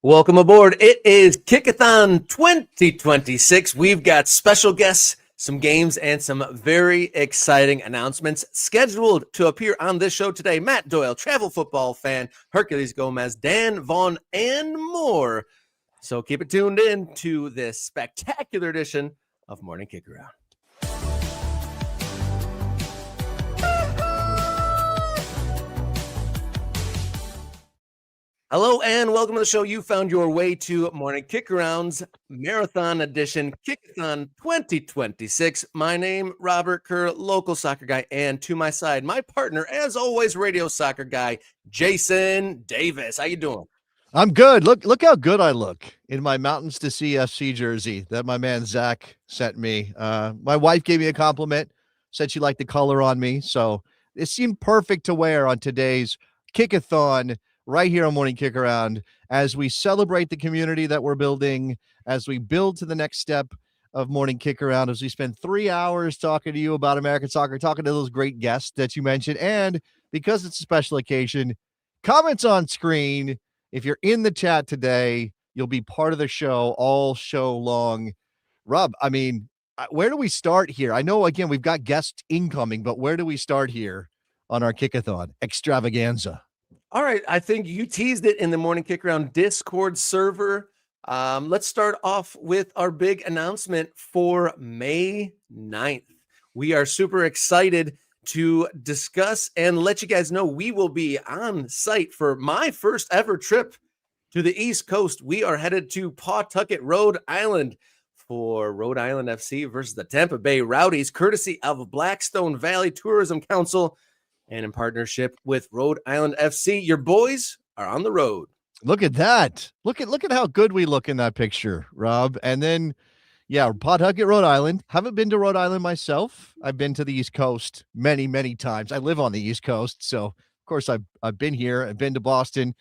Welcome aboard. It is Kick-a-Thon 2026. We've got special guests, some games, and some very exciting announcements scheduled to appear on this show today. Matt Doyle, travel football fan, Hercules Gomez, Dan Vaughn, and more. So keep it tuned in to this spectacular edition of Morning Kickaround. Hello and welcome to the show. You found your way to Morning Kickaround's Marathon Edition, Kick-a-Thon 2026. My name, Robert Kerr, local soccer guy, and to my side, my partner, as always, radio soccer guy, Jason Davis. How you doing? I'm good. Look how good I look in my Mountains to Sea FC jersey that my man Zach sent me. My wife gave me a compliment, said she liked the color on me, so it seemed perfect to wear on today's Kick-a-Thon right here on Morning Kick-Around as we celebrate the community that we're building, as we build to the next step of Morning Kick-Around, as we spend 3 hours talking to you about American soccer, talking to those great guests that you mentioned, and because it's a special occasion, comments on screen. If you're in the chat today, you'll be part of the show all show long. Rob, I mean, where do we start here? I know, again, we've got guests incoming, but where do we start here on our Kick-a-Thon extravaganza? All right, I think you teased it in the Morning Kick-Around Discord server. Let's start off with our big announcement for May 9th. We are super excited to discuss and let you guys know we will be on site for my first ever trip to the East Coast. We are headed to Pawtucket, Rhode Island for Rhode Island FC versus the Tampa Bay Rowdies, courtesy of Blackstone Valley Tourism Council and in partnership with Rhode Island FC. Your boys are on the road. Look at that. Look at how good we look in that picture, Rob. And then, yeah, Pawtucket, Rhode Island. Haven't been to Rhode Island myself. I've been to the East Coast many, many times. I live on the East Coast, so of course I've been here. I've been to Boston,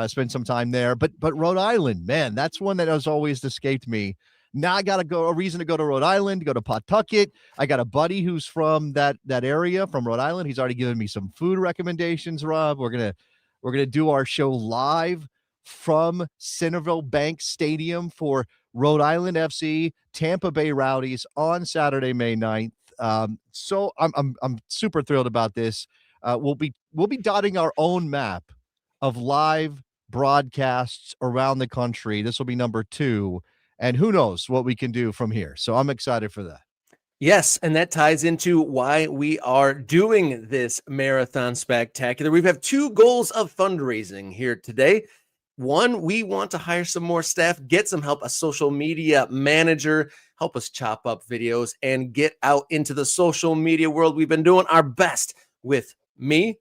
spent some time there. But Rhode Island, man, that's one that has always escaped me. Now I got to go, a reason to go to Rhode Island, go to Pawtucket. I got a buddy who's from that area, from Rhode Island. He's already given me some food recommendations, Rob. We're going to do our show live from Centerville Bank Stadium for Rhode Island FC, Tampa Bay Rowdies on Saturday, May 9th. So I'm super thrilled about this. We'll be dotting our own map of live broadcasts around the country. This will be number 2. And who knows what we can do from here. So I'm excited for that. Yes, and that ties into why we are doing this Marathon Spectacular. We have 2 goals of fundraising here today. One, we want to hire some more staff, get some help, a social media manager, help us chop up videos and get out into the social media world. We've been doing our best with me,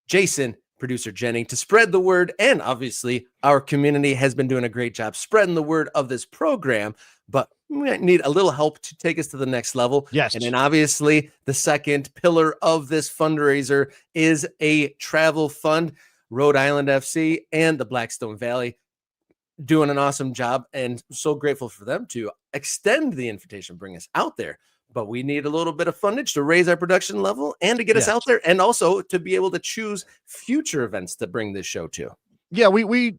Jason, producer Jenny, to spread the word. And obviously our community has been doing a great job spreading the word of this program, but we might need a little help to take us to the next level. Yes. And then obviously the second pillar of this fundraiser is a travel fund. Rhode Island FC and the Blackstone Valley doing an awesome job, and so grateful for them to extend the invitation, bring us out there. But we need a little bit of fundage to raise our production level and to get us out there, and also to be able to choose future events to bring this show to. Yeah, we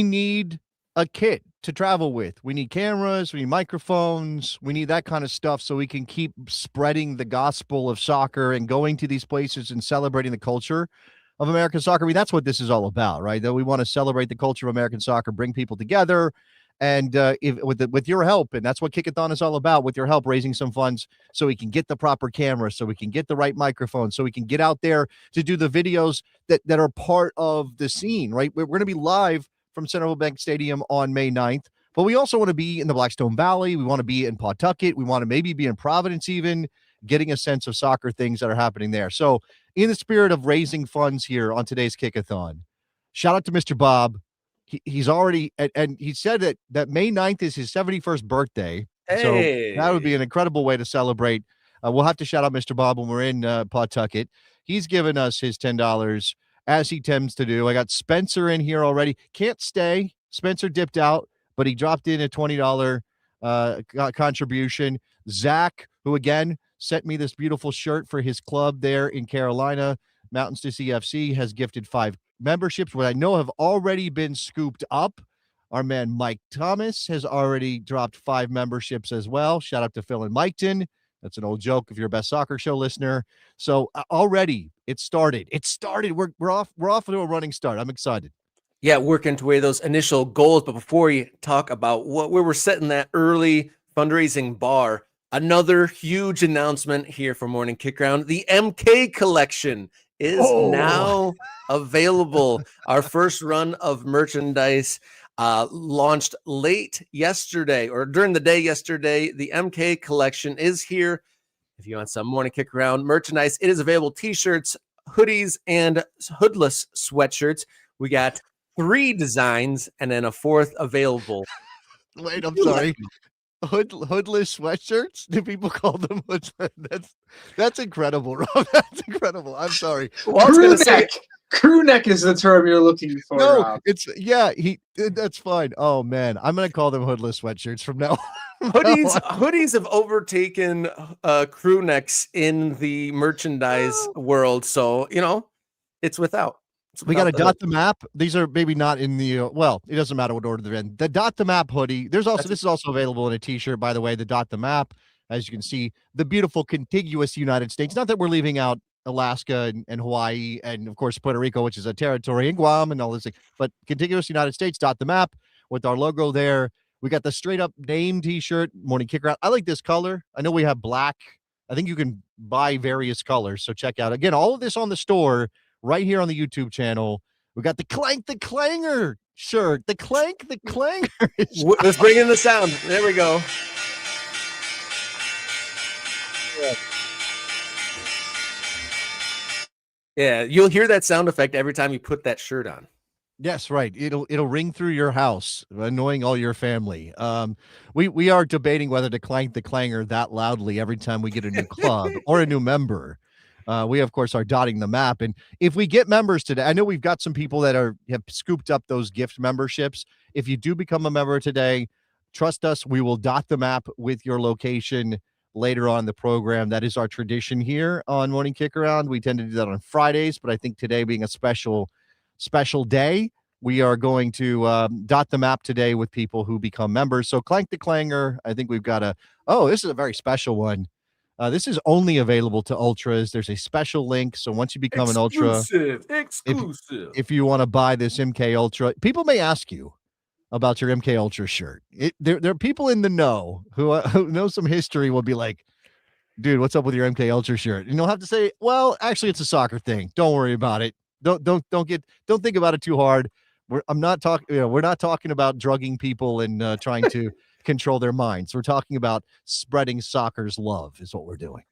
need a kit to travel with. We need cameras, we need microphones, we need that kind of stuff so we can keep spreading the gospel of soccer and going to these places and celebrating the culture of American soccer. I mean, that's what this is all about, right? That we want to celebrate the culture of American soccer, bring people together, and with your help, and that's what Kick-a-Thon is all about, with your help, raising some funds so we can get the proper camera, so we can get the right microphone, so we can get out there to do the videos that are part of the scene, right? We're going to be live from Centerville Bank Stadium on May 9th, but we also want to be in the Blackstone Valley. We want to be in Pawtucket. We want to maybe be in Providence even, getting a sense of soccer things that are happening there. So in the spirit of raising funds here on today's Kick-a-Thon, shout out to Mr. Bob. He's already, and he said that May 9th is his 71st birthday. Hey. So that would be an incredible way to celebrate. We'll have to shout out Mr. Bob when we're in Pawtucket. He's given us his $10 as he tends to do. I got Spencer in here already. Can't stay. Spencer dipped out, but he dropped in a $20 contribution. Zach, who again sent me this beautiful shirt for his club there in Carolina, Mountains to CFC, has gifted 5 memberships, what I know have already been scooped up. Our man Mike Thomas has already dropped 5 memberships as well. Shout out to Phil and Miketon. That's an old joke if you're a Best Soccer Show listener. So already it started. We're off to a running start. I'm excited. Yeah, working toward those initial goals. But before we talk about where we're setting that early fundraising bar, another huge announcement here for Morning Kickaround. The MK collection is now available. Our first run of merchandise launched late yesterday or during the day yesterday. The MK collection is here. If you want some Morning Kickaround merchandise, it is available. T-shirts, hoodies, and hoodless sweatshirts. We got 3 designs and then a 4th available. Wait, I'm sorry. Hoodless sweatshirts? Do people call them hoodless? That's incredible, Rob. That's incredible. I'm sorry. Well, crew neck is the term you're looking for. No, Rob. that's fine. Oh man, I'm gonna call them hoodless sweatshirts from now on. Hoodies have overtaken crew necks in the merchandise world, so it's without. We got to dot the map. These are maybe not in the it doesn't matter what order they're in. The dot the map hoodie. This is also available in a t-shirt, by the way. The dot the map, as you can see, the beautiful contiguous United States. Not that we're leaving out Alaska and Hawaii and of course Puerto Rico, which is a territory, and Guam and all this thing, but contiguous United States. Dot the map with our logo there. We got the straight up name t-shirt, Morning Kickaround. I like this color. I know we have black. I think you can buy various colors, so check out again all of this on the store. Right here on the YouTube channel, we got the Clank the Clanger shirt. The Clank the Clanger. Let's bring in the sound. There we go. Yeah, you'll hear that sound effect every time you put that shirt on. Yes, right. It'll ring through your house, annoying all your family. We are debating whether to clank the clanger that loudly every time we get a new club or a new member. We, of course, are dotting the map. And if we get members today, I know we've got some people that have scooped up those gift memberships. If you do become a member today, trust us, we will dot the map with your location later on in the program. That is our tradition here on Morning Kickaround. We tend to do that on Fridays, but I think today being a special day, we are going to dot the map today with people who become members. So Clank the Clanger, I think we've got this is a very special one. This is only available to Ultras. There's a special link. So once you become an Ultra, exclusive. If you want to buy this MK Ultra, people may ask you about your MK Ultra shirt. There are people in the know who know some history will be like, dude, what's up with your MK Ultra shirt? And you'll have to say, well, actually, it's a soccer thing. Don't worry about it. Don't think about it too hard. We're not talking about drugging people and trying to control their minds. We're talking about spreading soccer's love is what we're doing.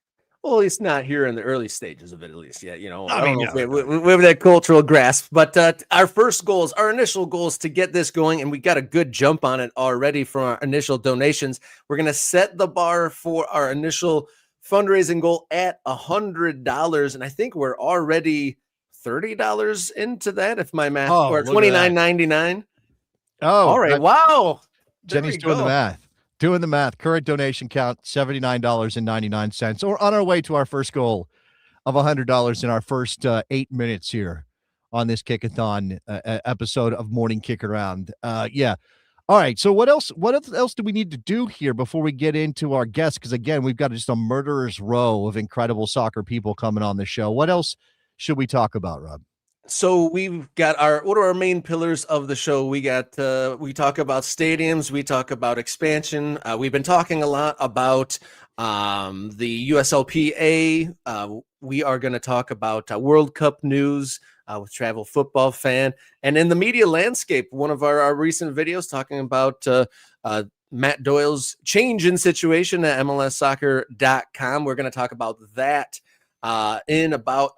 Well, it's not here in the early stages of it, at least yet. We No. have that cultural grasp. But our initial goals to get this going, and we got a good jump on it already from our initial donations. We're going to set the bar for our initial fundraising goal at $100, and I think we're already $30 into that, if my math, or $29.99. Oh, all right! Wow, Jenny's doing the math. Current donation count $79.99. We're on our way to our first goal of $100 in our first 8 minutes here on this Kick-a-Thon episode of Morning Kickaround. Yeah. All right. So what else do we need to do here before we get into our guests? Because again, we've got just a murderer's row of incredible soccer people coming on the show. What else should we talk about, Rob? So we've got what are our main pillars of the show? We talk about stadiums, we talk about expansion. We've been talking a lot about the USLPA. We are going to talk about World Cup news with Travel Football Fan, and in the media landscape, one of our recent videos talking about Matt Doyle's change in situation at MLSsoccer.com. We're going to talk about that in about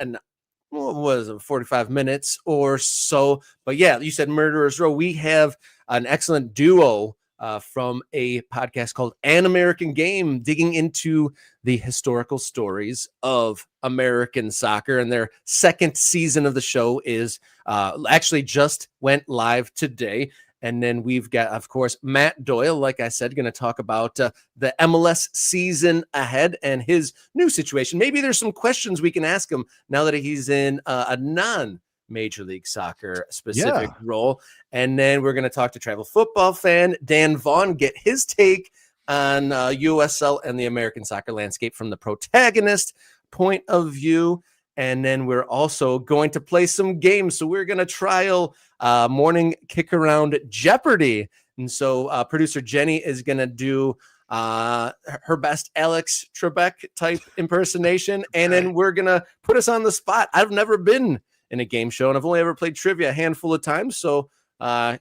45 minutes or so. But yeah, you said Murderer's Row. We have an excellent duo from a podcast called An American Game, digging into the historical stories of American soccer. And their second season of the show is actually just went live today. And then we've got, of course, Matt Doyle, like I said, going to talk about the MLS season ahead and his new situation. Maybe there's some questions we can ask him now that he's in a non Major League Soccer specific Yeah. role. And then we're going to talk to travel football fan Dan Vaughn, get his take on USL and the American soccer landscape from the protagonist point of view. And then we're also going to play some games. So we're going to trial morning kick around Jeopardy. And so producer Jenny is going to do her best Alex Trebek type impersonation. And then we're going to put us on the spot. I've never been in a game show, and I've only ever played trivia a handful of times. So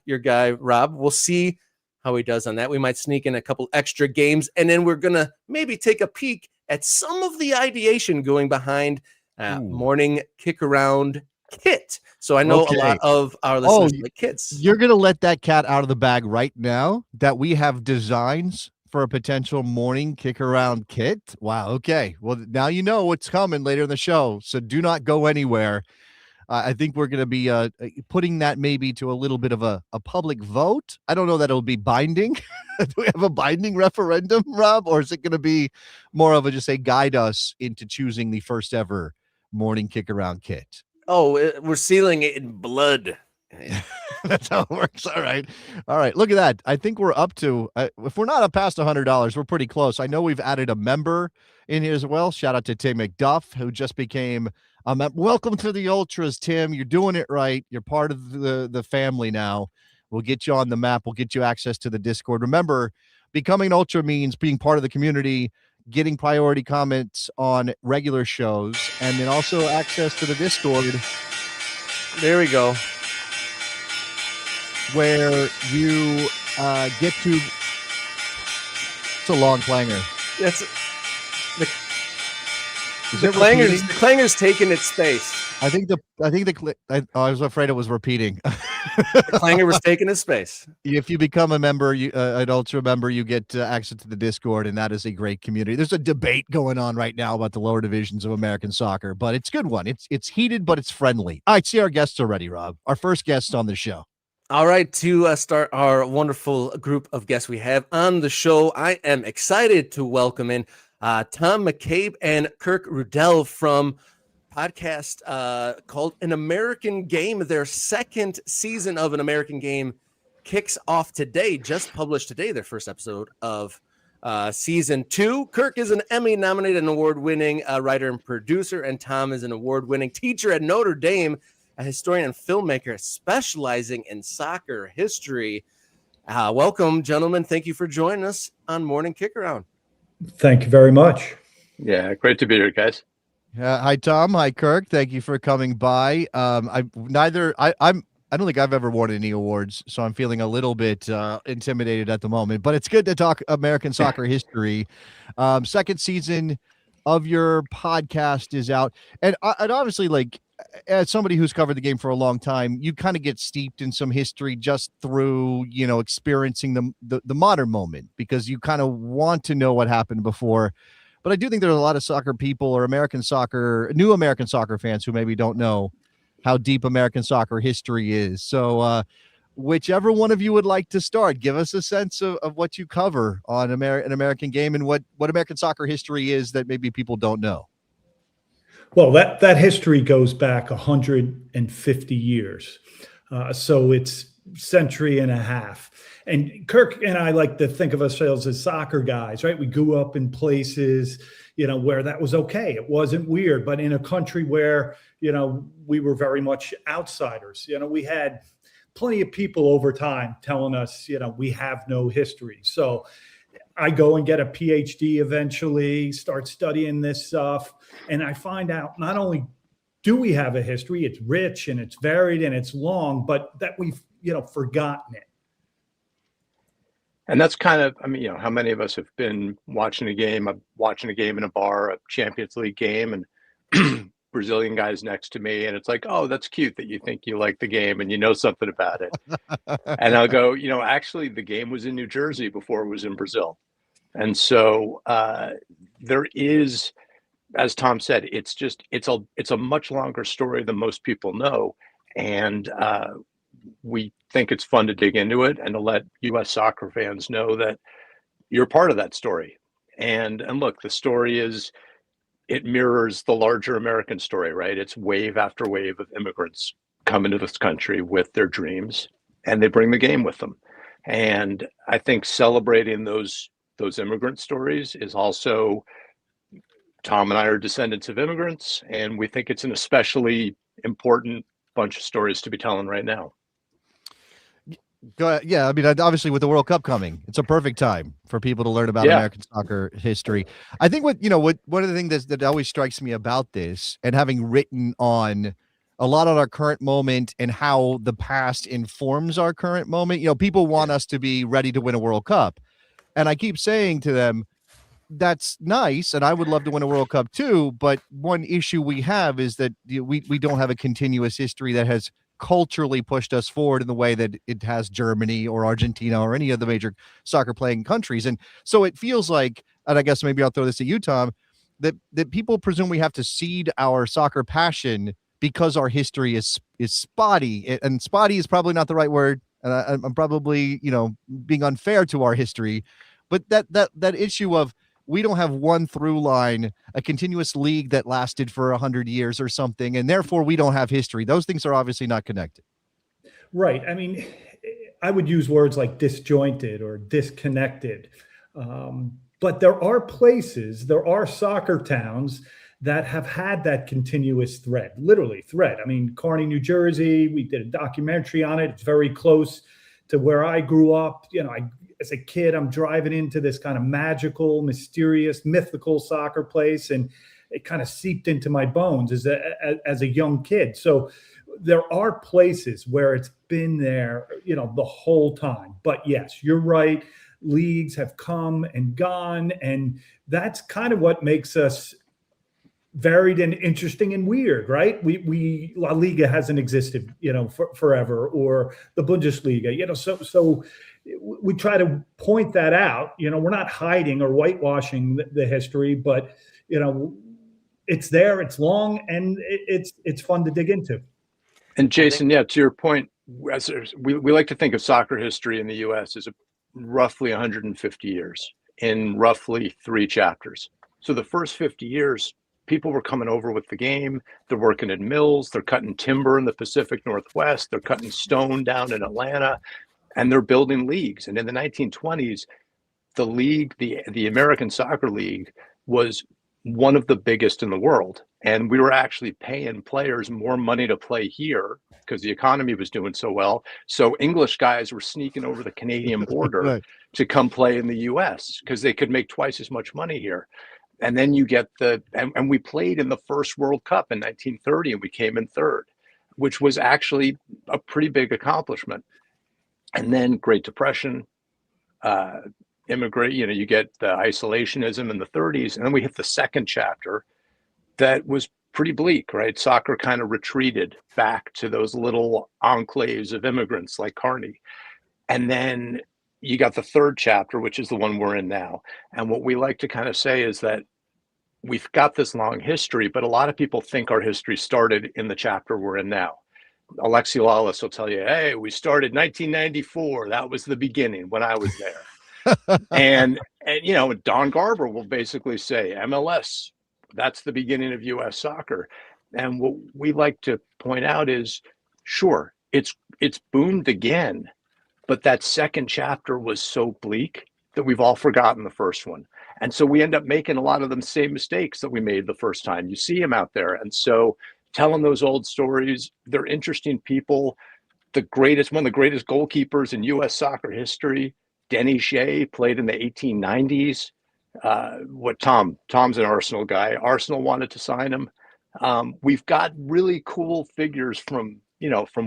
your guy, Rob, we'll see how he does on that. We might sneak in a couple extra games, and then we're going to maybe take a peek at some of the ideation going behind morning kick around kit. So I know a lot of our listeners like kits. You're going to let that cat out of the bag right now that we have designs for a potential morning kick around kit. Wow. Okay. Well, now you know what's coming later in the show. So do not go anywhere. I think we're going to be putting that maybe to a little bit of a public vote. I don't know that it'll be binding. Do we have a binding referendum, Rob? Or is it going to be more of a just say guide us into choosing the first ever morning kick around kit? Oh, we're sealing it in blood. That's how it works. All right. Look at that. I think we're up to, if we're not up past $100, we're pretty close. I know we've added a member in here as well. Shout out to Tim McDuff, who just became a member. Welcome to the Ultras, Tim. You're doing it right. You're part of the family now. We'll get you on the map. We'll get you access to the Discord. Remember, becoming an Ultra means being part of the community, getting priority comments on regular shows, and then also access to the Discord. There we go. Where you get to. It's a long clanger. That's the clanger's taking its space. I was afraid it was repeating. The clanger was taking its space. If you become a member, an Ultra member, you get access to the Discord, and that is a great community. There's a debate going on right now about the lower divisions of American soccer, but it's a good one. It's heated, but it's friendly. All right, see our guests already, Rob. Our first guest on the show. All right, to start our wonderful group of guests we have on the show, I am excited to welcome in Tom McCabe and Kirk Rudell from podcast called An American Game. Their second season of An American Game kicks off today, just published today, their first episode of season 2. Kirk is an Emmy-nominated and award-winning writer and producer, and Tom is an award-winning teacher at Notre Dame, a historian and filmmaker specializing in soccer history. Welcome, gentlemen. Thank you for joining us on Morning Kickaround. Thank you very much. Yeah, great to be here, guys. Hi, Tom. Hi, Kirk. Thank you for coming by. I don't think I've ever won any awards, so I'm feeling a little bit intimidated at the moment. But it's good to talk American soccer history. Second season of your podcast is out, and obviously, like, as somebody who's covered the game for a long time, you kind of get steeped in some history just through, experiencing the modern moment, because you kind of want to know what happened before. But I do think there's a lot of soccer people or new American soccer fans who maybe don't know how deep American soccer history is. So whichever one of you would like to start, give us a sense of what you cover on an American Game and what American soccer history is that maybe people don't know. Well, that history goes back 150 years. So it's century and a half. And Kirk and I like to think of ourselves as soccer guys, right? We grew up in places, where that was okay. It wasn't weird, but in a country where, we were very much outsiders. We had plenty of people over time telling us, we have no history. So I go and get a PhD eventually, start studying this stuff. And I find out not only do we have a history, it's rich and it's varied and it's long, but that we've, forgotten it. And that's kind of, how many of us have been watching a game in a bar, a Champions League game, and Brazilian guys next to me, and it's like, oh, that's cute that you think you like the game and you know something about it. And I'll go, actually the game was in New Jersey before it was in Brazil. And so there is, as Tom said, it's a much longer story than most people know. And we think it's fun to dig into it and to let U.S. soccer fans know that you're part of that story. And look, the story it mirrors the larger American story, right? It's wave after wave of immigrants come into this country with their dreams, and they bring the game with them. And I think celebrating those immigrant stories is also, Tom and I are descendants of immigrants, and we think it's an especially important bunch of stories to be telling right now. Yeah, I mean, obviously with the World Cup coming, it's a perfect time for people to learn about American soccer history. I think what one of the things that always strikes me about this, and having written on a lot on our current moment and how the past informs our current moment, people want us to be ready to win a World Cup. And I keep saying to them, that's nice, and I would love to win a World Cup too, but one issue we have is that we don't have a continuous history that has culturally pushed us forward in the way that it has Germany or Argentina or any of the major soccer playing countries. And so it feels like, and I guess maybe I'll throw this at you, Tom, that people presume we have to cede our soccer passion because our history is spotty. And spotty is probably not the right word. And I'm probably, being unfair to our history, but that issue of, we don't have one through line, a continuous league that lasted for 100 years or something, and therefore we don't have history. Those things are obviously not connected. Right. I mean, I would use words like disjointed or disconnected. But there are soccer towns that have had that continuous thread, literally thread. I mean, Kearney, New Jersey, we did a documentary on it. It's very close to where I grew up. As a kid, I'm driving into this kind of magical, mysterious, mythical soccer place, and it kind of seeped into my bones as a young kid. So there are places where it's been there, the whole time. But yes, you're right. Leagues have come and gone, and that's kind of what makes us varied and interesting and weird, right? We La Liga hasn't existed, forever, or the Bundesliga, so we try to point that out. We're not hiding or whitewashing the history, but it's there, it's long, and it's fun to dig into. And Jason, to your point, we like to think of soccer history in the U.S. as roughly 150 years in roughly 3 chapters. So the first 50 years, people were coming over with the game. They're working in mills. They're cutting timber in the Pacific Northwest. They're cutting stone down in Atlanta, and they're building leagues. And in the 1920s, the league, the American Soccer League, was one of the biggest in the world. And we were actually paying players more money to play here because the economy was doing so well. So English guys were sneaking over the Canadian border Right. to come play in the US because they could make twice as much money here. And then you get and we played in the first World Cup in 1930, and we came in third, which was actually a pretty big accomplishment. And then Great Depression, you get the isolationism in the 30s, and then we hit the second chapter that was pretty bleak, right? Soccer kind of retreated back to those little enclaves of immigrants like Kearney. And then you got the third chapter, which is the one we're in now. And what we like to kind of say is that we've got this long history, but a lot of people think our history started in the chapter we're in now. Alexi Lawless will tell you, hey, we started 1994. That was the beginning when I was there. and Don Garber will basically say MLS, that's the beginning of US soccer. And what we like to point out is, sure, it's boomed again, but that second chapter was so bleak that we've all forgotten the first one. And so we end up making a lot of them same mistakes that we made the first time. You see them out there. And so telling those old stories, they're interesting people. One of the greatest goalkeepers in US soccer history, Denny Shea, played in the 1890s. Tom's an Arsenal guy. Arsenal wanted to sign him. We've got really cool figures from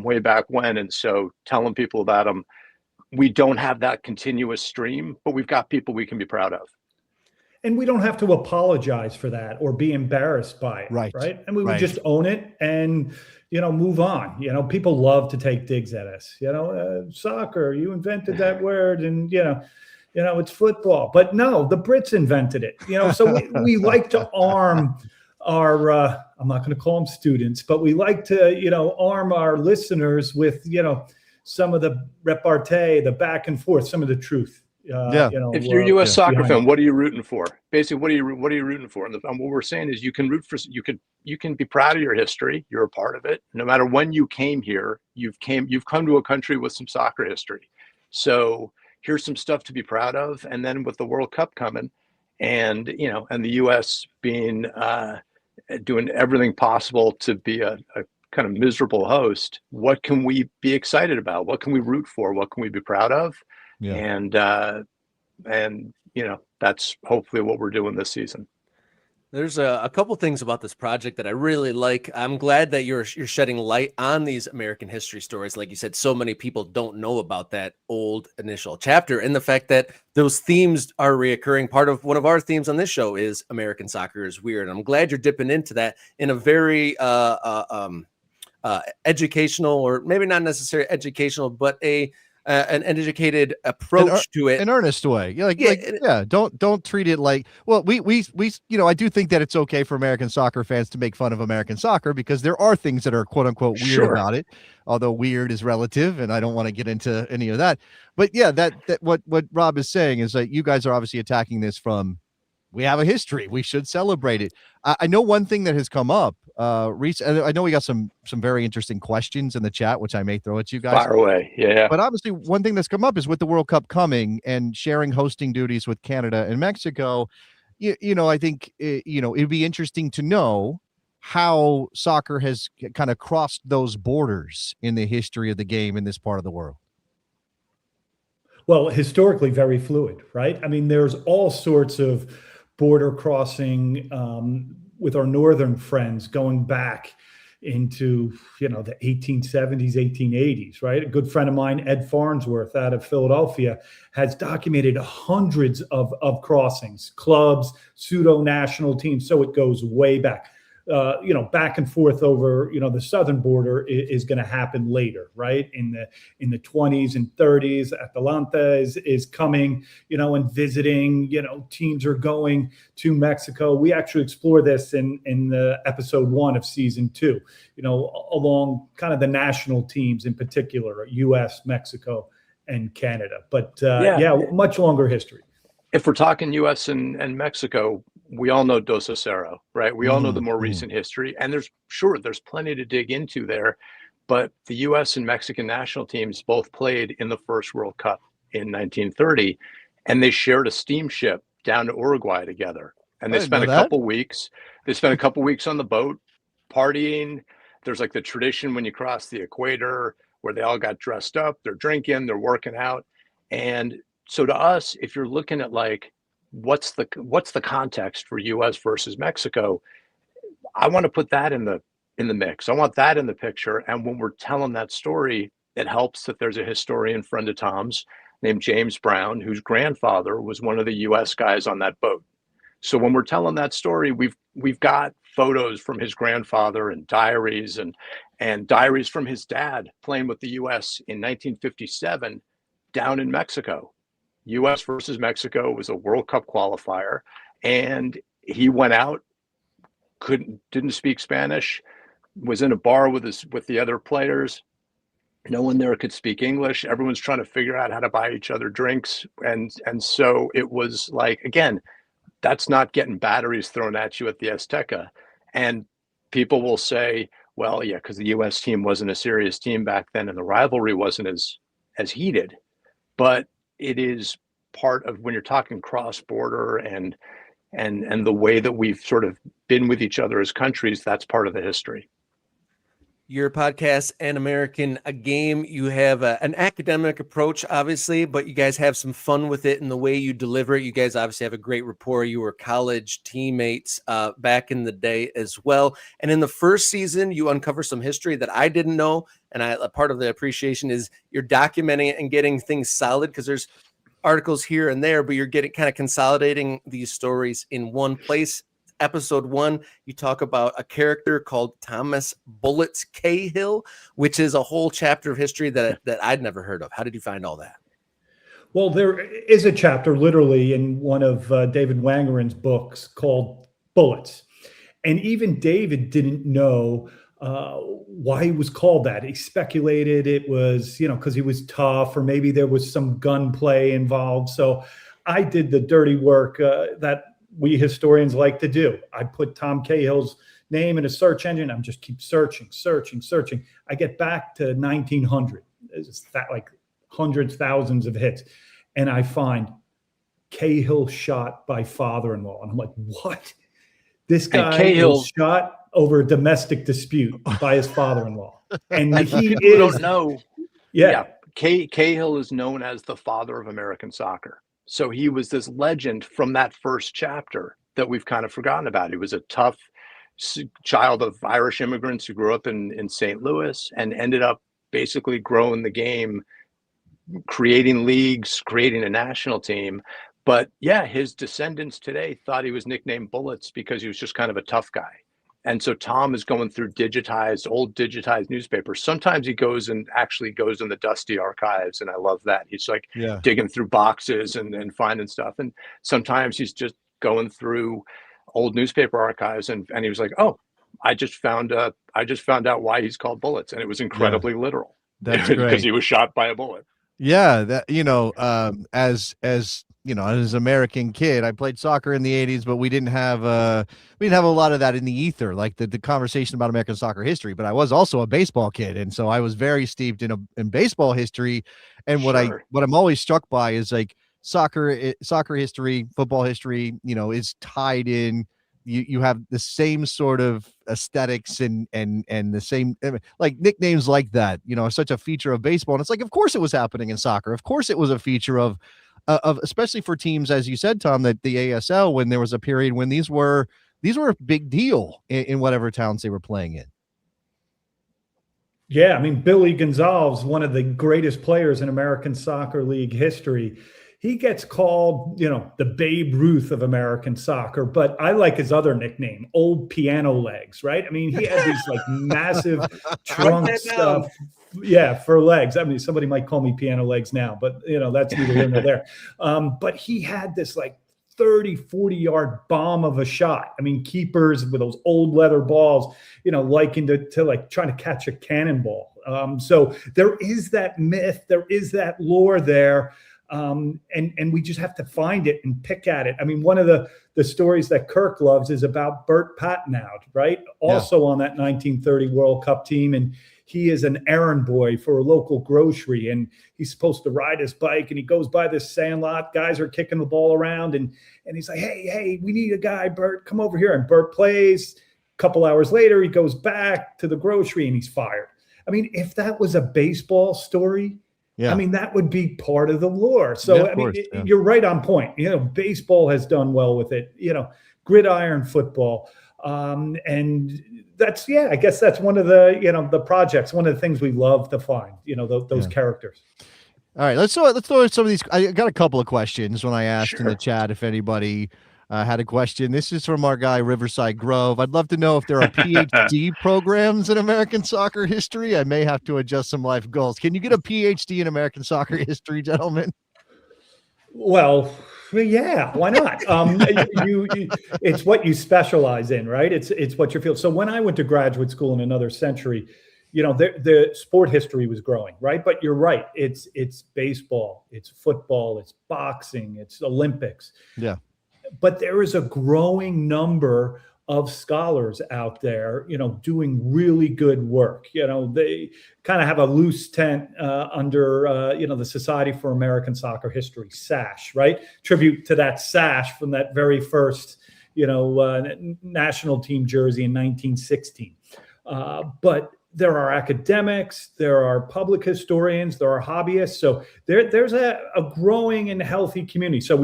way back when. And so telling people about them, we don't have that continuous stream, but we've got people we can be proud of. And we don't have to apologize for that or be embarrassed by it. Right. And we would just own it and, move on. People love to take digs at us, soccer, you invented that word, and, it's football. But no, the Brits invented it, so we like to arm our, I'm not going to call them students, but we like to, arm our listeners with, some of the repartee, the back and forth, some of the truth, Yeah. If you're a U.S. yeah, soccer behind fan, it. what are you rooting for? Basically, what are you rooting for? And what we're saying is, you can root for, you can be proud of your history. You're a part of it. No matter when you came here, you've come to a country with some soccer history. So here's some stuff to be proud of. And then with the World Cup coming, and and the U.S. being doing everything possible to be a kind of miserable host, what can we be excited about? What can we root for? What can we be proud of? yeah. And that's hopefully what we're doing this season. There's a couple things about this project that I really like. I'm glad that you're shedding light on these American history stories. Like you said, so many people don't know about that old initial chapter, and the fact that those themes are reoccurring. Part of one of our themes on this show is American soccer is weird. I'm glad you're dipping into that in a very educational, or maybe not necessarily educational, but an educated approach to it. An earnest way. Don't treat it like, well, we I do think that it's okay for American soccer fans to make fun of American soccer, because there are things that are quote unquote weird Sure. about it, although weird is relative, and I don't want to get into any of that. But yeah, that what Rob is saying is that you guys are obviously attacking this from, we have a history, we should celebrate it. I know one thing that has come up recently. I know we got some very interesting questions in the chat, which I may throw at you guys. Fire away. Yeah. But obviously, one thing that's come up is with the World Cup coming and sharing hosting duties with Canada and Mexico. I think it'd be interesting to know how soccer has kind of crossed those borders in the history of the game in this part of the world. Well, historically, very fluid, right? I mean, there's all sorts of border crossing with our northern friends going back into, the 1870s, 1880s, right? A good friend of mine, Ed Farnsworth out of Philadelphia, has documented hundreds of crossings, clubs, pseudo-national teams. So it goes way back. Back and forth over, the southern border is going to happen later, right? In the 20s and 30s, Atalanta is coming, and visiting, teams are going to Mexico. We actually explore this in the episode 1 of season 2, along kind of the national teams in particular, US, Mexico, and Canada. But much longer history. If we're talking U.S. and Mexico, we all know Dos a Cero, right? We all know the more recent history, and there's plenty to dig into there. But the U.S. and Mexican national teams both played in the first World Cup in 1930, and they shared a steamship down to Uruguay together. And they spent a couple weeks. They spent a couple weeks on the boat partying. There's like the tradition when you cross the equator where they all got dressed up, they're drinking, they're working out. And so to us, if you're looking at like, what's the context for U.S. versus Mexico, I want to put that in the mix. I want that in the picture. And when we're telling that story, it helps that there's a historian friend of Tom's named James Brown, whose grandfather was one of the U.S. guys on that boat. So when we're telling that story, we've got photos from his grandfather and diaries and diaries from his dad playing with the U.S. in 1957 down in Mexico. U.S. versus Mexico was a World Cup qualifier, and he went out, didn't speak Spanish, was in a bar with the other players. No one there could speak English. Everyone's trying to figure out how to buy each other drinks, and so it was like, again, that's not getting batteries thrown at you at the Azteca. And people will say, well, yeah, because the U.S. team wasn't a serious team back then, and the rivalry wasn't as heated, but it is part of when you're talking cross-border and the way that we've sort of been with each other as countries. That's part of the history. Your podcast, An American a Game, you have an academic approach, obviously, but you guys have some fun with it in the way you deliver it. You guys obviously have a great rapport. You were college teammates back in the day as well. And in the first season, you uncover some history that I didn't know. And a part of the appreciation is you're documenting it and getting things solid, because there's articles here and there, but you're getting kind of consolidating these stories in one place. Episode 1, you talk about a character called Thomas Bullets Cahill, which is a whole chapter of history that I'd never heard of. How did you find all that? Well, there is a chapter literally in one of David Wangeren's books called Bullets. And even David didn't know why he was called that. He speculated it was, because he was tough, or maybe there was some gunplay involved. So I did the dirty work that we historians like to do. I put Tom Cahill's name in a search engine. I'm just keep searching. I get back to 1900. It's that like hundreds, thousands of hits. And I find Cahill shot by father-in-law. And I'm like, what? This guy was shot over a domestic dispute by his father-in-law. And he don't know. Yeah. Cahill is known as the father of American soccer. So he was this legend from that first chapter that we've kind of forgotten about. He was a tough child of Irish immigrants who grew up in St. Louis and ended up basically growing the game, creating leagues, creating a national team. But yeah, his descendants today thought he was nicknamed Bullets because he was just kind of a tough guy. And so Tom is going through old digitized newspapers. Sometimes he goes in the dusty archives, and I love that. He's like digging through boxes and finding stuff. And sometimes he's just going through old newspaper archives, and he was like, "Oh, I just found out why he's called Bullets," and it was incredibly literal. That's great because he was shot by a bullet. Yeah, that as an American kid, I played soccer in the 80s, but we didn't have a lot of that in the ether, like the conversation about American soccer history. But I was also a baseball kid, and so I was very steeped in baseball history. And what I'm always struck by is like soccer history, football history, is tied in. You have the same sort of aesthetics and the same, like nicknames like that, are such a feature of baseball. And it's like, of course it was happening in soccer. Of course it was a feature of especially for teams, as you said, Tom, that the ASL, when there was a period when these were a big deal in whatever towns they were playing in. Yeah. I mean, Billy Gonzalez, one of the greatest players in American Soccer League history, he gets called, the Babe Ruth of American soccer, but I like his other nickname, Old Piano Legs, right? I mean, he had these like massive trunk stuff. Yeah, for legs. I mean, somebody might call me Piano Legs now, but that's neither here nor there. But he had this like 30, 40-yard bomb of a shot. I mean, keepers with those old leather balls, likened to like trying to catch a cannonball. So there is that myth, there is that lore there. And we just have to find it and pick at it. I mean, one of the stories that Kirk loves is about Bert Patnaud, right? Also on that 1930 World Cup team. And he is an errand boy for a local grocery, and he's supposed to ride his bike, and he goes by this sandlot. Guys are kicking the ball around, and he's like, hey, we need a guy, Bert, come over here. And Bert plays. A couple hours later, he goes back to the grocery and he's fired. I mean, if that was a baseball story, I mean, that would be part of the lore. So, you're right on point. Baseball has done well with it, gridiron football. And that's, I guess that's one of the, the projects, one of the things we love to find, those characters. All right, let's throw some of these. I got a couple of questions when I asked in the chat if anybody had a question. This is from our guy, Riverside Grove. I'd love to know if there are PhD programs in American soccer history. I may have to adjust some life goals. Can you get a PhD in American soccer history, gentlemen? Well, yeah, why not? It's what you specialize in, right? It's what your field. So when I went to graduate school in another century, the sport history was growing, right? But you're right. It's baseball, it's football, it's boxing, it's Olympics. Yeah. But there is a growing number of scholars out there, doing really good work. They kind of have a loose tent under, the Society for American Soccer History, SASH, right? Tribute to that SASH from that very first, national team jersey in 1916. But there are academics, there are public historians, there are hobbyists. So there's a growing and healthy community. So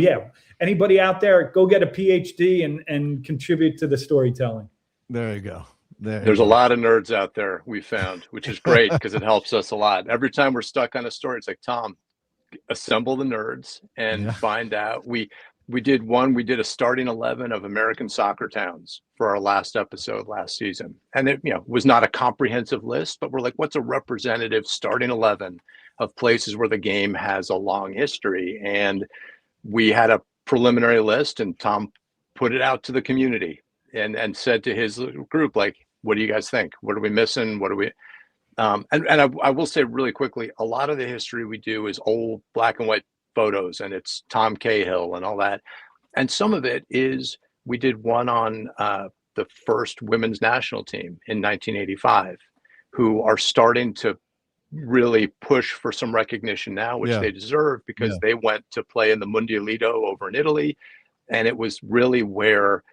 anybody out there, go get a PhD and contribute to the storytelling. There you go. There's a lot of nerds out there we found, which is great because it helps us a lot. Every time we're stuck on a story, it's like, Tom, assemble the nerds and find out. We did a starting 11 of American soccer towns for our last episode last season. And it was not a comprehensive list, but we're like, what's a representative starting 11 of places where the game has a long history? And we had a preliminary list, and Tom put it out to the community and said to his group, like, What do you guys think? What are we missing? What are we? And I will say really quickly, a lot of the history we do is old black and white photos, and it's Tom Cahill and all that. And some of it is we did one on the first women's national team in 1985, who are starting to really push for some recognition now, which they deserve, because they went to play in the Mundialito over in Italy. And it was really where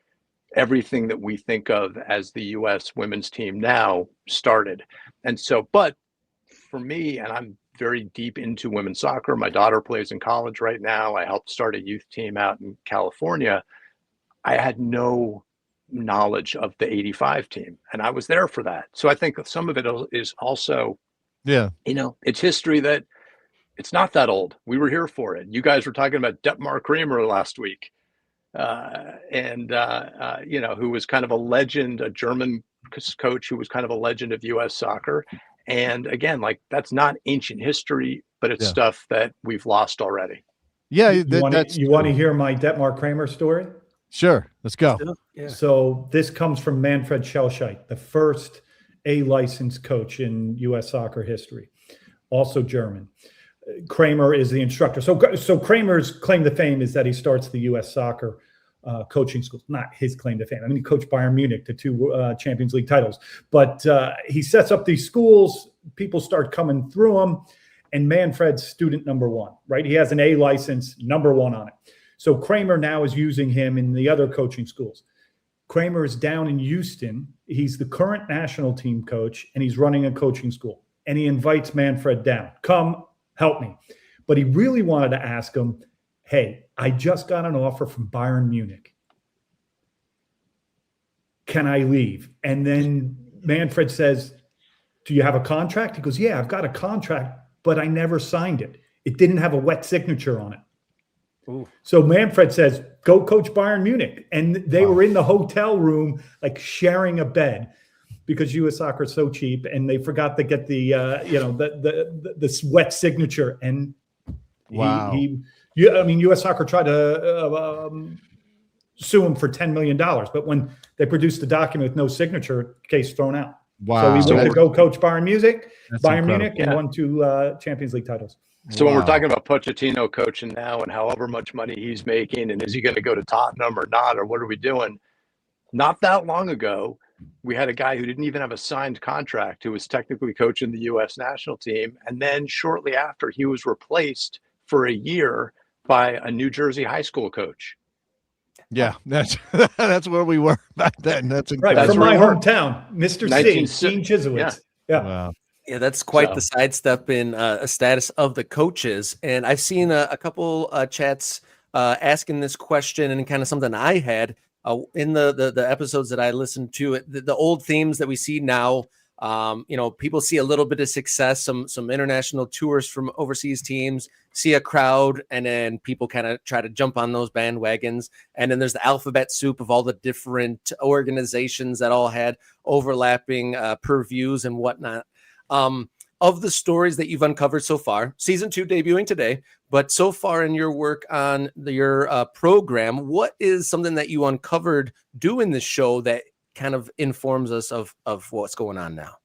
everything that we think of as the U.S. women's team now started. And so, but for me, and I'm very deep into women's soccer. My daughter plays in college right now. I helped start a youth team out in California. I had no knowledge of the 85 team, and I was there for that. So I think some of it is also, it's history that it's not that old. We were here for it. You guys were talking about Detmar Kramer last week, who was kind of a legend, a German coach who was kind of a legend of U.S. soccer. And again, like, that's not ancient history, but it's stuff that we've lost already. Yeah. You want to hear my Detmar Kramer story? Sure. Let's go. Yeah. So this comes from Manfred Schellscheit, the first A-licensed coach in U.S. soccer history, also German. Kramer is the instructor. So Kramer's claim to fame is that he starts the U.S. soccer coaching school. Not his claim to fame. I mean, he coached Bayern Munich to 2 Champions League titles. But he sets up these schools. People start coming through them. And Manfred's student number 1, right? He has an A license, number 1 on it. So Kramer now is using him in the other coaching schools. Kramer is down in Houston. He's the current national team coach, and he's running a coaching school. And he invites Manfred down. Come, help me. But he really wanted to ask him, hey, I just got an offer from Bayern Munich. Can I leave? And then Manfred says, do you have a contract? He goes, yeah, I've got a contract, but I never signed it. It didn't have a wet signature on it. Ooh. So Manfred says, go coach Bayern Munich. And they were in the hotel room, like sharing a bed, because U.S. soccer is so cheap, and they forgot to get the the wet signature. And U.S. soccer tried to sue him for $10 million, but when they produced the document with no signature, case thrown out. Wow! So he went to go coach Bayern Munich, and won 2 Champions League titles. So when we're talking about Pochettino coaching now and however much money he's making, and is he going to go to Tottenham or not, or what are we doing? Not that long ago, we had a guy who didn't even have a signed contract who was technically coaching the U.S. national team. And then shortly after, he was replaced for a year by a New Jersey high school coach. Yeah, that's where we were back then. That's right. That's from my hometown, Mr. C, Gene Chisowitz. Yeah. Wow. Yeah, that's quite the sidestep in a status of the coaches. And I've seen a couple chats asking this question, and kind of something I had in the episodes that I listened to. The old themes that we see now, people see a little bit of success, some international tours from overseas teams, see a crowd, and then people kind of try to jump on those bandwagons. And then there's the alphabet soup of all the different organizations that all had overlapping purviews and whatnot. Of the stories that you've uncovered so far, season 2 debuting today, but so far in your work on your program, what is something that you uncovered doing this show that kind of informs us of what's going on now?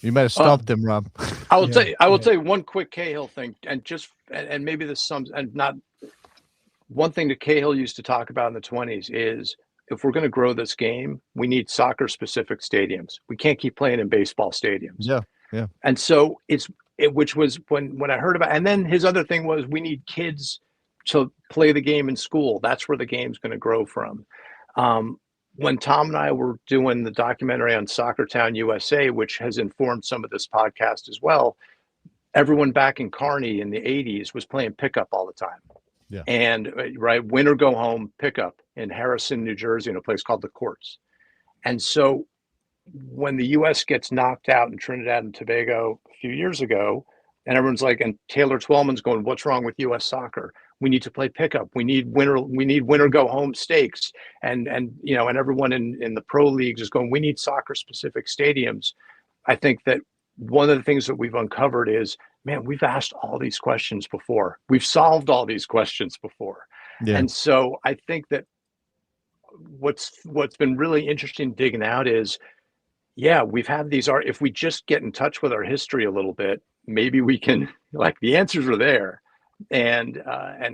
You might have stumped him, Rob. I will tell you one quick Cahill thing, and maybe this sums, and not one thing that Cahill used to talk about in the 20s is, if we're going to grow this game, we need soccer-specific stadiums. We can't keep playing in baseball stadiums. Yeah. And so which was when I heard about, and then his other thing was, we need kids to play the game in school. That's where the game's going to grow from. When Tom and I were doing the documentary on Soccer Town USA, which has informed some of this podcast as well, everyone back in Kearney in the 80s was playing pickup all the time. Yeah. And win or go home pickup in Harrison, New Jersey, in a place called the Courts. And so when the U.S. gets knocked out in Trinidad and Tobago a few years ago, and everyone's like, and Taylor Twellman's going, what's wrong with U.S. soccer? We need to play pickup. We need win or go home stakes. And everyone in the pro leagues is going, we need soccer specific stadiums. I think that one of the things that we've uncovered is, man, we've asked all these questions before. We've solved all these questions before. Yeah. And so I think that what's been really interesting digging out is, yeah, we've had these art. If we just get in touch with our history a little bit, maybe we can, like, the answers are there. And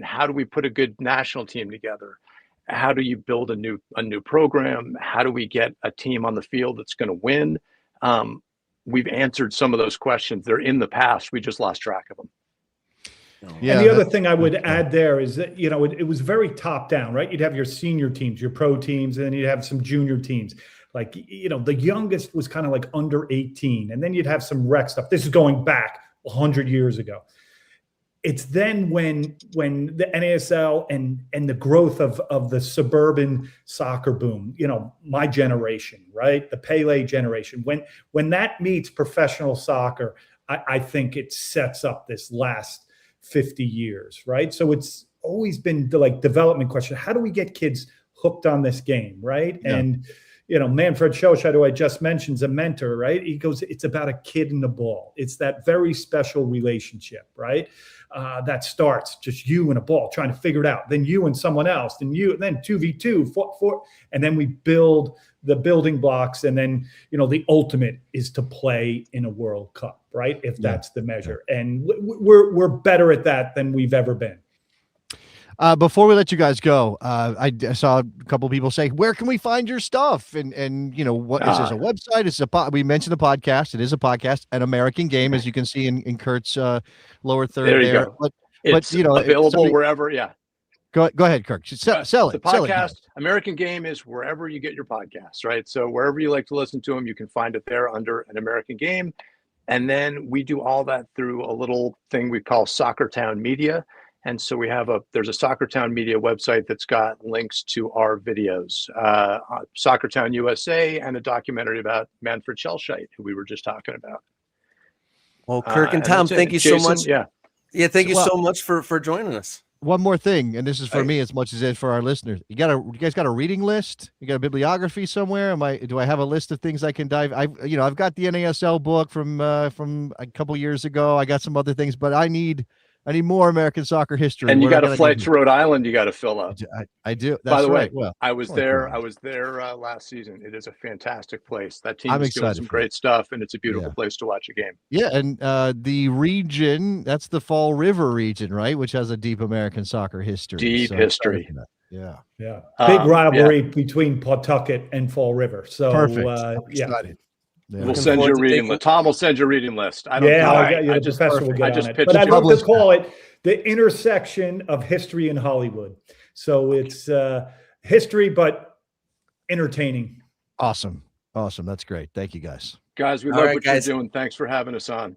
how do we put a good national team together? How do you build a new program? How do we get a team on the field that's going to win? We've answered some of those questions. They're in the past. We just lost track of them. Yeah, and the other thing I would add there is that, it was very top down, right? You'd have your senior teams, your pro teams, and then you'd have some junior teams. Like, the youngest was kind of like under 18. And then you'd have some rec stuff. This is going back 100 years ago. It's then when the NASL and the growth of the suburban soccer boom, my generation, right? The Pele generation, when that meets professional soccer, I think it sets up this last 50 years, right? So it's always been the development question. How do we get kids hooked on this game, right? Yeah. And, Manfred Schoscheit, who I just mentioned, is a mentor, right? He goes, it's about a kid and the ball. It's that very special relationship, right? That starts just you and a ball trying to figure it out. Then you and someone else, then 2v2, 4, and then we build the building blocks. And then, the ultimate is to play in a World Cup, right? If that's the measure. And we're better at that than we've ever been. Before we let you guys go, I saw a couple of people say, "Where can we find your stuff?" And what is this, a website? It's we mentioned the podcast. It is a podcast, an American Game, as you can see in Kurt's lower third there. You go. It's available wherever. Yeah. Go ahead, Kirk. Sell it. The podcast, American Game, is wherever you get your podcasts, right? So wherever you like to listen to them, you can find it there under an American Game. And then we do all that through a little thing we call Soccertown Media. And so there's a Soccertown Media website that's got links to our videos, Soccertown USA, and a documentary about Manfred Schoscheit, who we were just talking about. Well, Kirk and Tom, thank you so much. Yeah. Thank you so much for joining us. One more thing, and this is for me as much as it is for our listeners. You guys got a reading list? You got a bibliography somewhere? Do I have a list of things I can dive? I've got the NASL book from a couple years ago. I got some other things, but I need more American soccer history. And you got a flight to Rhode Island you got to fill up. I do. That's By the way, right. Well, I was there last season. It is a fantastic place. That team is doing some for great stuff, and it's a beautiful place to watch a game. Yeah, and the region, that's the Fall River region, right? Which has a deep American soccer history. Deep history. Yeah. Big rivalry between Pawtucket and Fall River. So, perfect. Yeah. We'll send you a reading list. Tom will send you a reading list. The professor will get on it. But I'd love to call it the intersection of history and Hollywood. So it's history, but entertaining. Awesome. That's great. Thank you, guys. Guys, we love what you're doing. Thanks for having us on.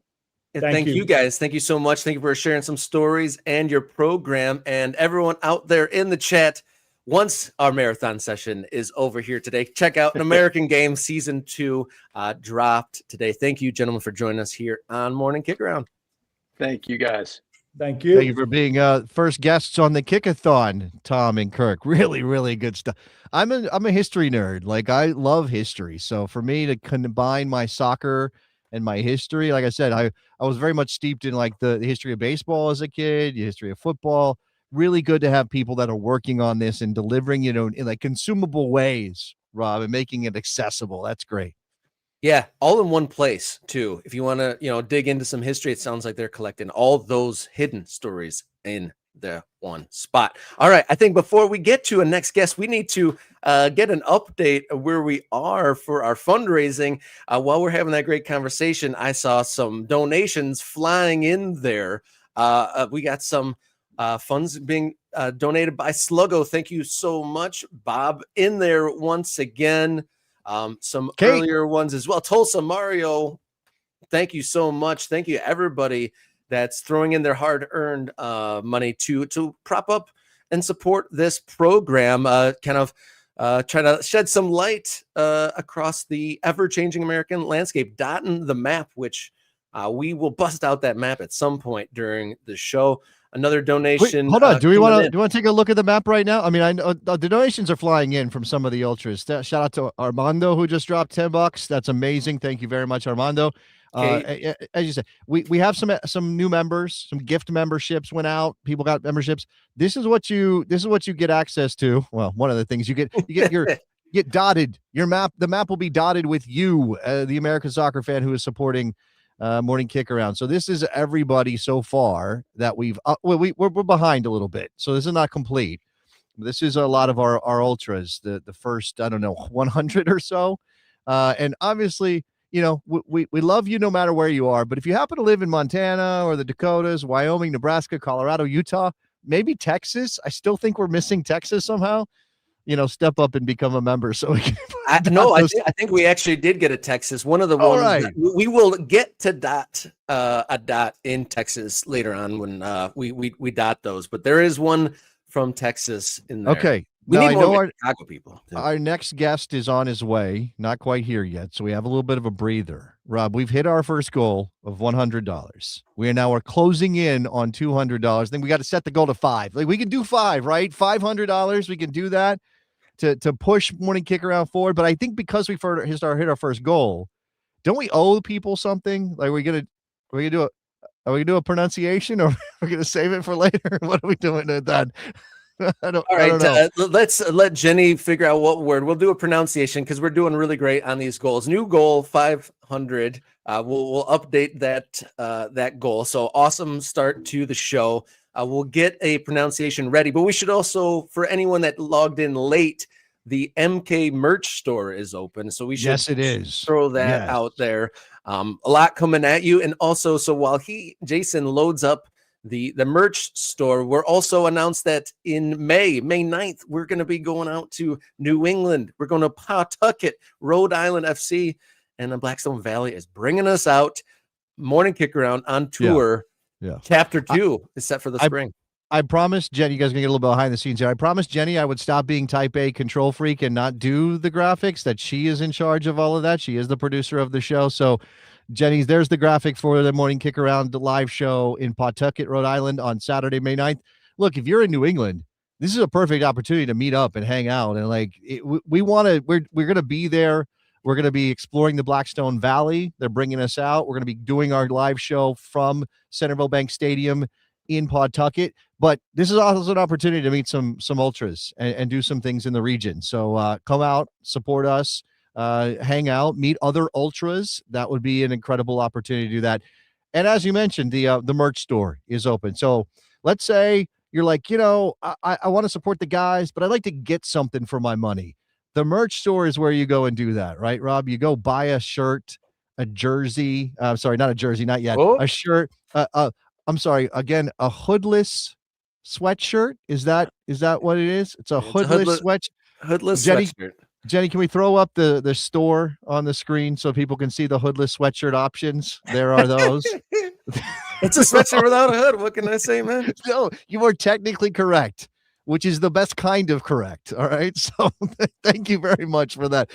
Thank you, guys. Thank you so much. Thank you for sharing some stories and your program. And everyone out there in the chat, once our marathon session is over here today, check out An American Game Season 2 dropped today. Thank you, gentlemen, for joining us here on Morning Kickaround. Thank you, guys. Thank you. Thank you for being first guests on the Kick-a-Thon, Tom and Kirk. Really, really good stuff. I'm a history nerd. Like, I love history. So for me to combine my soccer and my history, like I said, I was very much steeped in like the history of baseball as a kid, the history of football. Really good to have people that are working on this and delivering, in like consumable ways, Rob, and making it accessible. That's great. Yeah, all in one place too. If you want to, dig into some history, it sounds like they're collecting all those hidden stories in the one spot. All right, I think before we get to a next guest, we need to get an update of where we are for our fundraising. While we're having that great conversation, I saw some donations flying in there. We got some funds being donated by Sluggo. Thank you so much, Bob, in there once again. Some earlier ones as well. Tulsa Mario, thank you so much. Thank you, everybody that's throwing in their hard-earned money to prop up and support this program. Try to shed some light across the ever-changing American landscape, dotting the map, which we will bust out that map at some point during the show. Another donation. Wait, hold on. Do you want to take a look at the map right now? I mean, I know the donations are flying in from some of the ultras. Shout out to Armando, who just dropped $10. That's amazing. Thank you very much, Armando. As you said, we have some new members, some gift memberships went out. People got memberships. This is what you get access to. Well, one of the things you get dotted. The map will be dotted with you, the American soccer fan who is supporting Morning Kick-Around. So this is everybody so far that we're behind a little bit. So this is not complete. This is a lot of our ultras, the first, I don't know, 100 or so. And obviously, we love you no matter where you are. But if you happen to live in Montana or the Dakotas, Wyoming, Nebraska, Colorado, Utah, maybe Texas, I still think we're missing Texas somehow. Step up and become a member. So I think we actually did get a Texas. One of the ones that we will get to a dot in Texas later on when we dot those. But there is one from Texas in there. Okay. We now, need I more know Chicago people. Our next guest is on his way, not quite here yet. So we have a little bit of a breather. Rob, we've hit our first goal of $100. We're closing in on $200. Then we got to set the goal to $5. Like we can do $5, right? $500. We can do that to push Morning Kick-Around forward. But I think because we hit our first goal, don't we owe people something? Like are we gonna do a pronunciation, or we're gonna save it for later? What are we doing with that? I don't know. Let's let Jenny figure out what word. We'll do a pronunciation because we're doing really great on these goals. New goal 500. We'll update that goal. So awesome start to the show. We'll get a pronunciation ready, but we should also, for anyone that logged in late, the MK merch store is open. So we should throw that out there. A lot coming at you. And also, so while Jason loads up the merch store, we're also announced that in May 9th, we're going to be going out to New England. We're going to Pawtucket, Rhode Island FC, and the Blackstone Valley is bringing us out. Morning Kick-Around on tour. Yeah. Chapter 2 is set for the spring. I promised Jenny, you guys are going to get a little bit behind the scenes here. I promised Jenny I would stop being type A control freak and not do the graphics, that she is in charge of all of that. She is the producer of the show. So Jenny, there's the graphic for the Morning Kick-Around, the live show in Pawtucket, Rhode Island on Saturday, May 9th. Look, if you're in New England, this is a perfect opportunity to meet up and hang out. And we're going to be there. We're going to be exploring the Blackstone Valley. They're bringing us out. We're going to be doing our live show from Centerville Bank Stadium in Pawtucket. But this is also an opportunity to meet some ultras and do some things in the region. So come out, support us, hang out, meet other ultras. That would be an incredible opportunity to do that. And as you mentioned, the merch store is open. So let's say you're like, I want to support the guys, but I'd like to get something for my money. The merch store is where you go and do that, right, Rob? You go buy a shirt, a jersey. Sorry, not a jersey, not yet. Oh. A shirt. I'm sorry. Again, a hoodless sweatshirt. Is that what it is? It's a hoodless sweatshirt. Jenny, can we throw up the store on the screen so people can see the hoodless sweatshirt options? There are those. It's a sweatshirt without a hood. What can I say, man? No, you are technically correct, which is the best kind of correct. All right. So thank you very much for that.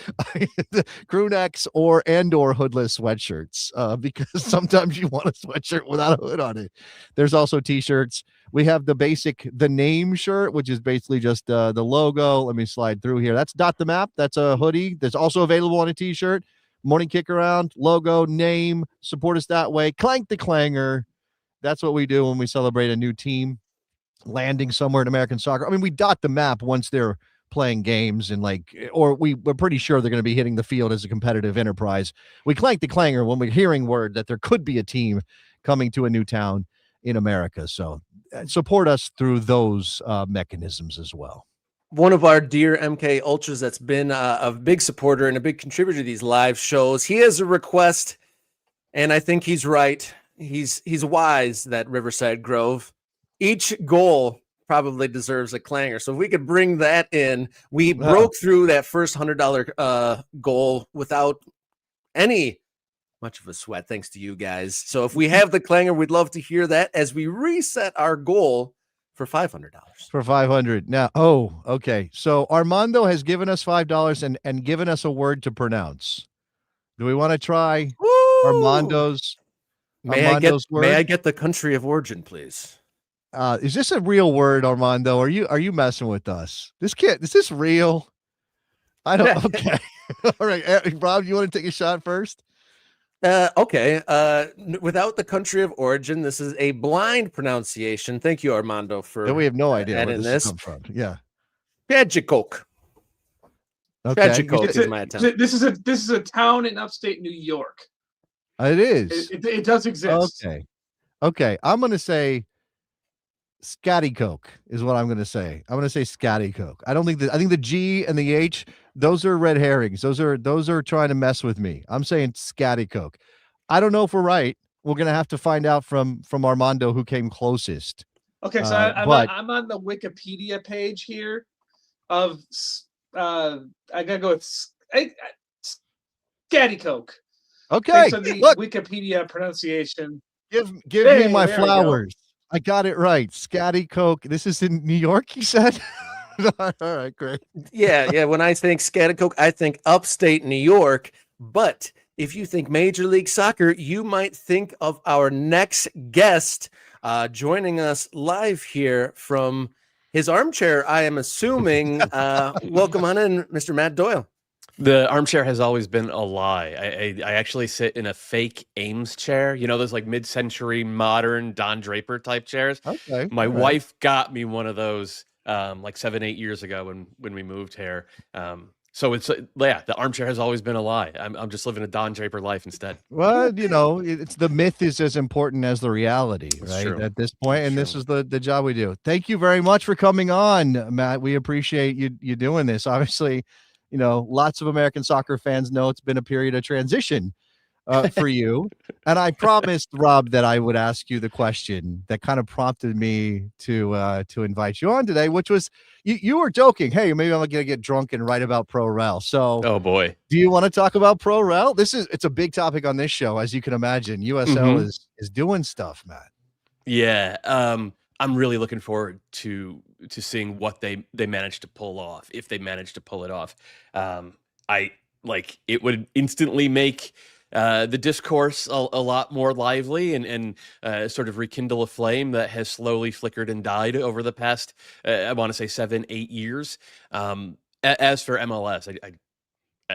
Crew necks or hoodless sweatshirts, because sometimes you want a sweatshirt without a hood on it. There's also t-shirts. We have the name shirt, which is basically just the logo. Let me slide through here. That's Dot the Map. That's a hoodie that's also available on a t-shirt. Morning Kick-Around, logo, name, support us that way. Clank the Clanger. That's what we do when we celebrate a new team landing somewhere in American soccer. I mean, we dot the map once they're playing games and we're pretty sure they're going to be hitting the field as a competitive enterprise. We clank the clanger when we're hearing word that there could be a team coming to a new town in America. So support us through those mechanisms as well. One of our dear MK Ultras that's been a big supporter and a big contributor to these live shows, he has a request, and I think he's right. He's wise, that Riverside Grove. Each goal probably deserves a clanger. So if we could bring that in, we broke through that first $100 goal without any much of a sweat, thanks to you guys. So if we have the clanger, we'd love to hear that as we reset our goal for $500. For $500. Now, okay. So Armando has given us $5 and given us a word to pronounce. Do we want to try Armando's May I get the country of origin, please? Is this a real word, Armando? Are you messing with us? Is this real? I don't. Okay. All right, Rob, you want to take a shot first? Okay. Without the country of origin, this is a blind pronunciation. Thank you, Armando, for And we have no idea where adding this this. comes from. Yeah. Pejikok. Okay. Pejikok is my attempt. This is a town in upstate New York. It is. It does exist. Okay. Okay. I'm going to say Scatty Coke is what I'm going to say. I'm going to say Scatty Coke. I think the G and the H, those are red herrings. Those are trying to mess with me. I'm saying Scatty Coke. I don't know if we're right. We're going to have to find out from Armando who came closest. Okay, so I'm on the Wikipedia page here of I gotta go with Scatty Coke. Okay. Based on the Look, Wikipedia pronunciation. give Hey, me my there we go. flowers. I got it right. Scatty Coke. This is in New York, you said? All right, great. Yeah. When I think Scattercoke, I think upstate New York. But if you think Major League Soccer, you might think of our next guest joining us live here from his armchair, I am assuming. Welcome on in, Mr. Matt Doyle. The armchair has always been a lie. I actually sit in a fake Ames chair. You know, those like mid-century modern Don Draper type chairs. Okay. My wife got me one of those like 7-8 years ago when we moved here. So it's the armchair has always been a lie. I'm just living a Don Draper life instead. Well, you know, it's the myth is as important as the reality, right? True. At this point, That's and this true. is the job we do. Thank you very much for coming on, Matt. We appreciate you doing this. Obviously, you know, lots of American soccer fans know it's been a period of transition for you. And I promised Rob that I would ask you the question that kind of prompted me to invite you on today, which was you were joking. Hey, maybe I'm gonna get drunk and write about Pro Rel. So Oh boy. do you want to talk about Pro Rel? It's a big topic on this show, as you can imagine. USL is doing stuff, Matt. Yeah. I'm really looking forward to seeing what they manage to pull off, if they manage to pull it off. It would instantly make the discourse a lot more lively and sort of rekindle a flame that has slowly flickered and died over the past, I want to say 7-8 years. As for MLS,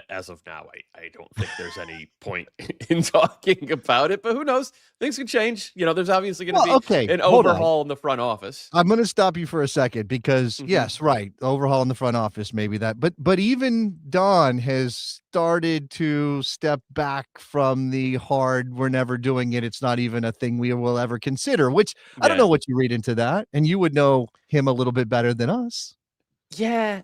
as of now, I don't think there's any point in talking about it, but who knows? Things can change. You know, there's obviously going to be an overhaul in the front office. I'm going to stop you for a second because yes, right. Overhaul in the front office, maybe that, but even Don has started to step back from the hard, we're never doing it. It's not even a thing we will ever consider, which I don't know what you read into that. And you would know him a little bit better than us. Yeah.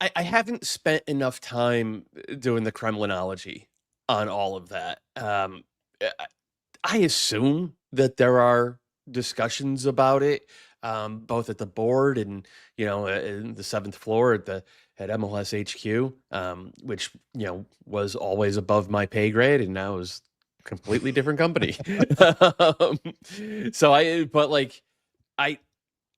I haven't spent enough time doing the Kremlinology on all of that. I assume that there are discussions about it, both at the board and, you know, in the 7th floor at MLS HQ, which, you know, was always above my pay grade and now is a completely different company.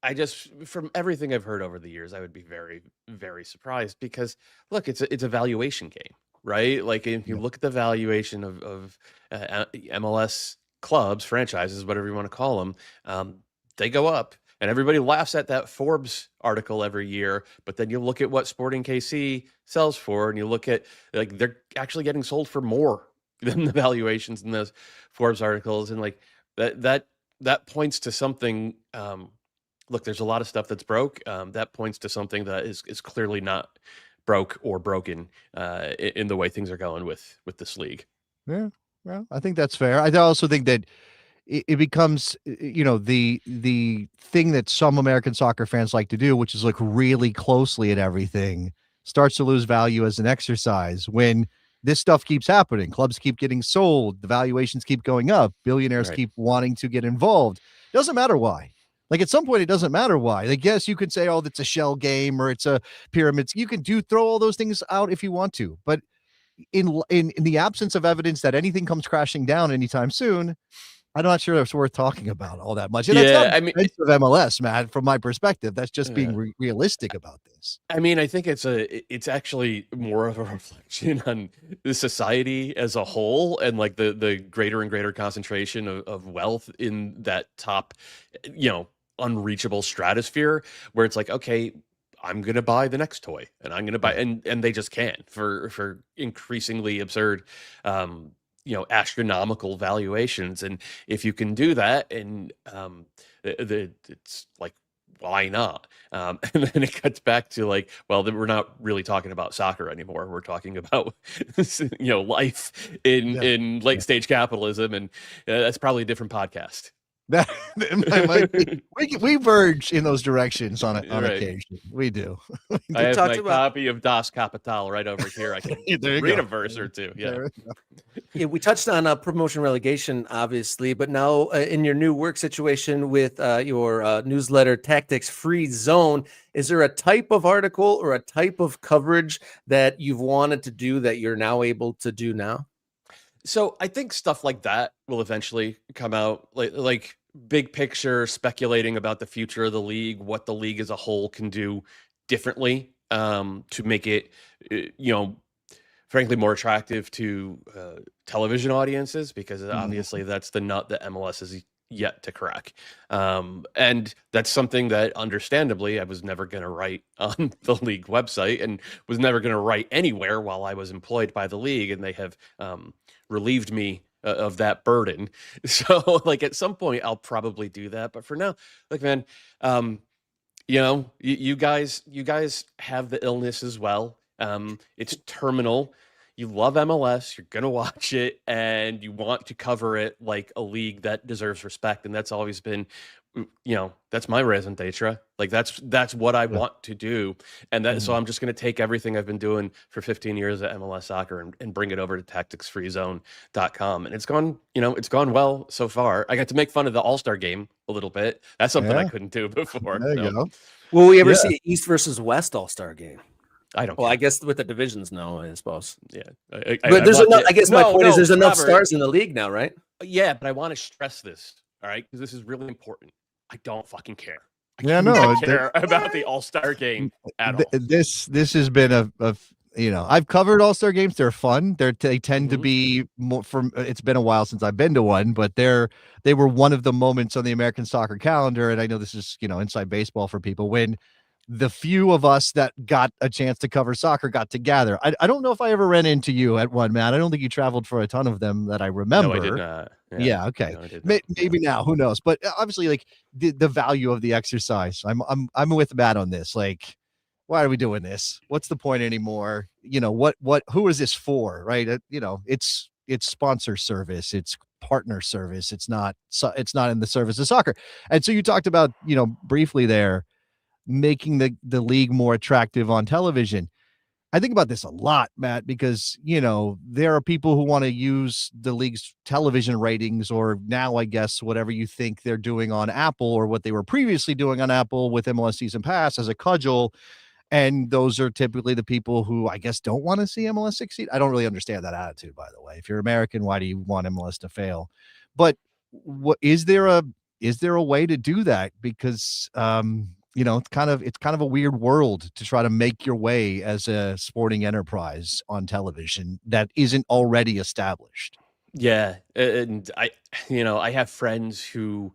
I just, from everything I've heard over the years, I would be very, very surprised because, look, it's a valuation game, right? Like if you look at the valuation of MLS clubs, franchises, whatever you want to call them, they go up, and everybody laughs at that Forbes article every year. But then you look at what Sporting KC sells for, and you look at like they're actually getting sold for more than the valuations in those Forbes articles, and like that points to something. Look, there's a lot of stuff that's broke. That points to something that is clearly not broke or broken in the way things are going with this league. Yeah, well, I think that's fair. I also think that it becomes, you know, the thing that some American soccer fans like to do, which is look really closely at everything, starts to lose value as an exercise when this stuff keeps happening. Clubs keep getting sold. The valuations keep going up. Billionaires keep wanting to get involved. It doesn't matter why. Like at some point, it doesn't matter why. Like, yes, you could say, oh, it's a shell game or it's a pyramid. You can throw all those things out if you want to. But in the absence of evidence that anything comes crashing down anytime soon, I'm not sure it's worth talking about all that much. And that's not of MLS, Matt, from my perspective. That's just being realistic about this. I mean, I think it's actually more of a reflection on the society as a whole and like the greater and greater concentration of wealth in that top, you know, unreachable stratosphere where it's like, okay, I'm going to buy the next toy, and I'm going to buy, and they just can't for increasingly absurd, astronomical valuations. And if you can do that, and it's like, why not? And then it cuts back to like, well, then we're not really talking about soccer anymore. We're talking about, life in late stage capitalism, and that's probably a different podcast. That might be, we verge in those directions on Right. occasion. We do. I have my copy of Das Kapital right over here. I can read a verse or two. Yeah. Yeah, we touched on promotion relegation, obviously, but now in your new work situation with your newsletter, Tactics Free Zone, is there a type of article or a type of coverage that you've wanted to do that you're now able to do now? So I think stuff like that will eventually come out, like big picture, speculating about the future of the league, what the league as a whole can do differently to make it, frankly, more attractive to television audiences, because obviously that's the nut that MLS is yet to crack. And that's something that understandably I was never going to write on the league website, and was never going to write anywhere while I was employed by the league, and they have relieved me of that burden. So like at some point I'll probably do that, but for now, like, man, you guys have the illness as well. It's terminal. You love MLS, you're going to watch it, and you want to cover it like a league that deserves respect. And that's always been, that's my raison d'etre. Like that's what I want to do. And so I'm just going to take everything I've been doing for 15 years at MLS soccer and bring it over to tacticsfreezone.com. And it's gone well so far. I got to make fun of the All-Star game a little bit. That's something I couldn't do before. There you go. Will we ever see an East versus West All-Star game? I don't. Well, care. I guess with the divisions, no, I suppose. Yeah, but there's enough. I guess my point is there's enough stars in the league now, right? Yeah, but I want to stress this, all right, because this is really important. I don't fucking care. I care about the All-Star game at all. This has been I've covered All-Star games. They're fun. They tend to be more it's been a while since I've been to one, but they were one of the moments on the American soccer calendar. And I know this is, inside baseball for people, when the few of us that got a chance to cover soccer got together. I don't know if I ever ran into you at one, Matt. I don't think you traveled for a ton of them that I remember. No, I did not. Yeah, okay. No, maybe now, who knows? But obviously, like the value of the exercise. I'm with Matt on this. Like, why are we doing this? What's the point anymore? Who is this for? Right? It's sponsor service. It's partner service. It's not in the service of soccer. And so you talked about, briefly there, making the league more attractive on television. I think about this a lot, Matt, because, there are people who want to use the league's television ratings, or now, I guess, whatever you think they're doing on Apple, or what they were previously doing on Apple with MLS Season Pass, as a cudgel. And those are typically the people who, I guess, don't want to see MLS succeed. I don't really understand that attitude, by the way. If you're American, why do you want MLS to fail? But is there a way to do that? Because, it's kind of a weird world to try to make your way as a sporting enterprise on television that isn't already established. Yeah. And I have friends who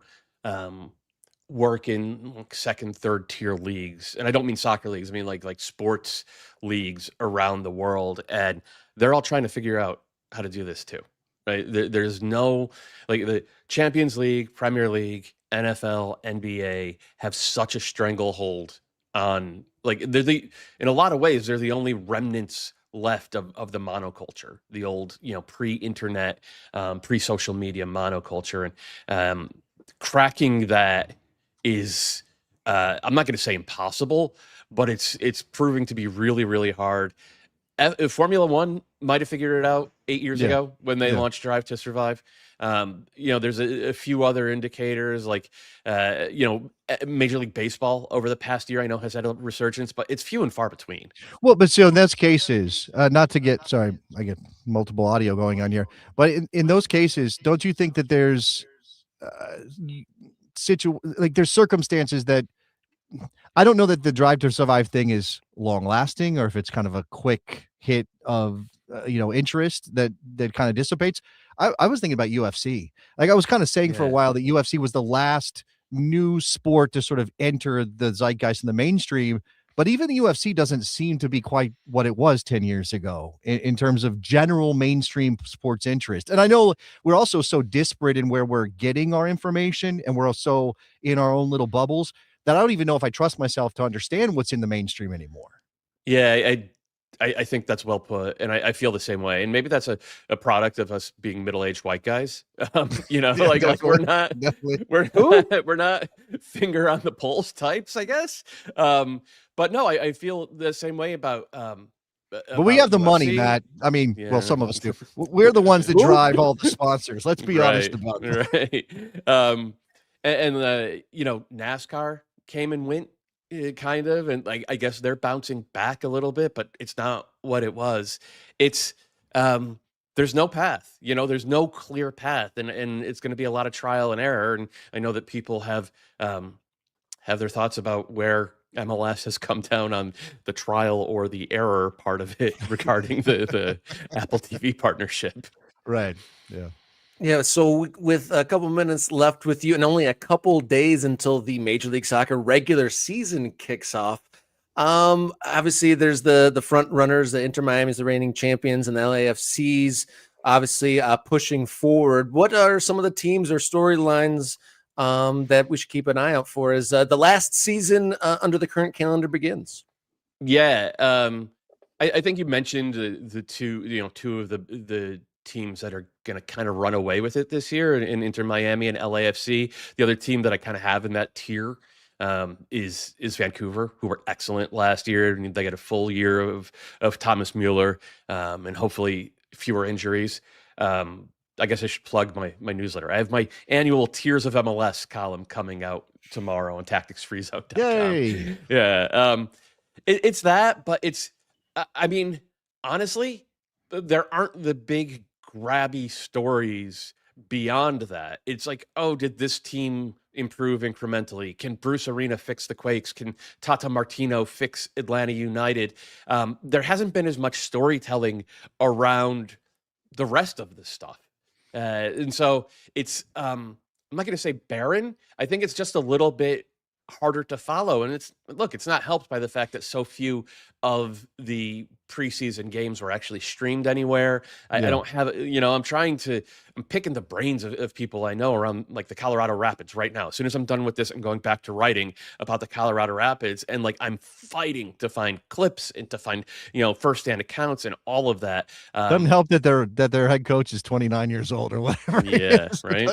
work in second, third tier leagues. And I don't mean soccer leagues. I mean like sports leagues around the world. And they're all trying to figure out how to do this too. Right. There's no, like, the Champions League, Premier League, NFL, NBA have such a stranglehold on, like, in a lot of ways, they're the only remnants left of the monoculture, the old, pre-internet, pre-social media monoculture. And cracking that is, I'm not going to say impossible, but it's proving to be really, really hard. Formula One might have figured it out 8 years ago when they launched Drive to Survive. There's a few other indicators, like, Major League Baseball over the past year, I know, has had a resurgence, but it's few and far between. Well, but so in those cases, not to get, sorry, I get multiple audio going on here, but in those cases, don't you think that there's there's circumstances that, I don't know that the Drive to Survive thing is long lasting, or if it's kind of a quick hit of interest that kind of dissipates. I was thinking about UFC. Like, I was kind of saying for a while that UFC was the last new sport to sort of enter the zeitgeist in the mainstream. But even the UFC doesn't seem to be quite what it was 10 years ago in terms of general mainstream sports interest. And I know we're also so disparate in where we're getting our information, and we're also in our own little bubbles, that I don't even know if I trust myself to understand what's in the mainstream anymore. Yeah, I think that's well put, and I feel the same way. And maybe that's a product of us being middle-aged white guys. You know, Yeah, like we're not we're not finger on the pulse types, I guess. But no, I feel the same way about But we have the money, UFC. Matt. I mean, Yeah. well, some of us do. We're the ones that drive all the sponsors. Let's be honest about that. Right. You know, NASCAR came and went, kind of, and like I guess they're bouncing back a little bit, but it's not what it was. It's there's no path, you know, there's no clear path, and it's going to be a lot of trial and error. And I know that people have their thoughts about where MLS has come down on the trial or the error part of it regarding the Apple TV partnership. Right. Yeah. Yeah, so with a couple minutes left with you and only a couple days until the Major League Soccer regular season kicks off, obviously there's the front runners, the Inter Miami's the reigning champions, and the LAFC's obviously pushing forward. What are some of the teams or storylines that we should keep an eye out for as the last season under the current calendar begins? Yeah, I think you mentioned the two of the teams that are going to kind of run away with it this year in Inter Miami and LAFC. The other team that I kind of have in that tier is Vancouver, who were excellent last year. I mean, they got a full year of Thomas Mueller, and hopefully fewer injuries. I guess I should plug my newsletter. I have my annual Tiers of MLS column coming out tomorrow on tacticsfreezone.com. Yay. Yeah. It's that, but it's, I mean, honestly, there aren't the big grabby stories beyond that. It's like, oh, did this team improve incrementally? Can Bruce Arena fix the Quakes? Can Tata Martino fix Atlanta United? There hasn't been as much storytelling around the rest of this stuff. And so it's, I'm not going to say barren. I think it's just a little bit harder to follow. And it's not helped by the fact that so few of the preseason games were actually streamed anywhere. I don't have, I'm picking the brains of people I know around like the Colorado Rapids right now. As soon as I'm done with this, I'm going back to writing about the Colorado Rapids, and like I'm fighting to find clips and to find, firsthand accounts and all of that. Doesn't help that their head coach is 29 years old or whatever. Yeah, right.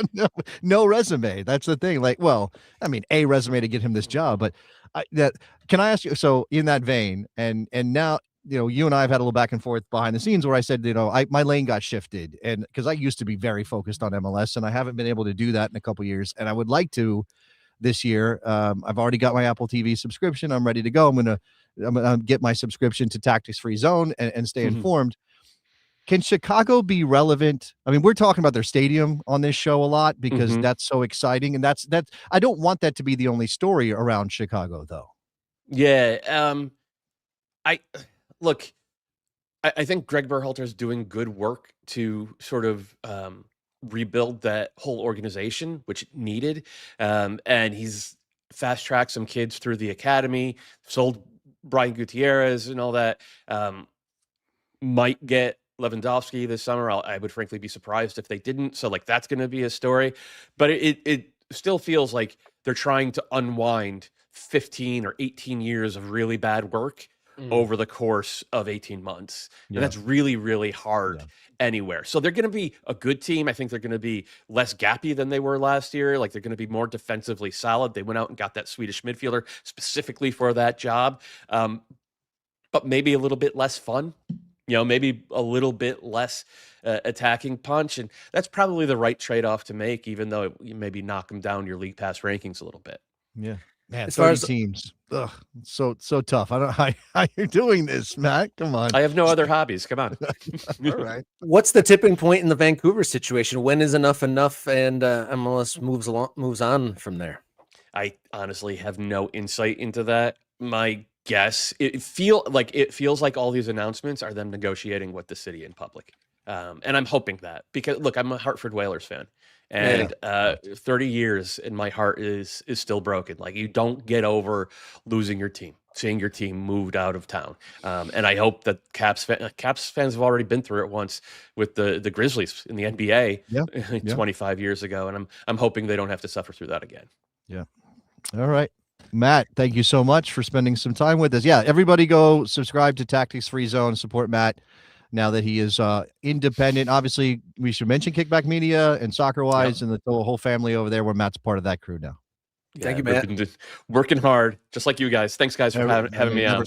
No resume. That's the thing. Like, well, I mean, a resume to get him this job, but can I ask you? So in that vein, and now, you and I have had a little back and forth behind the scenes where I said, my lane got shifted, and because I used to be very focused on MLS, and I haven't been able to do that in a couple of years, and I would like to this year. I've already got my Apple TV subscription. I'm ready to go. I'm gonna get my subscription to Tactics Free Zone and stay informed. Can Chicago be relevant? I mean, we're talking about their stadium on this show a lot because that's so exciting, and that's I don't want that to be the only story around Chicago, though. Yeah. I think Greg Berhalter is doing good work to sort of rebuild that whole organization, which it needed. And he's fast-tracked some kids through the academy, sold Brian Gutierrez and all that. Might get Lewandowski this summer. I would frankly be surprised if they didn't. So like that's going to be a story. But it still feels like they're trying to unwind 15 or 18 years of really bad work over the course of 18 months. And that's really, really hard anywhere. So they're going to be a good team. I think they're going to be less gappy than they were last year. Like they're going to be more defensively solid. They went out and got that Swedish midfielder specifically for that job. But maybe a little bit less fun, maybe a little bit less attacking punch. And that's probably the right trade-off to make, even though you maybe knock them down your league pass rankings a little bit. Yeah. Man, as far 30 as teams. Ugh, so tough. I don't know how you're doing this, Matt. Come on. I have no other hobbies. Come on. All right. what's the tipping point in the Vancouver situation? When is enough and MLS moves on from there? I honestly have no insight into that. My guess, it feels like all these announcements are them negotiating with the city in public. And I'm hoping that, because look, I'm a Hartford Whalers fan, and 30 years and my heart is still broken. Like, you don't get over losing your team, seeing your team moved out of town. And I hope that Caps fans have already been through it once with the Grizzlies in the NBA 25 years ago, and I'm hoping they don't have to suffer through that again. Yeah. All right. Matt, thank you so much for spending some time with us. Yeah, everybody go subscribe to Tactics Free Zone, support Matt now that he is independent. Obviously, we should mention Kickback Media and Soccer Wise and the whole family over there, where Matt's part of that crew now. Thank you, Matt. Working hard, just like you guys. Thanks, guys, for having me on.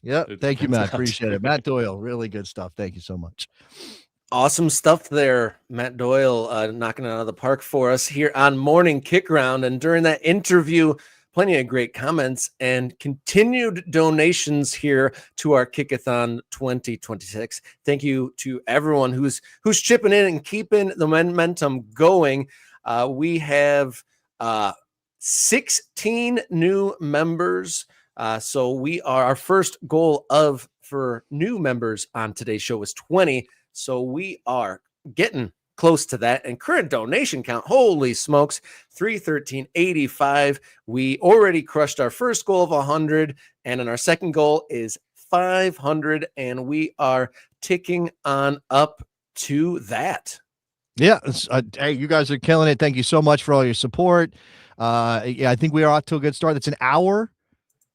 Yeah, thank you, Matt. Appreciate it. Matt Doyle, really good stuff. Thank you so much. Awesome stuff there, Matt Doyle, knocking it out of the park for us here on Morning Kickaround. And during that interview, plenty of great comments and continued donations here to our Kick-a-Thon 2026. Thank you to everyone who's chipping in and keeping the momentum going. We have 16 new members. So our first goal for new members on today's show was 20. So we are getting close to that, and current donation count, holy smokes, 313.85. We already crushed our first goal of 100, and then our second goal is 500, and we are ticking on up to that. Yeah, hey, you guys are killing it. Thank you so much for all your support. I think we are off to a good start. That's an hour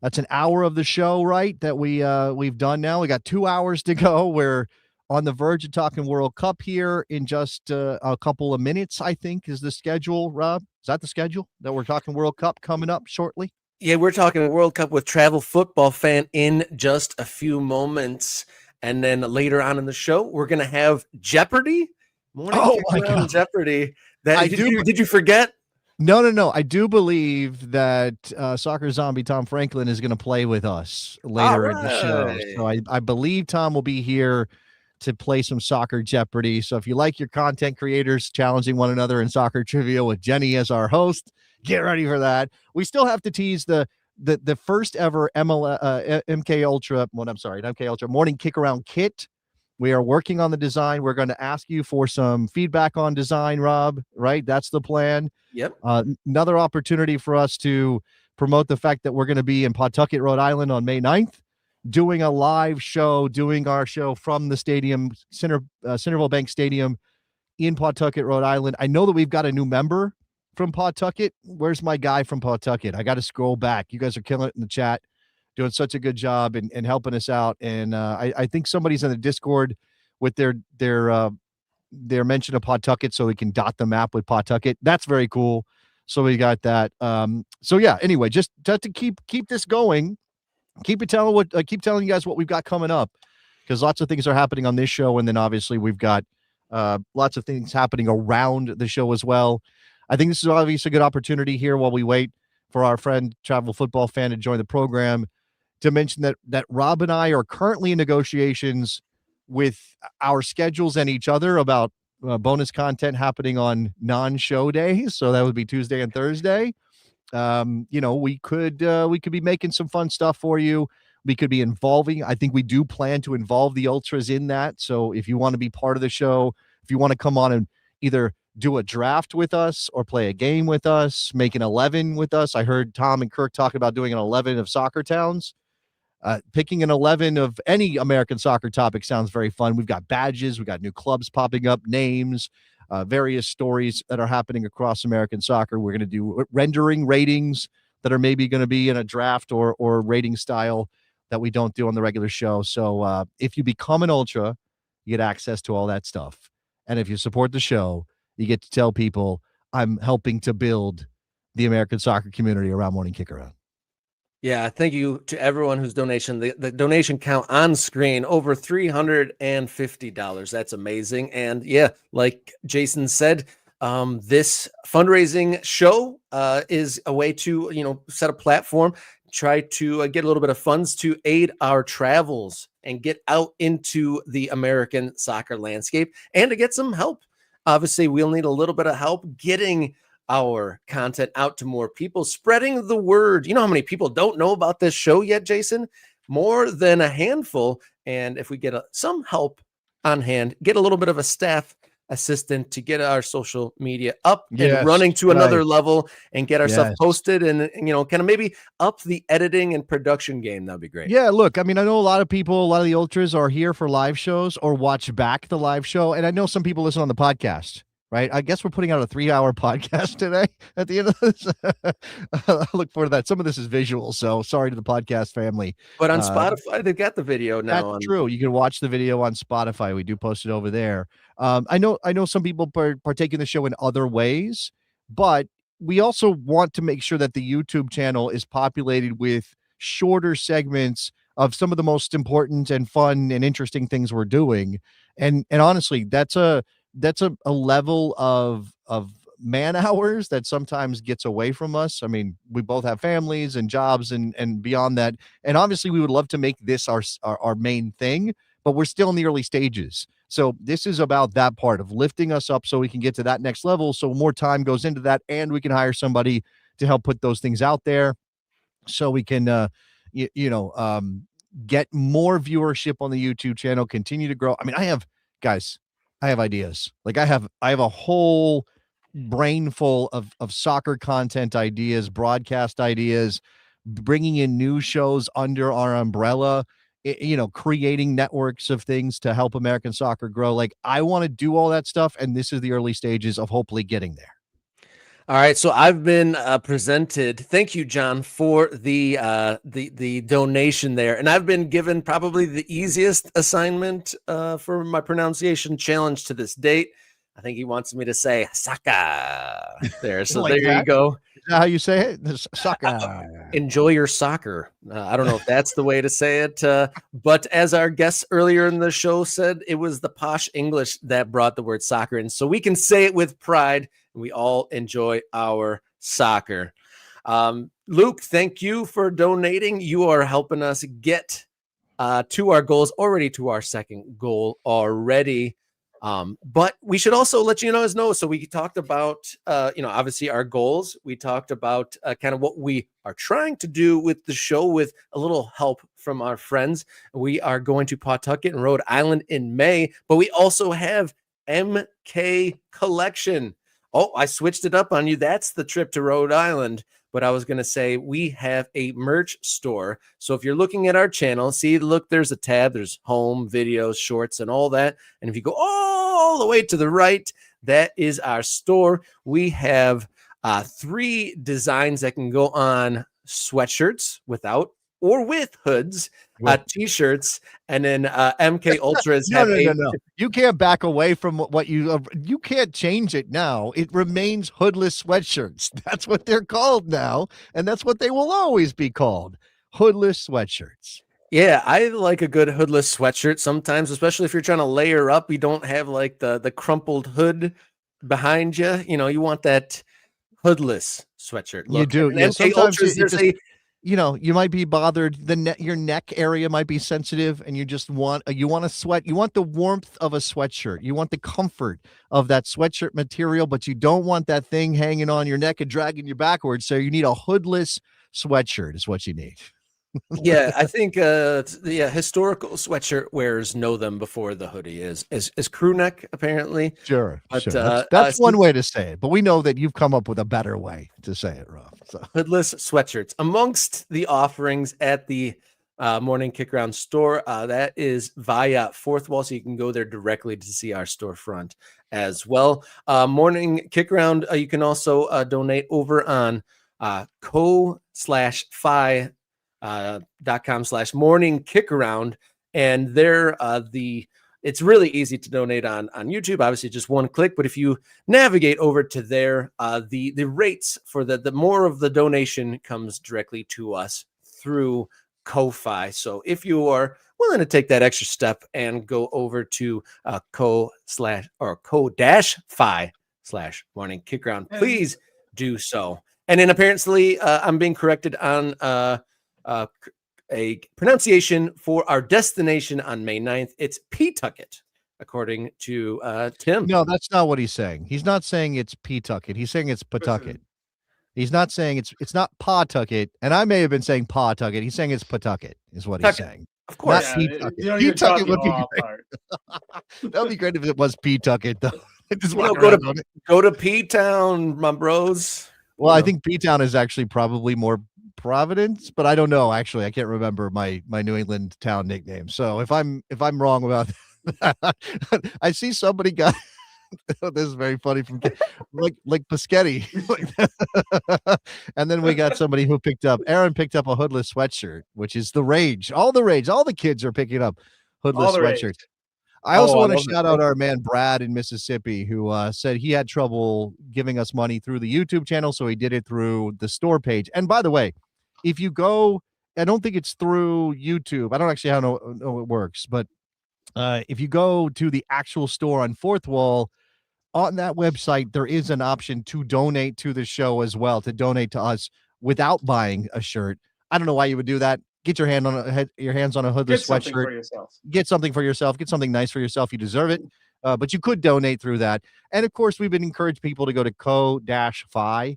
of the show, right, that we've done now. We got 2 hours to go. We're on the verge of talking World Cup here in just a couple of minutes, I think, is the schedule, Rob. Is that the schedule that we're talking World Cup coming up shortly? Yeah, we're talking World Cup with Travel Football Fan in just a few moments. And then later on in the show, we're going to have Jeopardy. Oh, my God. Jeopardy. Did you forget? No. I do believe that Soccer Zombie Tom Franklin is going to play with us later in the show. So I believe Tom will be here to play some Soccer Jeopardy. So if you like your content creators challenging one another in soccer trivia with Jenny as our host, get ready for that. We still have to tease the first ever MK Ultra Morning Kick-Around kit. We are working on the design. We're going to ask you for some feedback on design, Rob, right? That's the plan. Yep. Another opportunity for us to promote the fact that we're going to be in Pawtucket, Rhode Island on May 9th. Doing a live show, doing our show from the stadium, Centerville Bank Stadium in Pawtucket, Rhode Island. I know that we've got a new member from Pawtucket. Where's my guy from Pawtucket? I got to scroll back. You guys are killing it in the chat, doing such a good job and helping us out. And I think somebody's in the Discord with their mention of Pawtucket, so we can dot the map with Pawtucket. That's very cool. So we got that. So yeah. Anyway, just to keep this going. Keep telling you guys what we've got coming up, because lots of things are happening on this show, and then obviously we've got lots of things happening around the show as well. I think this is obviously a good opportunity here while we wait for our friend Travel Football Fan to join the program to mention that Rob and I are currently in negotiations with our schedules and each other about bonus content happening on non-show days. So that would be Tuesday and Thursday. We could be making some fun stuff for you. We could be involving. I think we do plan to involve the Ultras in that. So if you want to be part of the show, if you want to come on and either do a draft with us or play a game with us, make an 11 with us. I heard Tom and Kirk talk about doing an 11 of soccer towns. Picking an 11 of any American soccer topic sounds very fun. We've got badges. We've got new clubs popping up, names, various stories that are happening across American soccer. We're going to do rendering ratings that are maybe going to be in a draft or rating style that we don't do on the regular show. So if you become an Ultra, you get access to all that stuff. And if you support the show, you get to tell people I'm helping to build the American soccer community around Morning Kick-Around. Yeah, thank you to everyone whose donation. The donation count on screen, over $350. That's amazing. And yeah, like Jason said, this fundraising show is a way to, set a platform, try to get a little bit of funds to aid our travels and get out into the American soccer landscape and to get some help. Obviously, we'll need a little bit of help getting our content out to more people, spreading the word. You know how many people don't know about this show yet, Jason? More than a handful. And if we get some help on hand, get a little bit of a staff assistant to get our social media up and running to another level and get our stuff posted and kind of maybe up the editing and production game. That'd be great. Yeah, look, I mean, I know a lot of people, a lot of the ultras are here for live shows or watch back the live show. And I know some people listen on the podcast, right? I guess we're putting out a 3-hour podcast today at the end of this. I look forward to that. Some of this is visual, so sorry to the podcast family. But on Spotify, they've got the video now. That's true. You can watch the video on Spotify. We do post it over there. I know some people partake in the show in other ways, but we also want to make sure that the YouTube channel is populated with shorter segments of some of the most important and fun and interesting things we're doing. And honestly, that's a level of man hours that sometimes gets away from us. I mean, we both have families and jobs and beyond that. And obviously we would love to make this our main thing, but we're still in the early stages. So this is about that part of lifting us up so we can get to that next level. So more time goes into that and we can hire somebody to help put those things out there so we can, get more viewership on the YouTube channel, continue to grow. I mean, I have ideas. Like I have a whole brain full of soccer content ideas, broadcast ideas, bringing in new shows under our umbrella, creating networks of things to help American soccer grow. Like I want to do all that stuff. And this is the early stages of hopefully getting there. All right, so I've been presented. Thank you, John, for the donation there, and I've been given probably the easiest assignment for my pronunciation challenge to this date. I think he wants me to say "soccer" there. So like there you go. Is that how you say it? Soccer. Enjoy your soccer. I don't know if that's the way to say it, but as our guest earlier in the show said, it was the posh English that brought the word soccer in, so we can say it with pride. We all enjoy our soccer. Luke, thank you for donating. You are helping us get to our goals, already to our second goal already. But we should also let you guys know. So we talked about, obviously our goals. We talked about kind of what we are trying to do with the show with a little help from our friends. We are going to Pawtucket and Rhode Island in May, but we also have MK Collection. Oh, I switched it up on you. That's the trip to Rhode Island. But I was going to say we have a merch store. So if you're looking at our channel, see, look, there's a tab. There's home, videos, shorts, and all that. And if you go all the way to the right, that is our store. We have 3 designs that can go on sweatshirts without or with hoods, t-shirts, and then MK Ultras. No. You can't back away from what you can't change it now. It remains hoodless sweatshirts. That's what they're called now, and that's what they will always be called, hoodless sweatshirts. Yeah, I like a good hoodless sweatshirt sometimes, especially if you're trying to layer up. You don't have like the crumpled hood behind you. You want that hoodless sweatshirt look. You do. And yeah, MK Ultras, there's you might be bothered. Your neck area might be sensitive, and you just want to sweat. You want the warmth of a sweatshirt. You want the comfort of that sweatshirt material, but you don't want that thing hanging on your neck and dragging you backwards. So you need a hoodless sweatshirt is what you need. Yeah, I think the historical sweatshirt wearers know them before the hoodie is crew neck, apparently. Sure, but, sure. That's one way to say it, but we know that you've come up with a better way to say it, Rob. So. Hoodless sweatshirts amongst the offerings at the Morning Kickaround store. That is via Fourth Wall, so you can go there directly to see our storefront as well. Morning Kickaround, you can also donate over on co/fi.com/morning kickaround, and there it's really easy to donate on YouTube. Obviously just one click, but if you navigate over to there, the rates for the more of the donation comes directly to us through Ko-Fi. So if you are willing to take that extra step and go over to co-fi/morning kickaround, please do so. And then apparently I'm being corrected on a pronunciation for our destination on May 9th. It's Pawtucket, according to Tim. No, that's not what he's saying. He's not saying it's Pawtucket. He's saying it's Pawtucket. He's not saying it's not Pawtucket. And I may have been saying Pawtucket. He's saying it's Pawtucket is what he's saying. Of course. Not Pete Tucket. You don't Pete even talk Tucket the would be all great. part. That would be great if it was Pete Tucket, though. Just You know, walk go around on it. Go to P-Town, my bros. Well, I You know. think P-Town is actually probably more Providence, but I don't know. Actually, I can't remember my New England town nickname. So if I'm wrong about that, I see somebody got this is very funny from like Paschetti. And then we got somebody who Aaron picked up a hoodless sweatshirt, which is the rage. All the rage. All the kids are picking up hoodless All the rage. sweatshirts. I also want to love it. shout out our man Brad in Mississippi, who said he had trouble giving us money through the YouTube channel, so he did it through the store page. And by the way, if you go, I don't think it's through YouTube. I don't actually know it works, but if you go to the actual store on Fourth Wall, on that website, there is an option to donate to the show as well, to donate to us without buying a shirt. I don't know why you would do that. Get your hands on a hoodless Get something sweatshirt. for yourself. Get something for yourself. Get something nice for yourself. You deserve it. But you could donate through that. And of course, we've been encouraged people to go to ko-fi.com,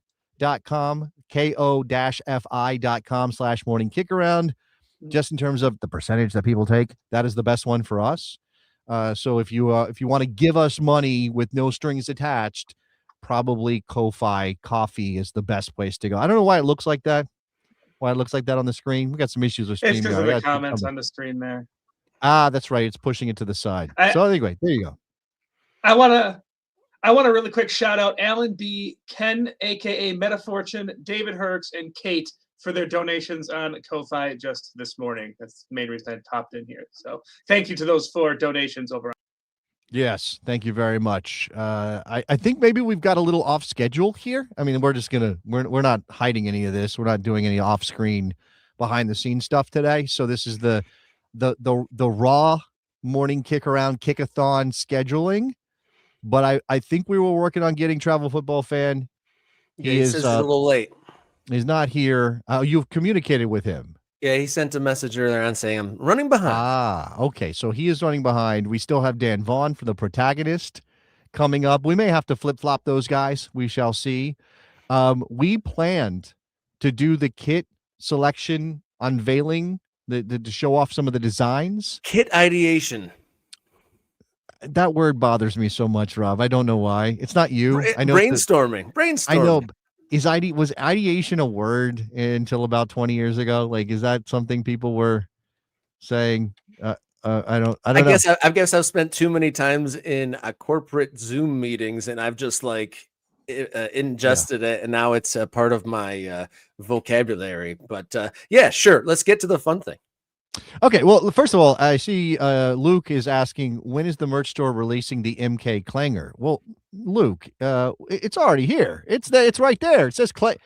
ko-fi.com/morning kickaround, just in terms of the percentage that people take. That is the best one for us. So if you want to give us money with no strings attached, probably Ko-fi coffee is the best place to go. I don't know why it looks like that. Why it looks like that on the screen. We got some issues with It's because of StreamYard. the comments on the screen there. Ah, that's right. It's pushing it to the side. So anyway, there you go. I want to really quick shout out Alan B, Ken, aka Metafortune, David Herx, and Kate for their donations on Ko-fi just this morning. That's the main reason I popped in here. So thank you to those 4 donations over. Yes, thank you very much. I think maybe we've got a little off schedule here. I mean, we're not hiding any of this. We're not doing any off screen behind the scenes stuff today. So this is the raw morning Kick-a-Thon scheduling. But I think we were working on getting Travel Football Fan. He says he's a little late. He's not here. You've communicated with him. Yeah, he sent a message earlier on saying I'm running behind. Ah, okay. So he is running behind. We still have Dan Vaughn for the protagonist coming up. We may have to flip-flop those guys. We shall see. We planned to do the kit selection unveiling, to show off some of the designs. Kit ideation. That word bothers me so much, Rob. I don't know why. It's not you. I know Brainstorming. I know. Was ideation a word until about 20 years ago? Like, is that something people were saying? I don't know. I guess I've spent too many times in corporate Zoom meetings, and I've just ingested it, and now it's a part of my vocabulary. But yeah, sure. Let's get to the fun thing. Okay, well, first of all, I see Luke is asking, when is the merch store releasing the MK Clanger? Well, Luke, it's already here. It's right there. It says Clank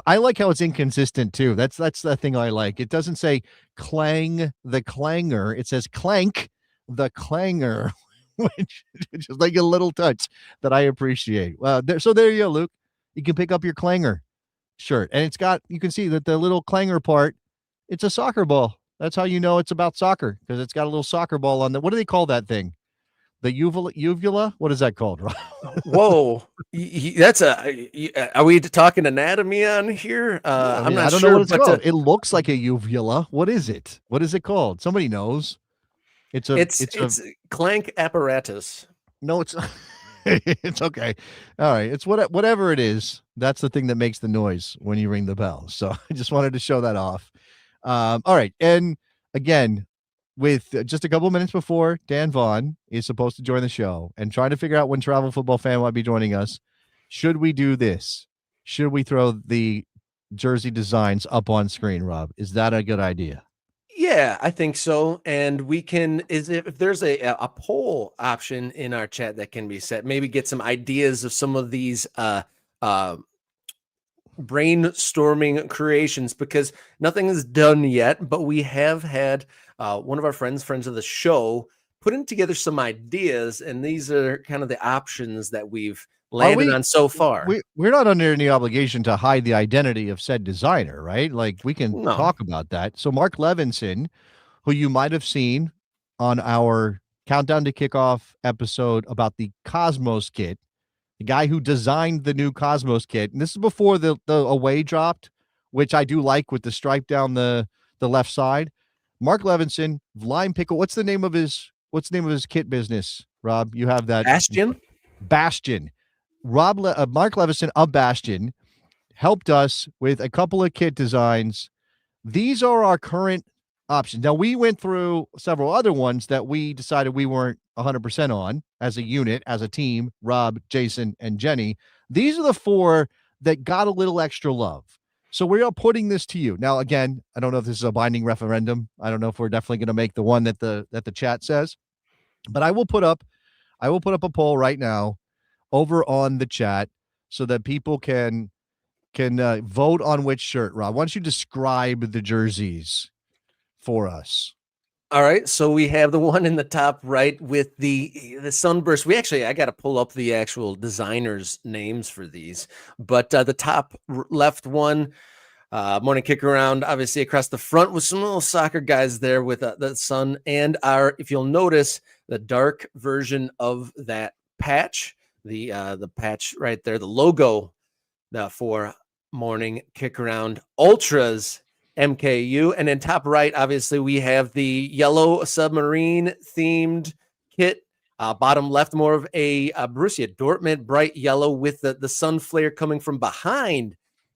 I like how it's inconsistent too. That's the thing I like. It doesn't say Clang the Clanger. It says Clank the Clanger, which is like a little touch that I appreciate. So there you go, Luke. You can pick up your Clanger shirt, and you can see that the little Clanger part, it's a soccer ball. That's how you know it's about soccer, because it's got a little soccer ball on the. What do they call that thing? The uvula? What is that called? Whoa, that's are we talking anatomy on here? I'm not I don't sure know what it's called. to, it looks like a uvula. What is it? What is it called? Somebody knows. It's a clank apparatus. No, it's it's okay. All right. It's whatever it is. That's the thing that makes the noise when you ring the bell. So I just wanted to show that off. All right. And again, with just a couple of minutes before Dan Vaughn is supposed to join the show and trying to figure out when Travel Football Fan might be joining us, should we do this? Should we throw the jersey designs up on screen, Rob? Is that a good idea? Yeah, I think so. And we can, if there's a poll option in our chat that can be set, maybe get some ideas of some of these brainstorming creations, because nothing is done yet, but we have had one of our friends of the show putting together some ideas, and these are kind of the options that we've landed on so far. We're not under any obligation to hide the identity of said designer, right? Like, we can talk about that. So Mark Levinson, who you might have seen on our Countdown to Kickoff episode about the Cosmos kit, the guy who designed the new Cosmos kit, and this is before the away dropped, which I do like with the stripe down the left side. Mark Levinson, Lime Pickle. What's the name of his kit business, Rob? You have that. Bastion. Mark Levinson of Bastion helped us with a couple of kit designs. These are our current options. Now, we went through several other ones that we decided we weren't 100% on as a unit, as a team, Rob, Jason, and Jenny. These are the 4 that got a little extra love. So we are putting this to you. Now, again, I don't know if this is a binding referendum. I don't know if we're definitely going to make the one that the chat says, but I will put up a poll right now over on the chat so that people can vote on which shirt. Rob, why don't you describe the jerseys for us? All right, so we have the one in the top right with the sunburst. I got to pull up the actual designers' names for these, but the top left one, Morning Kickaround, obviously across the front with some little soccer guys there with the sun, and if you'll notice, the dark version of that patch, the patch right there, the logo for Morning Kickaround Ultras MKU. And then top right, obviously, we have the yellow submarine themed kit. Bottom left, more of a Borussia Dortmund bright yellow with the sun flare coming from behind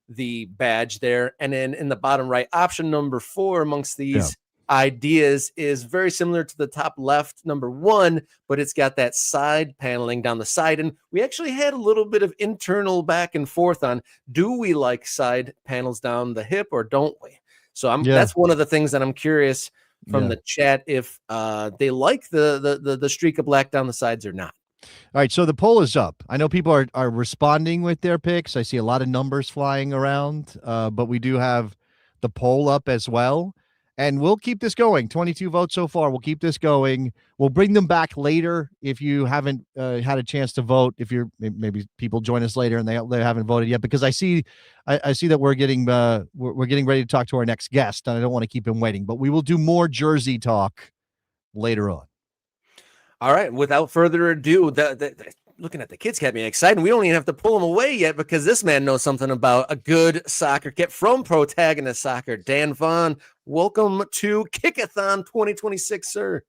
the badge there. And then in the bottom right, option number 4 amongst these ideas is very similar to the top left, number 1, but it's got that side paneling down the side. And we actually had a little bit of internal back and forth on, do we like side panels down the hip or don't we? So that's one of the things that I'm curious from the chat if they like the streak of black down the sides or not. All right, so the poll is up. I know people are responding with their picks. I see a lot of numbers flying around, but we do have the poll up as well. And we'll keep this going. 22 votes so far. We'll keep this going. We'll bring them back later if you haven't had a chance to vote. If you're maybe people join us later and they haven't voted yet, because I see that we're getting ready to talk to our next guest, and I don't want to keep him waiting. But we will do more jersey talk later on. All right. Without further ado, looking at the kids got me excited. We don't even have to pull them away yet because this man knows something about a good soccer kit from Protagonist Soccer. Dan Vaughn, welcome to Kick-a-Thon 2026, sir.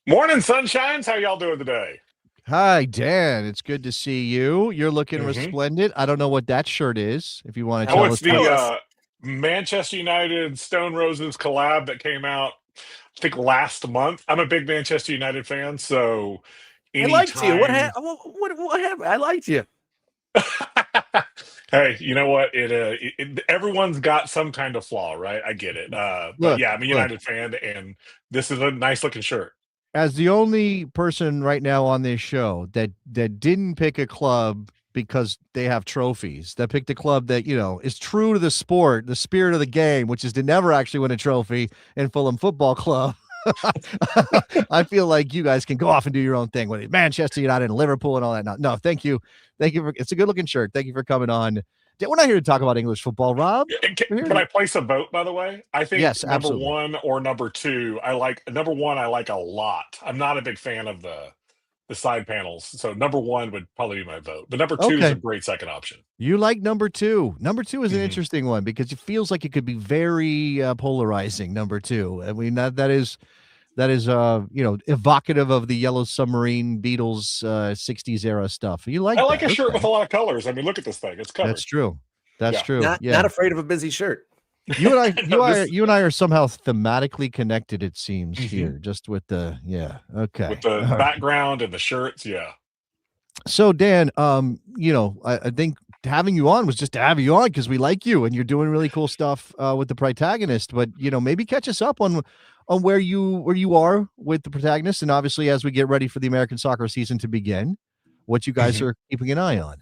Morning, sunshines. How y'all doing today? Hi, Dan. It's good to see you. You're looking resplendent. I don't know what that shirt is. If you want to tell us. It's the Manchester United Stone Roses collab that came out, I think, last month. I'm a big Manchester United fan, so I liked you. What happened? I liked you. Hey, you know what? Everyone's got some kind of flaw, right? I get it. But yeah, I'm a United fan, and this is a nice looking shirt. As the only person right now on this show that didn't pick a club because they have trophies, that picked a club that, is true to the sport, the spirit of the game, which is to never actually win a trophy, in Fulham Football Club. I feel like you guys can go off and do your own thing with it. Manchester United and Liverpool and all that. No, thank you. It's a good looking shirt. Thank you for coming on. We're not here to talk about English football, Rob. Can I place a vote, by the way? I think yes, number absolutely. 1 or number 2. Number 1 I like a lot. I'm not a big fan of the side panels, so number 1 would probably be my vote. But number 2 is a great second option. You like number 2. Number 2 is an interesting one because it feels like it could be very polarizing. Number 2. I mean, that is evocative of the Yellow Submarine Beatles 60s era stuff. You like? I like a shirt with a lot of colors. I mean, look at this thing; it's covered. That's true. That's true. Not afraid of a busy shirt. You and I are somehow thematically connected. It seems here, just with the with the background and the shirts. Yeah. So Dan, I think having you on was just to have you on because we like you and you're doing really cool stuff with the Protagonist. But maybe catch us up on where you are with the Protagonist, and obviously as we get ready for the American soccer season to begin, what you guys are keeping an eye on.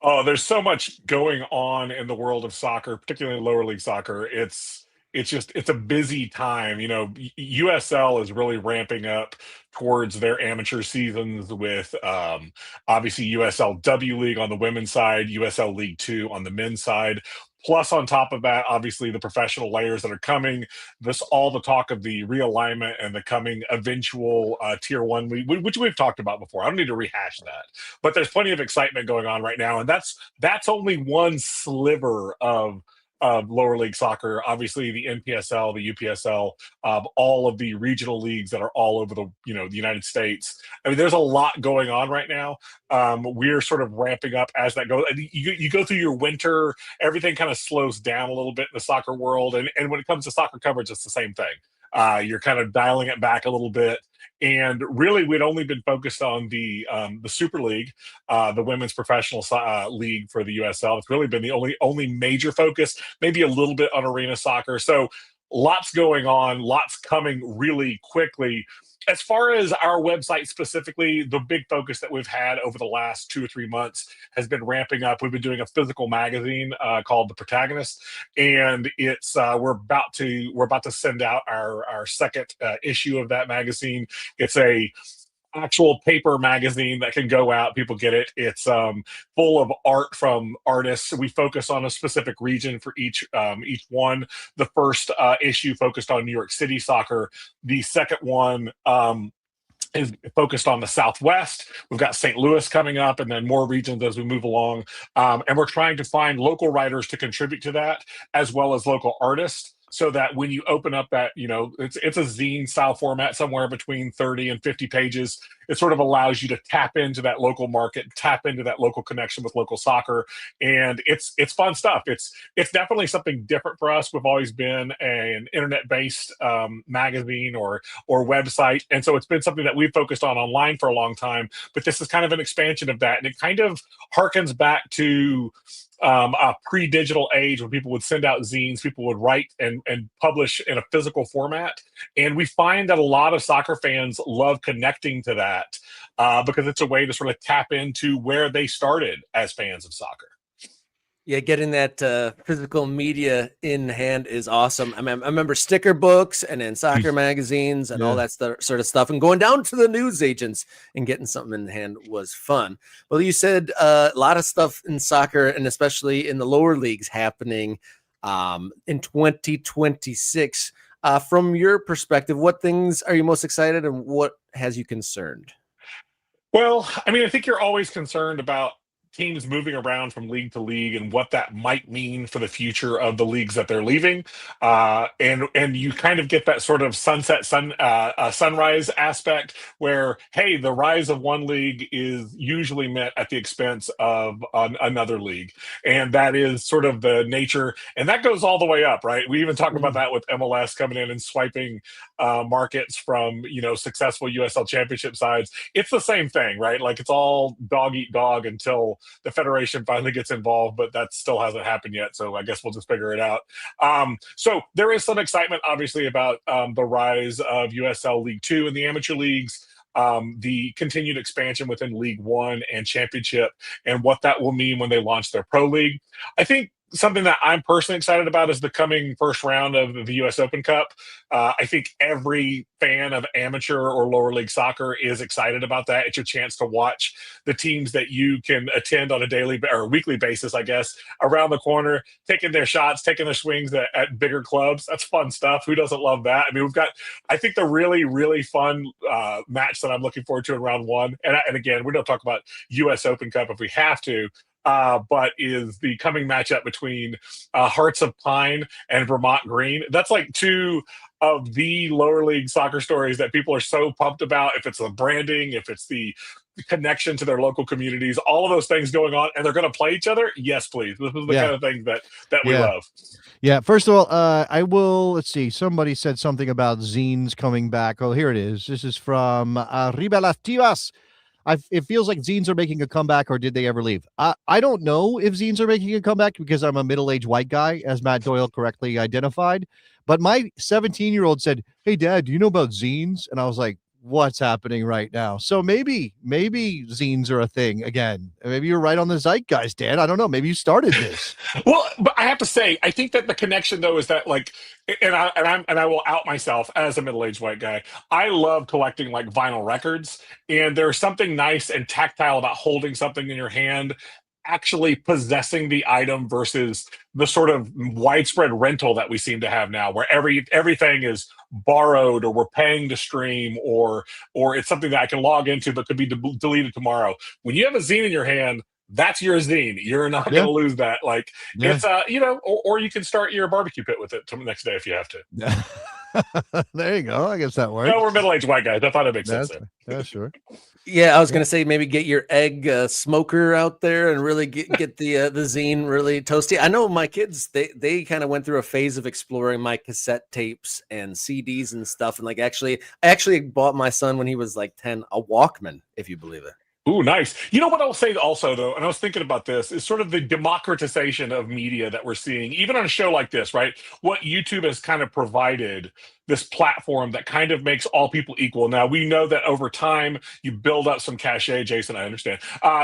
Oh, there's so much going on in the world of soccer, particularly lower league soccer. It's a busy time. USL is really ramping up towards their amateur seasons with obviously USL W League on the women's side, USL League 2 on the men's side. Plus, on top of that, obviously the professional layers that are coming. All the talk of the realignment and the coming eventual Tier 1 league, which we've talked about before. I don't need to rehash that, but there's plenty of excitement going on right now, and that's only one sliver of of lower league soccer. Obviously, the NPSL, the UPSL, all of the regional leagues that are all over the the United States. I mean, there's a lot going on right now. We're sort of ramping up as that goes. You go through your winter, everything kind of slows down a little bit in the soccer world, and when it comes to soccer coverage, it's the same thing. You're kind of dialing it back a little bit. And really, we'd only been focused on the Super League, the women's professional league for the USL. It's really been the only major focus, maybe a little bit on arena soccer. So lots going on, lots coming really quickly. As far as our website specifically, the big focus that we've had over the last 2 or 3 months has been ramping up. We've been doing a physical magazine called The Protagonist, and it's we're about to send out our second issue of that magazine. It's a actual paper magazine that can go out. People get it. It's full of art from artists. We focus on a specific region for each one. The first issue focused on New York City soccer. The second one is focused on the Southwest. We've got St. Louis coming up, and then more regions as we move along. And we're trying to find local writers to contribute to that, as well as local artists, so that when you open up that, it's a zine style format, somewhere between 30 and 50 pages. It sort of allows you to tap into that local market, tap into that local connection with local soccer. And it's fun stuff. It's definitely something different for us. We've always been an internet-based magazine or website. And so it's been something that we've focused on online for a long time, but this is kind of an expansion of that. And it kind of harkens back to a pre-digital age when people would send out zines, people would write and publish in a physical format. And we find that a lot of soccer fans love connecting to that because it's a way to sort of tap into where they started as fans of soccer. Yeah, getting that physical media in hand is awesome. I remember sticker books and then soccer magazines and all that sort of stuff, and going down to the news agents and getting something in hand was fun. Well, you said a lot of stuff in soccer, and especially in the lower leagues, happening in 2026. From your perspective, what things are you most excited, and what has you concerned? Well, I mean, I think you're always concerned about teams moving around from league to league and what that might mean for the future of the leagues that they're leaving. And you kind of get that sort of sunrise aspect where, hey, the rise of one league is usually met at the expense of another league. And that is sort of the nature. And that goes all the way up, right? We even talk about that with MLS coming in and swiping markets from, successful USL championship sides. It's the same thing, right? Like, it's all dog eat dog until the federation finally gets involved, but that still hasn't happened yet. So I guess we'll just figure it out. So there is some excitement, obviously, about the rise of USL League 2 and the amateur leagues, the continued expansion within League One and Championship, and what that will mean when they launch their pro league. I think something that I'm personally excited about is the coming first round of the U.S. Open Cup. I think every fan of amateur or lower league soccer is excited about that. It's your chance to watch the teams that you can attend on a daily or weekly basis, I guess, around the corner, taking their shots, taking their swings at bigger clubs. That's fun stuff. Who doesn't love that? I mean, we've got, I think, the really, really fun match that I'm looking forward to in round one. And again, we don't talk about U.S. Open Cup if we have to, but is the coming matchup between Hearts of Pine and Vermont Green. That's like two of the lower league soccer stories that people are so pumped about. If it's the branding, if it's the connection to their local communities, all of those things going on, and they're going to play each other. Yes, please. This is the kind of thing that we love. Yeah. First of all, I will, let's see. Somebody said something about zines coming back. Oh, here it is. This is from Arriba Las Chivas. It feels like zines are making a comeback, or did they ever leave? I don't know if zines are making a comeback because I'm a middle-aged white guy, as Matt Doyle correctly identified. But my 17-year-old said, "Hey, Dad, do you know about zines?" And I was like, what's happening right now? So maybe zines are a thing again. Maybe you're right on the zeitgeist, Dan. I don't know. Maybe you started this. Well, but I have to say, I think that the connection though is that, like, and I will out myself as a middle-aged white guy. I love collecting like vinyl records, and there's something nice and tactile about holding something in your hand, actually possessing the item, versus the sort of widespread rental that we seem to have now, where everything is borrowed, or we're paying to stream, or it's something that I can log into but could be deleted tomorrow. When you have a zine in your hand, that's your zine. You're not Yeah. going to lose that. Like Yeah. it's or you can start your barbecue pit with it the next day if you have to. There you go. I guess that works. No, we're middle-aged white guys. I thought it makes sense. Yeah, sure. Yeah, I was gonna say maybe get your egg smoker out there and really get the zine really toasty. I know my kids they kind of went through a phase of exploring my cassette tapes and CDs and stuff, and like I actually bought my son when he was like 10 a Walkman, if you believe it. Ooh, nice. You know what I'll say also, though, and I was thinking about this, is sort of the democratization of media that we're seeing, even on a show like this, right? What YouTube has kind of provided this platform that kind of makes all people equal. Now, we know that over time, you build up some cachet, Jason, I understand.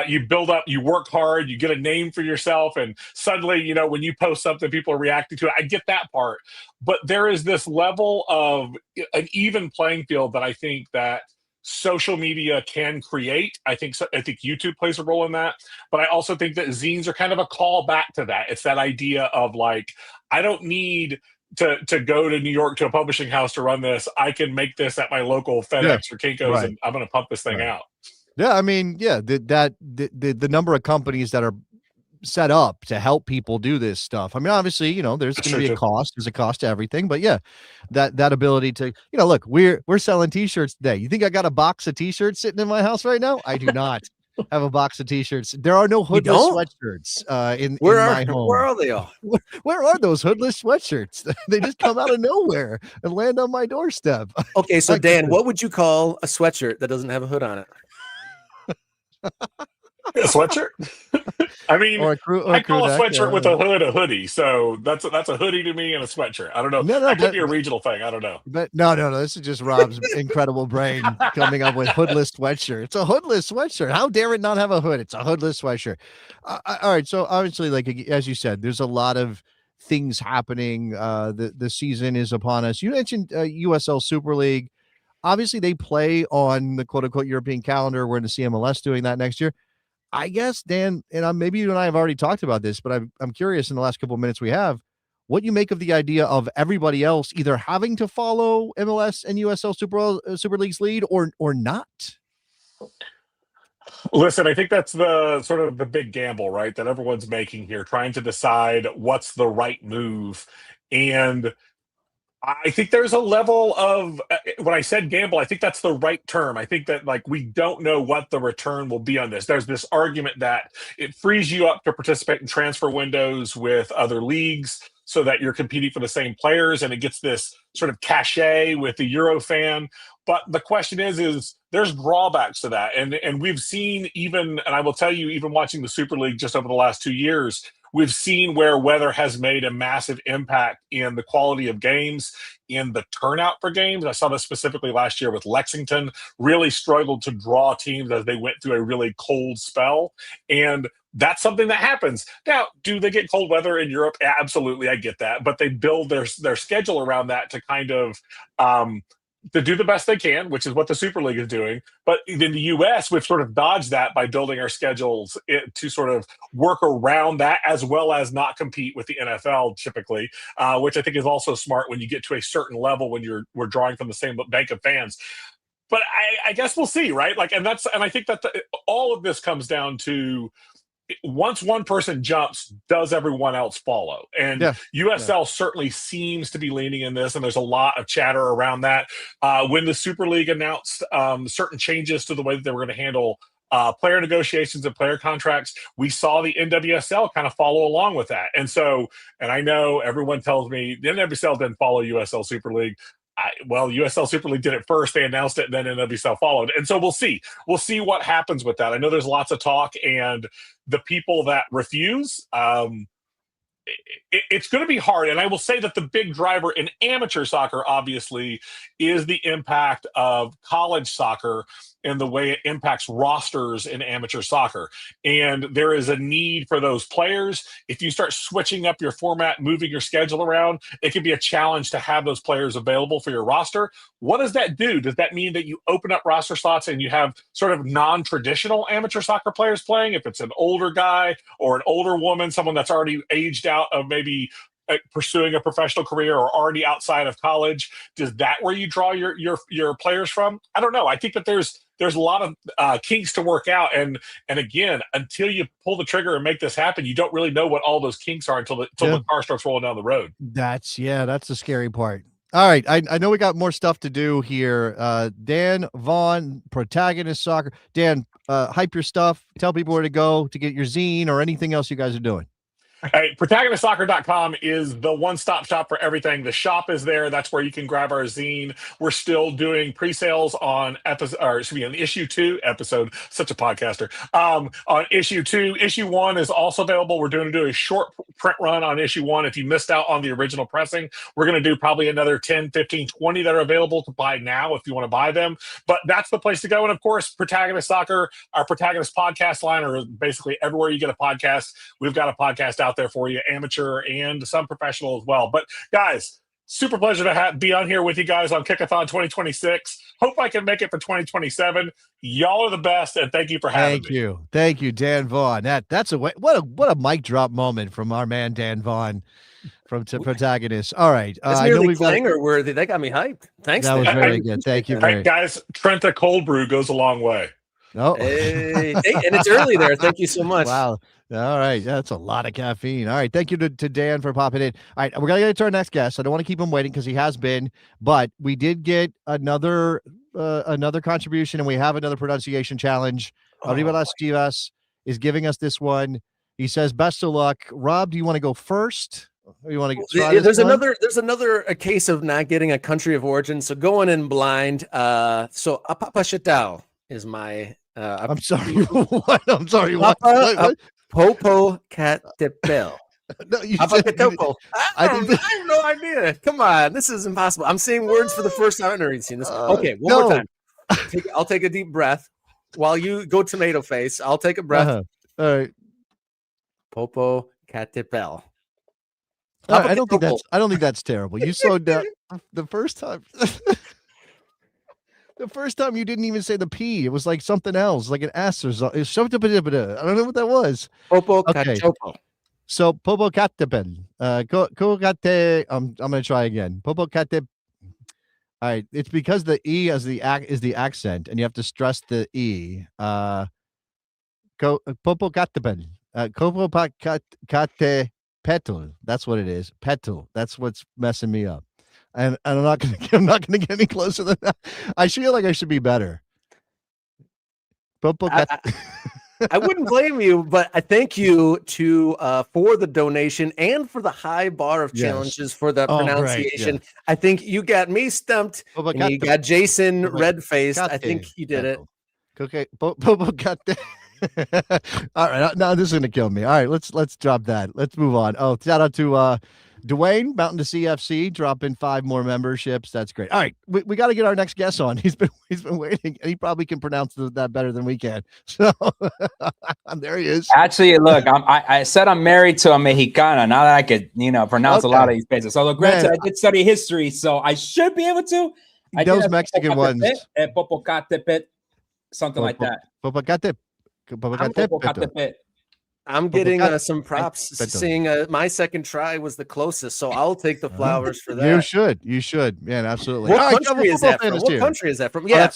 You work hard, you get a name for yourself, and suddenly, when you post something, people are reacting to it. I get that part. But there is this level of an even playing field that I think that social media can create. I think YouTube plays a role in that, but I also think that zines are kind of a call back to that. It's that idea of like, I don't need to go to New York to a publishing house to run this. I can make this at my local FedEx or Kinko's, right. and I'm going to pump this thing out. Yeah, I mean, the number of companies that are set up to help people do this stuff. I mean, obviously, there's going to be a cost. There's a cost to everything, but yeah, that ability to, look, we're selling t-shirts today. You think I got a box of t-shirts sitting in my house right now? I do not have a box of t-shirts. There are no hoodless sweatshirts in my home. Where are they all? Where are those hoodless sweatshirts? They just come out of nowhere and land on my doorstep. Okay, so Dan, what would you call a sweatshirt that doesn't have a hood on it? A sweatshirt? I mean, I call a sweatshirt with a hood a hoodie. So that's a hoodie to me and a sweatshirt. I don't know. That could be a regional thing. I don't know. But no. This is just Rob's incredible brain coming up with hoodless sweatshirt. It's a hoodless sweatshirt. How dare it not have a hood? It's a hoodless sweatshirt. All right. So obviously, like as you said, there's a lot of things happening. The season is upon us. You mentioned USL Super League. Obviously, they play on the quote unquote European calendar. We're going to see MLS doing that next year. I guess, Dan, and maybe you and I have already talked about this, but I'm curious in the last couple of minutes we have, what you make of the idea of everybody else either having to follow MLS and USL Super League's lead or not. Listen, I think that's the sort of the big gamble, right, that everyone's making here, trying to decide what's the right move. And I think there's a level of, when I said gamble, I think that's the right term. I think that like we don't know what the return will be on this. There's this argument that it frees you up to participate in transfer windows with other leagues so that you're competing for the same players, and it gets this sort of cachet with the Euro fan. But the question is there's drawbacks to that. And we've seen and I will tell you, even watching the Super League just over the last 2 years, we've seen where weather has made a massive impact in the quality of games, in the turnout for games. I saw this specifically last year with Lexington, really struggled to draw teams as they went through a really cold spell. And that's something that happens. Now, do they get cold weather in Europe? Absolutely, I get that. But they build their schedule around that to kind of to do the best they can, which is what the Super League is doing. But in the U.S., we've sort of dodged that by building our schedules to sort of work around that, as well as not compete with the NFL typically, which I think is also smart when you get to a certain level when we're drawing from the same bank of fans. But I guess we'll see, right? Like, and I think that all of this comes down to, once one person jumps, does everyone else follow? And USL certainly seems to be leaning in this, and there's a lot of chatter around that. When the Super League announced certain changes to the way that they were going to handle player negotiations and player contracts, we saw the NWSL kind of follow along with that. And I know everyone tells me the NWSL didn't follow USL Super League. USL Super League did it first. They announced it, and then NWSL followed. And so we'll see. We'll see what happens with that. I know there's lots of talk, and the people that refuse, it's going to be hard. And I will say that the big driver in amateur soccer, obviously, is the impact of college soccer and the way it impacts rosters in amateur soccer. And there is a need for those players. If you start switching up your format, moving your schedule around, it can be a challenge to have those players available for your roster. What does that do? Does that mean that you open up roster slots and you have sort of non-traditional amateur soccer players playing? If it's an older guy or an older woman, someone that's already aged out of maybe pursuing a professional career or already outside of college, does that where you draw your players from? I don't know. I think that there's there's a lot of kinks to work out. And again, until you pull the trigger and make this happen, you don't really know what all those kinks are until the car starts rolling down the road. That's the scary part. All right. I know we got more stuff to do here. Dan, Vaughn, Protagonist Soccer. Dan, hype your stuff. Tell people where to go to get your zine or anything else you guys are doing. Hey, protagonistsoccer.com is the one-stop shop for everything. The shop is there. That's where you can grab our zine. We're still doing pre-sales on issue 2 episode. Such a podcaster. On issue 2, issue 1 is also available. We're doing a short print run on issue 1. If you missed out on the original pressing, we're going to do probably another 10, 15, 20 that are available to buy now if you want to buy them. But that's the place to go. And of course, Protagonist Soccer, our Protagonist podcast line, or basically everywhere you get a podcast, we've got a podcast out there for you, amateur and some professional as well. But guys, super pleasure to be on here with you guys on Kick-a-Thon 2026. Hope I can make it for 2027. Y'all are the best, and thank you for having me. Thank you, Dan Vaughn. That's what a mic drop moment from our man Dan Vaughn from Protagonist. All right, I know we've worthy. They got me hyped. Thanks. That was very good. Thank you, guys. Trenta cold brew goes a long way. Oh, hey, and it's early there. Thank you so much. Wow. All right. That's a lot of caffeine. All right. Thank you to Dan for popping in. All right. We're going to get to our next guest. I don't want to keep him waiting because he has been, but we did get another contribution, and we have another pronunciation challenge. Arriba Chivas is giving us this one. He says, best of luck. Rob, do you want to go first? Or you want to try there's another case of not getting a country of origin. So going in blind. So Apapachetao is my I'm sorry. What? I'm sorry. What? Popocatépetl. No, you I have no idea. Come on, this is impossible. I'm saying words for the first time. I've never seen this. Okay, one more time. I'll take a deep breath while you go tomato face. I'll take a breath. All right. Popocatépetl. I don't think that's terrible. You slowed down the first time. The first time you didn't even say the P. It was like something else, like an S or something. I don't know what that was. Okay. So Popocatépetl. I'm gonna try again. Popocatépetl. All right. It's because the E is the accent, and you have to stress the E. Popocatépetl. Popocatépetl. That's what it is. Petal. That's what's messing me up. And I'm not gonna get any closer than that. I feel like I should be better. I wouldn't blame you, but I thank you for the donation and for the high bar of challenges for the pronunciation. Right, I think you got me stumped. And you got Jason red-faced. I think you did it. Okay. All right. Now this is gonna kill me. All right, let's drop that. Let's move on. Oh, shout out to Dwayne, Mountain to CFC, dropping 5 more memberships. That's great. All right, we got to get our next guest on. He's been waiting, and he probably can pronounce that better than we can. So there he is. Actually, look, I said I'm married to a Mexicana. Now that I could, pronounce a lot of these places. So, look, granted, I did study history, so I should be able to. Those Mexican ones. Popocatépetl, something like that. Popocatépetl. I'm getting some props, seeing my second try was the closest, so I'll take the flowers for that. You should. Man, absolutely. What country is that from? What country is that from? Yeah,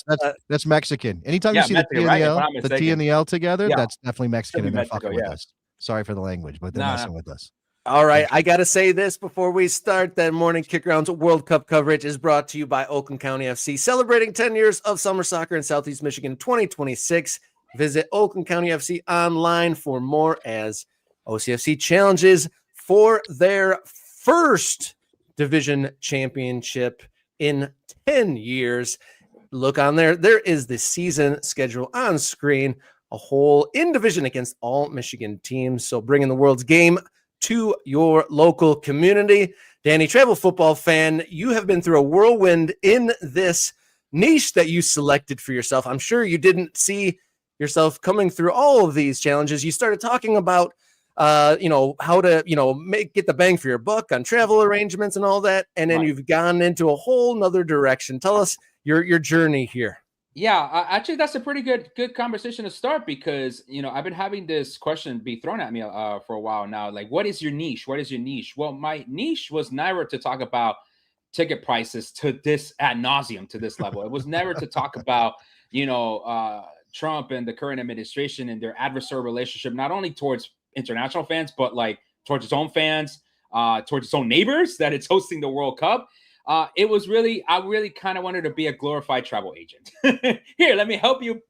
that's Mexican. Anytime you see the T and the L together, that's definitely Mexican, and they're fucking with us. Sorry for the language, but they're messing with us. All right, I got to say this before we start. That Morning Kick-Around's World Cup coverage is brought to you by Oakland County FC, celebrating 10 years of summer soccer in Southeast Michigan 2026. Visit Oakland County FC online for more as OCFC challenges for their first division championship in 10 years. Look on there. There is the season schedule on screen, a whole in division against all Michigan teams. So bringing the world's game to your local community. Danny, travel football fan, you have been through a whirlwind in this niche that you selected for yourself. I'm sure you didn't see yourself coming through all of these challenges. You started talking about, how to, get the bang for your buck on travel arrangements and all that. And then you've gone into a whole nother direction. Tell us your journey here. Yeah, actually, that's a pretty good conversation to start because, I've been having this question be thrown at me for a while now. Like, what is your niche? What is your niche? Well, my niche was never to talk about ticket prices to this ad nauseum to this level. It was never to talk about, Trump and the current administration and their adversarial relationship, not only towards international fans, but like towards its own fans, towards its own neighbors that it's hosting the World Cup. I really kind of wanted to be a glorified travel agent. Here, let me help you,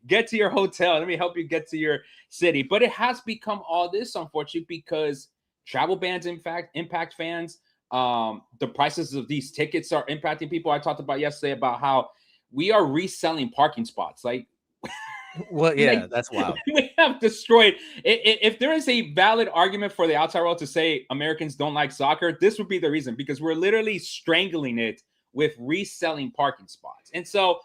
get to your hotel. Let me help you get to your city. But it has become all this, unfortunately, because travel bans, in fact, impact fans. The prices of these tickets are impacting people. I talked about yesterday about how we are reselling parking spots. Like, Well, yeah, that's wild. We have destroyed. If there is a valid argument for the outside world to say Americans don't like soccer, this would be the reason, because we're literally strangling it with reselling parking spots. And so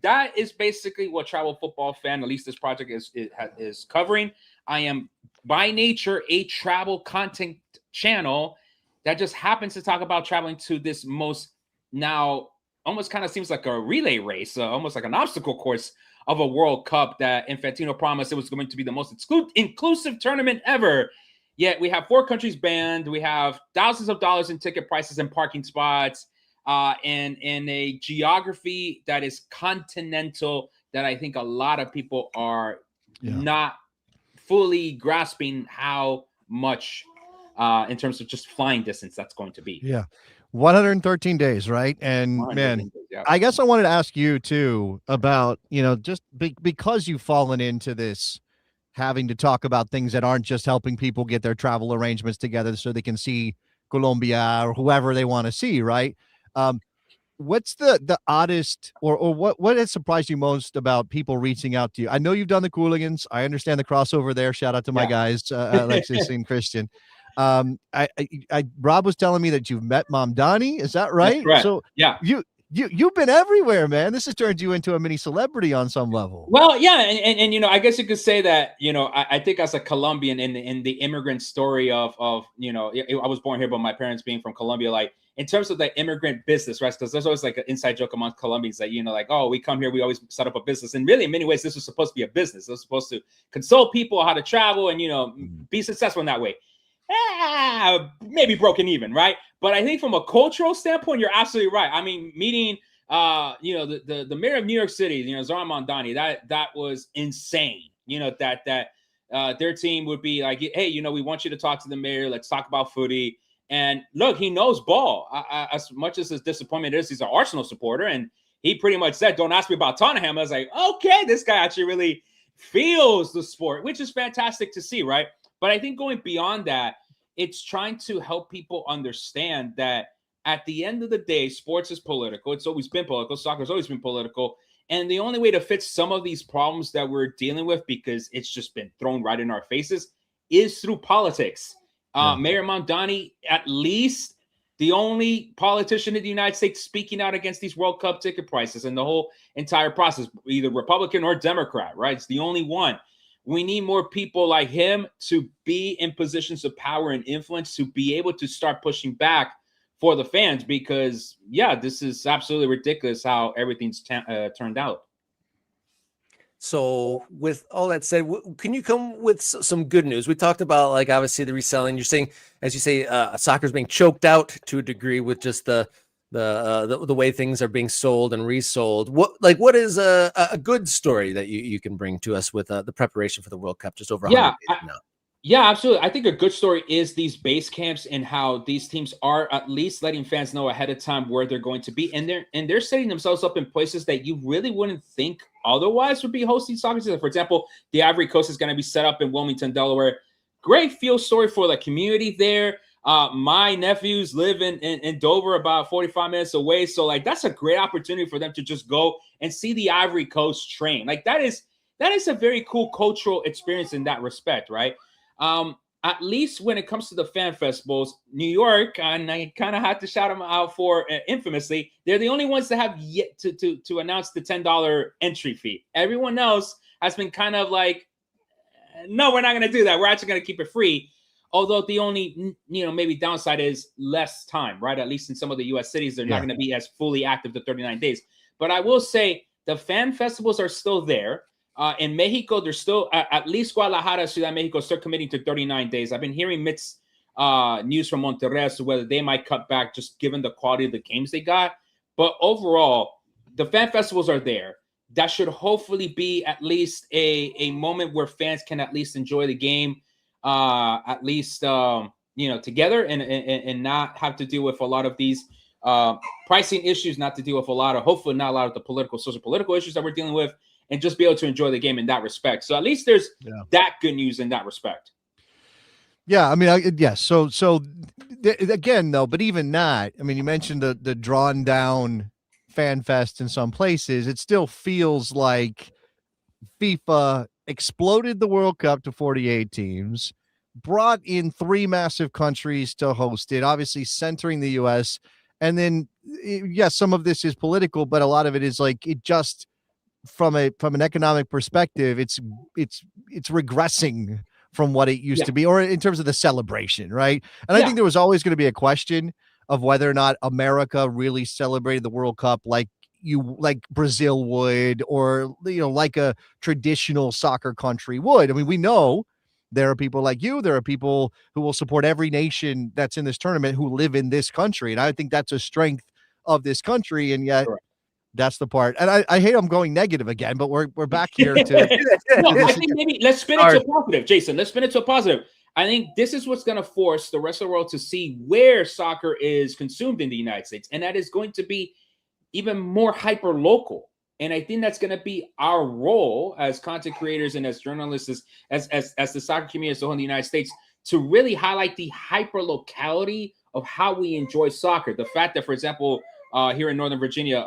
that is basically what Travel Football Fan, at least this project is covering. I am by nature a travel content channel that just happens to talk about traveling to this most now almost kind of seems like a relay race, almost like an obstacle course of a World Cup that Infantino promised it was going to be the most inclusive tournament ever. Yet we have 4 countries banned. We have thousands of dollars in ticket prices and parking spots, and in a geography that is continental that I think a lot of people are not fully grasping how much in terms of just flying distance that's going to be. Yeah. 113 days, right? And man, I guess I wanted to ask you too about, just because you've fallen into this, having to talk about things that aren't just helping people get their travel arrangements together so they can see Colombia or whoever they want to see, right? What's the oddest or what has surprised you most about people reaching out to you? I know you've done the Cooligans. I understand the crossover there. Shout out to my guys, Alexis and Christian. Rob was telling me that you've met Mamdani. Is that right? So you've been everywhere, man. This has turned you into a mini celebrity on some level. Well, yeah, and I guess you could say that, I think as a Colombian in the immigrant story of I was born here, but my parents being from Colombia, like in terms of the immigrant business, right? Because there's always like an inside joke among Colombians that, like, oh, we come here, we always set up a business. And really, in many ways, this was supposed to be a business. It was supposed to consult people how to travel and, be successful in that way. Maybe broken even, right? But I think from a cultural standpoint, you're absolutely right. I mean, meeting the mayor of New York City, Zohran Mamdani, that was insane. That their team would be like, hey, we want you to talk to the mayor. Let's talk about footy. And look, he knows ball. As much as his disappointment is, he's an Arsenal supporter, and he pretty much said, "Don't ask me about Tottenham." I was like, okay, this guy actually really feels the sport, which is fantastic to see, right? But I think going beyond that, it's trying to help people understand that at the end of the day, sports is political. It's always been political. Soccer has always been political. And the only way to fix some of these problems that we're dealing with, because it's just been thrown right in our faces, is through politics. Mayor Mamdani, at least the only politician in the United States speaking out against these World Cup ticket prices and the whole entire process, either Republican or Democrat, right? It's the only one. We need more people like him to be in positions of power and influence to be able to start pushing back for the fans, because, this is absolutely ridiculous how everything's turned out. So with all that said, can you come with some good news? We talked about, like, obviously the reselling. You're saying, as you say, soccer is being choked out to a degree with just the way things are being sold and resold. What is a good story that you can bring to us with the preparation for the World Cup just over 100 days now? Yeah, absolutely. I think a good story is these base camps and how these teams are at least letting fans know ahead of time where they're going to be, and they're setting themselves up in places that you really wouldn't think otherwise would be hosting soccer season. For example, the Ivory Coast is going to be set up in Wilmington, Delaware. Great field story for the community there. My nephews live in Dover, about 45 minutes away. So like, that's a great opportunity for them to just go and see the Ivory Coast train. Like that is a very cool cultural experience in that respect, right? At least when it comes to the fan festivals, New York, and I kind of had to shout them out for infamously, they're the only ones that have yet to announce the $10 entry fee. Everyone else has been kind of like, no, we're not going to do that. We're actually going to keep it free. Although the only, maybe downside is less time, right? At least in some of the U.S. cities, they're not going to be as fully active the 39 days. But I will say the fan festivals are still there. In Mexico, there's still, at least Guadalajara, Ciudad de Mexico, still committing to 39 days. I've been hearing mixed news from Monterrey as to whether they might cut back just given the quality of the games they got. But overall, the fan festivals are there. that should hopefully be at least a moment where fans can at least enjoy the game, at least together, and not have to deal with a lot of these pricing issues, not to deal with hopefully not a lot of the social political issues that we're dealing with, and just be able to enjoy the game in that respect. So at least there's that good news in that respect. Yeah, I mean, yes. So again, though, but even not, I mean, you mentioned the drawn down fan fest in some places. It still feels like FIFA exploded the World Cup to 48 teams, brought in 3 massive countries to host it, obviously centering the US. And then, yes, some of this is political, but a lot of it is like, it just from an economic perspective, it's regressing from what it used to be, or in terms of the celebration, right? And I think there was always going to be a question of whether or not America really celebrated the World Cup like Brazil would, or like a traditional soccer country would. I mean, we know there are people like you, there are people who will support every nation that's in this tournament who live in this country, and I think that's a strength of this country. And yet that's the part, and I hate I'm going negative again, but we're back here to no, I think maybe let's spin it to a positive, Jason. Let's spin it to a positive. I think this is what's going to force the rest of the world to see where soccer is consumed in the United States, and that is going to be even more hyper local. And I think that's going to be our role as content creators and as journalists, as the soccer community as a whole in the United States, to really highlight the hyper locality of how we enjoy soccer. The fact that, for example, here in Northern Virginia,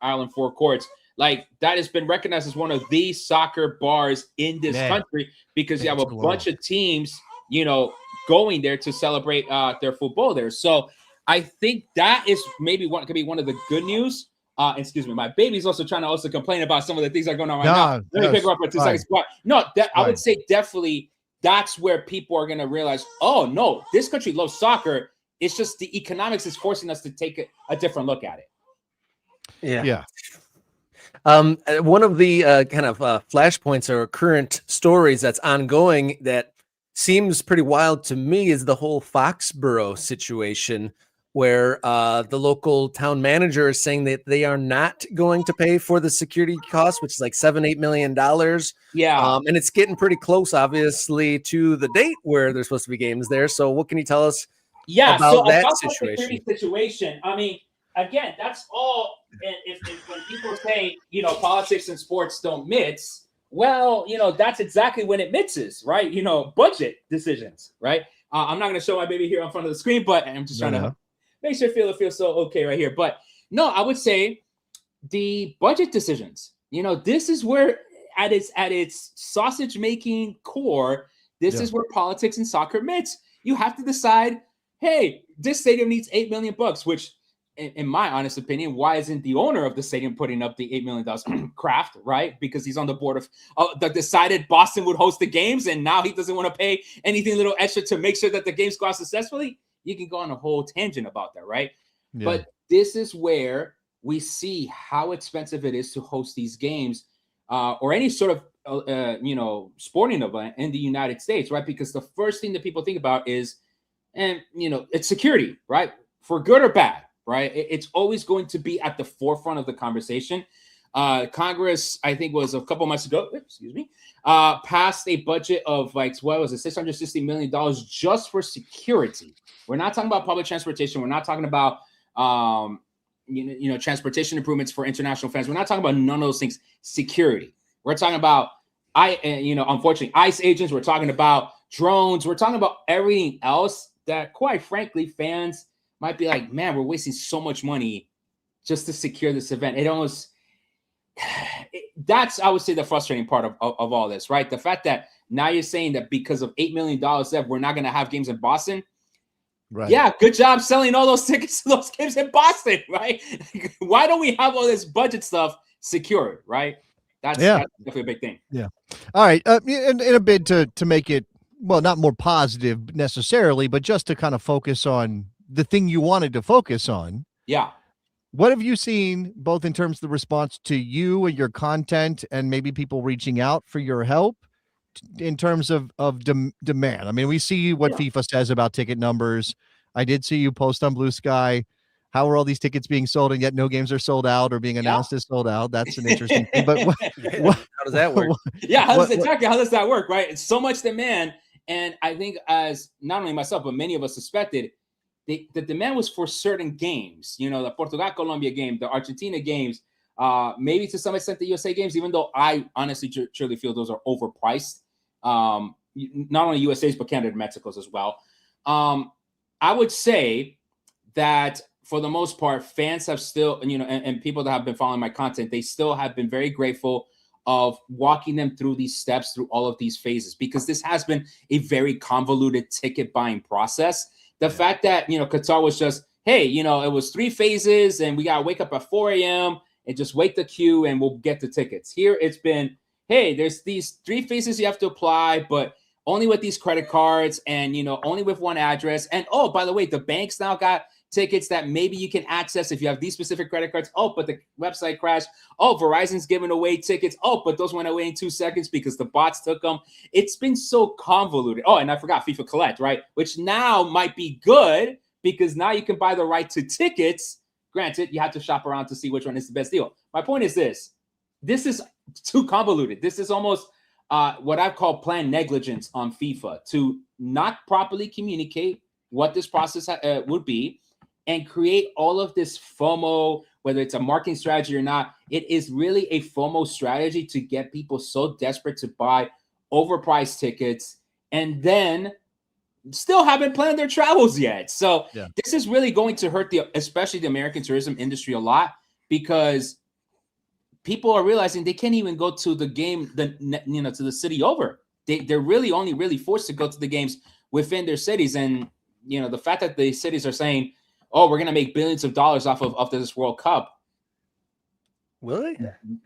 Island Four Courts, like that has been recognized as one of the soccer bars in this country, because you have a bunch of teams, going there to celebrate their football there. So I think that is maybe could be one of the good news. Excuse me, my baby's also trying to also complain about some of the things that are going on right now. Let me pick her up for 2 seconds. But no, I would say definitely that's where people are going to realize, oh no, this country loves soccer. It's just the economics is forcing us to take a different look at it. Yeah. One of the kind of flashpoints or current stories that's ongoing that seems pretty wild to me is the whole Foxborough situation, where the local town manager is saying that they are not going to pay for the security costs, which is like $7-8 million. Yeah. And it's getting pretty close, obviously, to the date where there's supposed to be games there. So what can you tell us about that situation? The situation, I mean, again, that's all. And if when people say, politics and sports don't mix, well, that's exactly when it mixes, right? Budget decisions, right? I'm not going to show my baby here in front of the screen, but I'm just trying to make sure it feels so okay right here. But no, I would say the budget decisions. This is where at its sausage making core, this is where politics and soccer meets. You have to decide, hey, this stadium needs $8 million, which, in my honest opinion, why isn't the owner of the stadium putting up the $8 million? Kraft, right? Because he's on the board of that decided Boston would host the games, and now he doesn't want to pay anything a little extra to make sure that the games go out successfully. You can go on a whole tangent about that, right? Yeah. But this is where we see how expensive it is to host these games or any sort of, sporting event in the United States, right? Because the first thing that people think about is, it's security, right? For good or bad, right? It's always going to be at the forefront of the conversation. Congress, I think, was a couple months ago, passed a budget of $660 million just for security. We're not talking about public transportation. We're not talking about, transportation improvements for international fans. We're not talking about none of those things. Security. We're talking about, unfortunately, ICE agents. We're talking about drones. We're talking about everything else that, quite frankly, fans might be like, man, we're wasting so much money just to secure this event. That's, I would say, the frustrating part of all this, right? The fact that now you're saying that because of $8 million left, we're not going to have games in Boston. Right. Yeah, good job selling all those tickets to those games in Boston, right? Why don't we have all this budget stuff secured, right? That's definitely a big thing. Yeah. All right. In a bid to make it, well, not more positive necessarily, but just to kind of focus on the thing you wanted to focus on. Yeah. What have you seen, both in terms of the response to you and your content, and maybe people reaching out for your help in terms of demand? I mean, we see what FIFA says about ticket numbers. I did see you post on Blue Sky how are all these tickets being sold and yet no games are sold out or being announced as sold out? That's an interesting thing. But How does that work? How does that work, right? It's so much demand. And I think as not only myself, but many of us suspected, the demand was for certain games, the Portugal-Colombia game, the Argentina games, maybe to some extent the USA games, even though I honestly truly feel those are overpriced. Not only USA's, but Canada and Mexico's as well. I would say that for the most part, fans have still, and people that have been following my content, they still have been very grateful of walking them through these steps, through all of these phases, because this has been a very convoluted ticket buying process. The fact that, Qatar was just, hey, it was 3 phases and we got to wake up at 4 a.m. and just wait the queue and we'll get the tickets. Here it's been, hey, there's these 3 phases you have to apply, but only with these credit cards and, only with one address. And, oh, by the way, the banks now got tickets that maybe you can access if you have these specific credit cards. Oh, but the website crashed. Oh, Verizon's giving away tickets. Oh, but those went away in 2 seconds because the bots took them. It's been so convoluted. Oh, and I forgot FIFA Collect, right? Which now might be good because now you can buy the right to tickets. Granted, you have to shop around to see which one is the best deal. My point is this. This is too convoluted. This is almost what I've called planned negligence on FIFA to not properly communicate what this process would be and create all of this FOMO, whether it's a marketing strategy or not. It is really a FOMO strategy to get people so desperate to buy overpriced tickets and then still haven't planned their travels yet. So this is really going to hurt especially the American tourism industry a lot, because people are realizing they can't even go to the game, to the city over. They're really only really forced to go to the games within their cities. And, the fact that the cities are saying, oh, we're going to make billions of dollars off of this World Cup. Will they?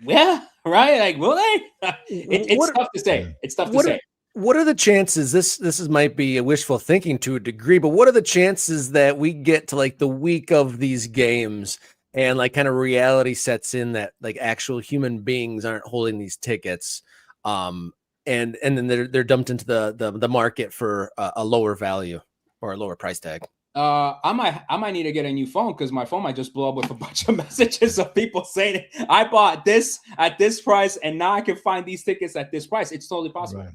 Yeah, right. Like, will they? It's tough to say. It's tough to say. What are the chances? This might be a wishful thinking to a degree, but what are the chances that we get to like the week of these games and like kind of reality sets in that like actual human beings aren't holding these tickets, and then they're dumped into the market for a lower value or a lower price tag? I might need to get a new phone because my phone might just blow up with a bunch of messages of people saying I bought this at this price and now I can find these tickets at this price. It's totally possible. Right.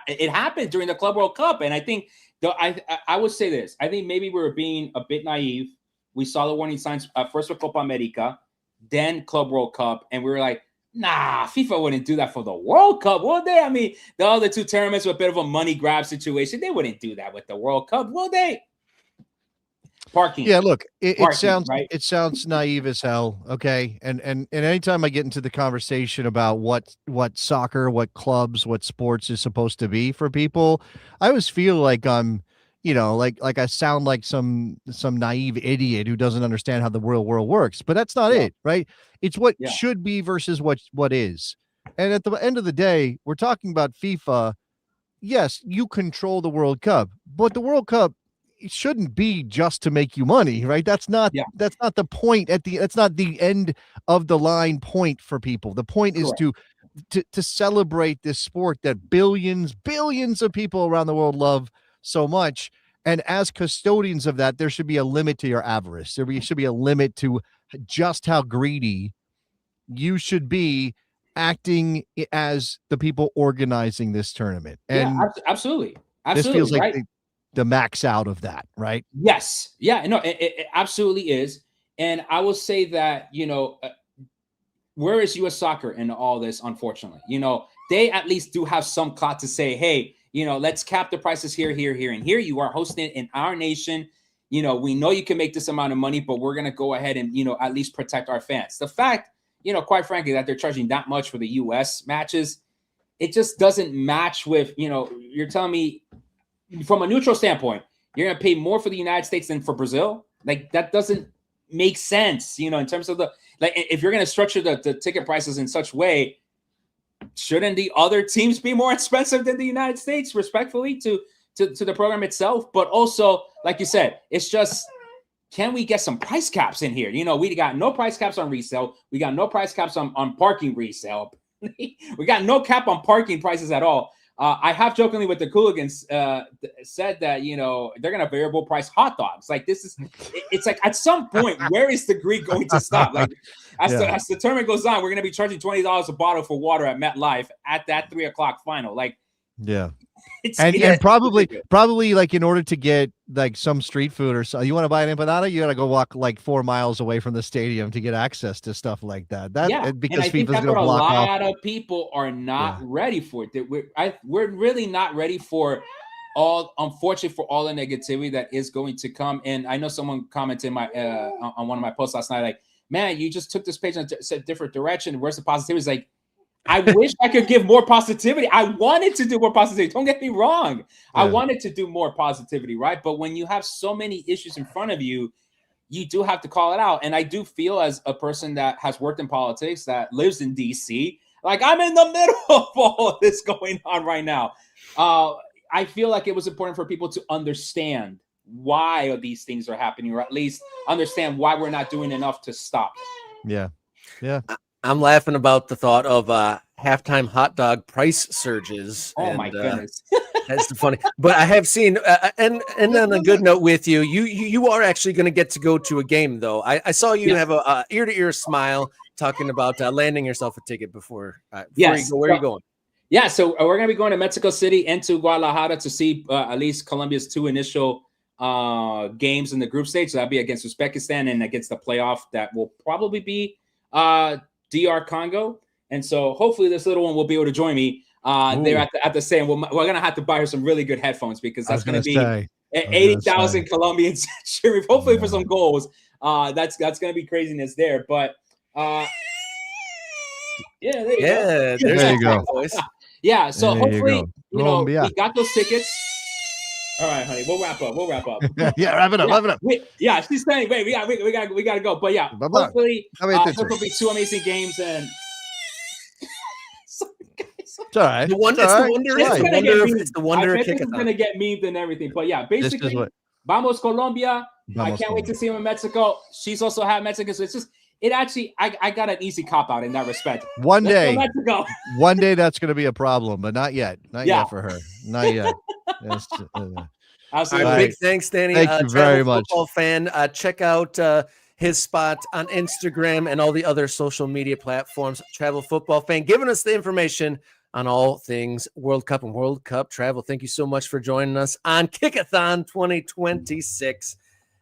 It happened during the Club World Cup, and I think I would say this. I think maybe we were being a bit naive. We saw the warning signs first with Copa America, then Club World Cup, and we were like, nah, FIFA wouldn't do that for the World Cup, would they? I mean, the other 2 tournaments were a bit of a money grab situation. They wouldn't do that with the World Cup, will they? Parking. Yeah, look, it sounds naive as hell. Okay. And anytime I get into the conversation about what soccer, what clubs, what sports is supposed to be for people, I always feel like I'm, like I sound like some naive idiot who doesn't understand how the real world works. But that's not it, right? It's what should be versus what is. And at the end of the day, we're talking about FIFA. Yes, you control the World Cup, but the World Cup, it shouldn't be just to make you money, right? That's not the point that's not the end of the line point for people. The point is to celebrate this sport that billions of people around the world love so much. And as custodians of that, there should be a limit to your avarice. There should be a limit to just how greedy you should be acting as the people organizing this tournament. And absolutely. This feels like the max out of that, right? Yes. Yeah, no, it absolutely is. And I will say that, where is U.S. soccer in all this, unfortunately? They at least do have some clout to say, hey, let's cap the prices here, and here. You are hosting it in our nation. We know you can make this amount of money, but we're going to go ahead and, at least protect our fans. The fact, quite frankly, that they're charging that much for the U.S. matches, it just doesn't match with, you're telling me, from a neutral standpoint, you're going to pay more for the United States than for Brazil. Like, that doesn't make sense, in terms of if you're going to structure the ticket prices in such way, shouldn't the other teams be more expensive than the United States, respectfully, to the program itself? But also, like you said, it's just, can we get some price caps in here? We got no price caps on resale. We got no price caps on parking resale. We got no cap on parking prices at all. I have jokingly with the Cooligans said that, you know, they're going to variable price hot dogs. Like this is, it's like at some point, where is the greed going to stop? Like as the tournament goes on, we're going to be charging $20 a bottle for water at MetLife at that 3 o'clock final. Like, yeah. And probably like in order to get like some street food or so, you want to buy an empanada, you got to go walk like 4 miles away from the stadium to get access to stuff like that. Because FIFA's going to block off. A lot of people are not ready for it. We're really not ready for unfortunately for all the negativity that is going to come. And I know someone commented on one of my posts last night, like, man, you just took this page in a different direction. Where's the positivity? It's like, I wish I could give more positivity. I wanted to do more positivity. Don't get me wrong. Yeah. I wanted to do more positivity, right? But when you have so many issues in front of you, you do have to call it out. And I do feel, as a person that has worked in politics, that lives in DC, like I'm in the middle of all of this going on right now. I feel like it was important for people to understand why these things are happening, or at least understand why we're not doing enough to stop it. Yeah. Yeah. I'm laughing about the thought of halftime hot dog price surges. Oh, my goodness. That's funny. But I have seen, and on a good note with you, you are actually going to get to go to a game, though. I saw you have a ear-to-ear smile talking about landing yourself a ticket before you go. Where are you going? Yeah, so we're going to be going to Mexico City and to Guadalajara to see at least Colombia's 2 initial games in the group stage. So that'll be against Uzbekistan and against the playoff that will probably be DR Congo. And so hopefully this little one will be able to join me there at the same. We're going to have to buy her some really good headphones, because that's going to be 80,000 Colombians cheering, hopefully for some goals. That's going to be craziness there. But there you go. Yeah, so there hopefully, you know, we got those tickets. All right, honey, we'll wrap up. Yeah, wrap it up. She's saying, wait, we gotta go. But yeah, hopefully, will be 2 amazing games. And it's all right. It's the wonder. I think it's gonna get memed and everything. But yeah, basically, Vamos Colombia. I can't wait to see him in Mexico. She's also had Mexico, so it's just. It actually, I got an easy cop out in that respect. One day that's going to be a problem, but not yet. Not yet for her. Not yet. Big thanks, Danny. Thank you very much. Fan. Check out his spot on Instagram and all the other social media platforms. Travel Football Fan, giving us the information on all things World Cup and World Cup travel. Thank you so much for joining us on Kick-a-Thon 2026.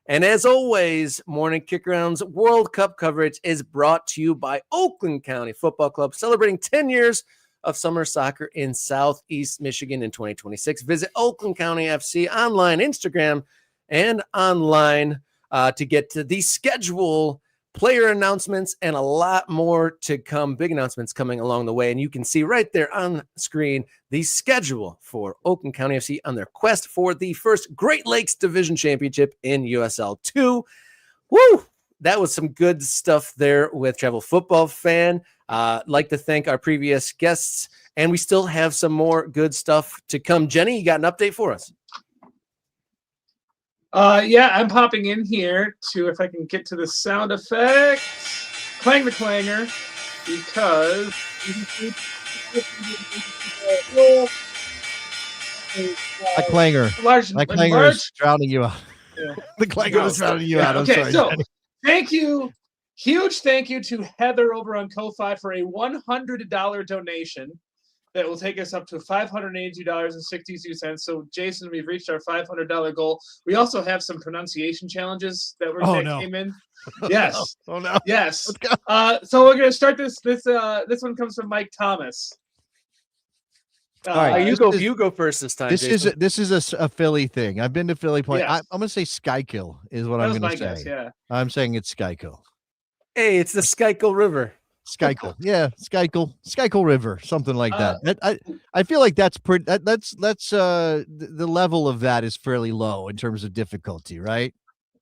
And as always, Morning Kickaround's World Cup coverage is brought to you by Oakland County Football Club, celebrating 10 years of summer soccer in Southeast Michigan in 2026. Visit Oakland County FC online, Instagram, and online to get to the schedule, player announcements, and a lot more to come. Big announcements coming along the way. And you can see right there on screen the schedule for Oakland County FC on their quest for the first Great Lakes Division Championship in USL 2. Woo! That was some good stuff there with Travel Football Fan. Like to thank our previous guests, and we still have some more good stuff to come. Jenny, you got an update for us? I'm popping in here to, if I can get to the sound effect, clang the clanger, because a clanger. My clanger is drowning you out. Yeah. The clanger is drowning you out. I'm okay, sorry. So thank you. Huge thank you to Heather over on Ko-Fi for a $100 donation that will take us up to $582.62. So, Jason, we've reached our $500 goal. We also have some pronunciation challenges that came in. Yes. Oh no. Yes. Let's go. So we're gonna start this. This one comes from Mike Thomas. All right, you go first this time. This Jason. is a Philly thing. I've been to Philly Point. Yes. I'm gonna say Skykill is what I'm gonna say. Guess, yeah. I'm saying it's Skykill. Hey, it's the Schuylkill River. Schuylkill, yeah, Schuylkill River, something like that. I feel like that's pretty. That's the level of that is fairly low in terms of difficulty, right?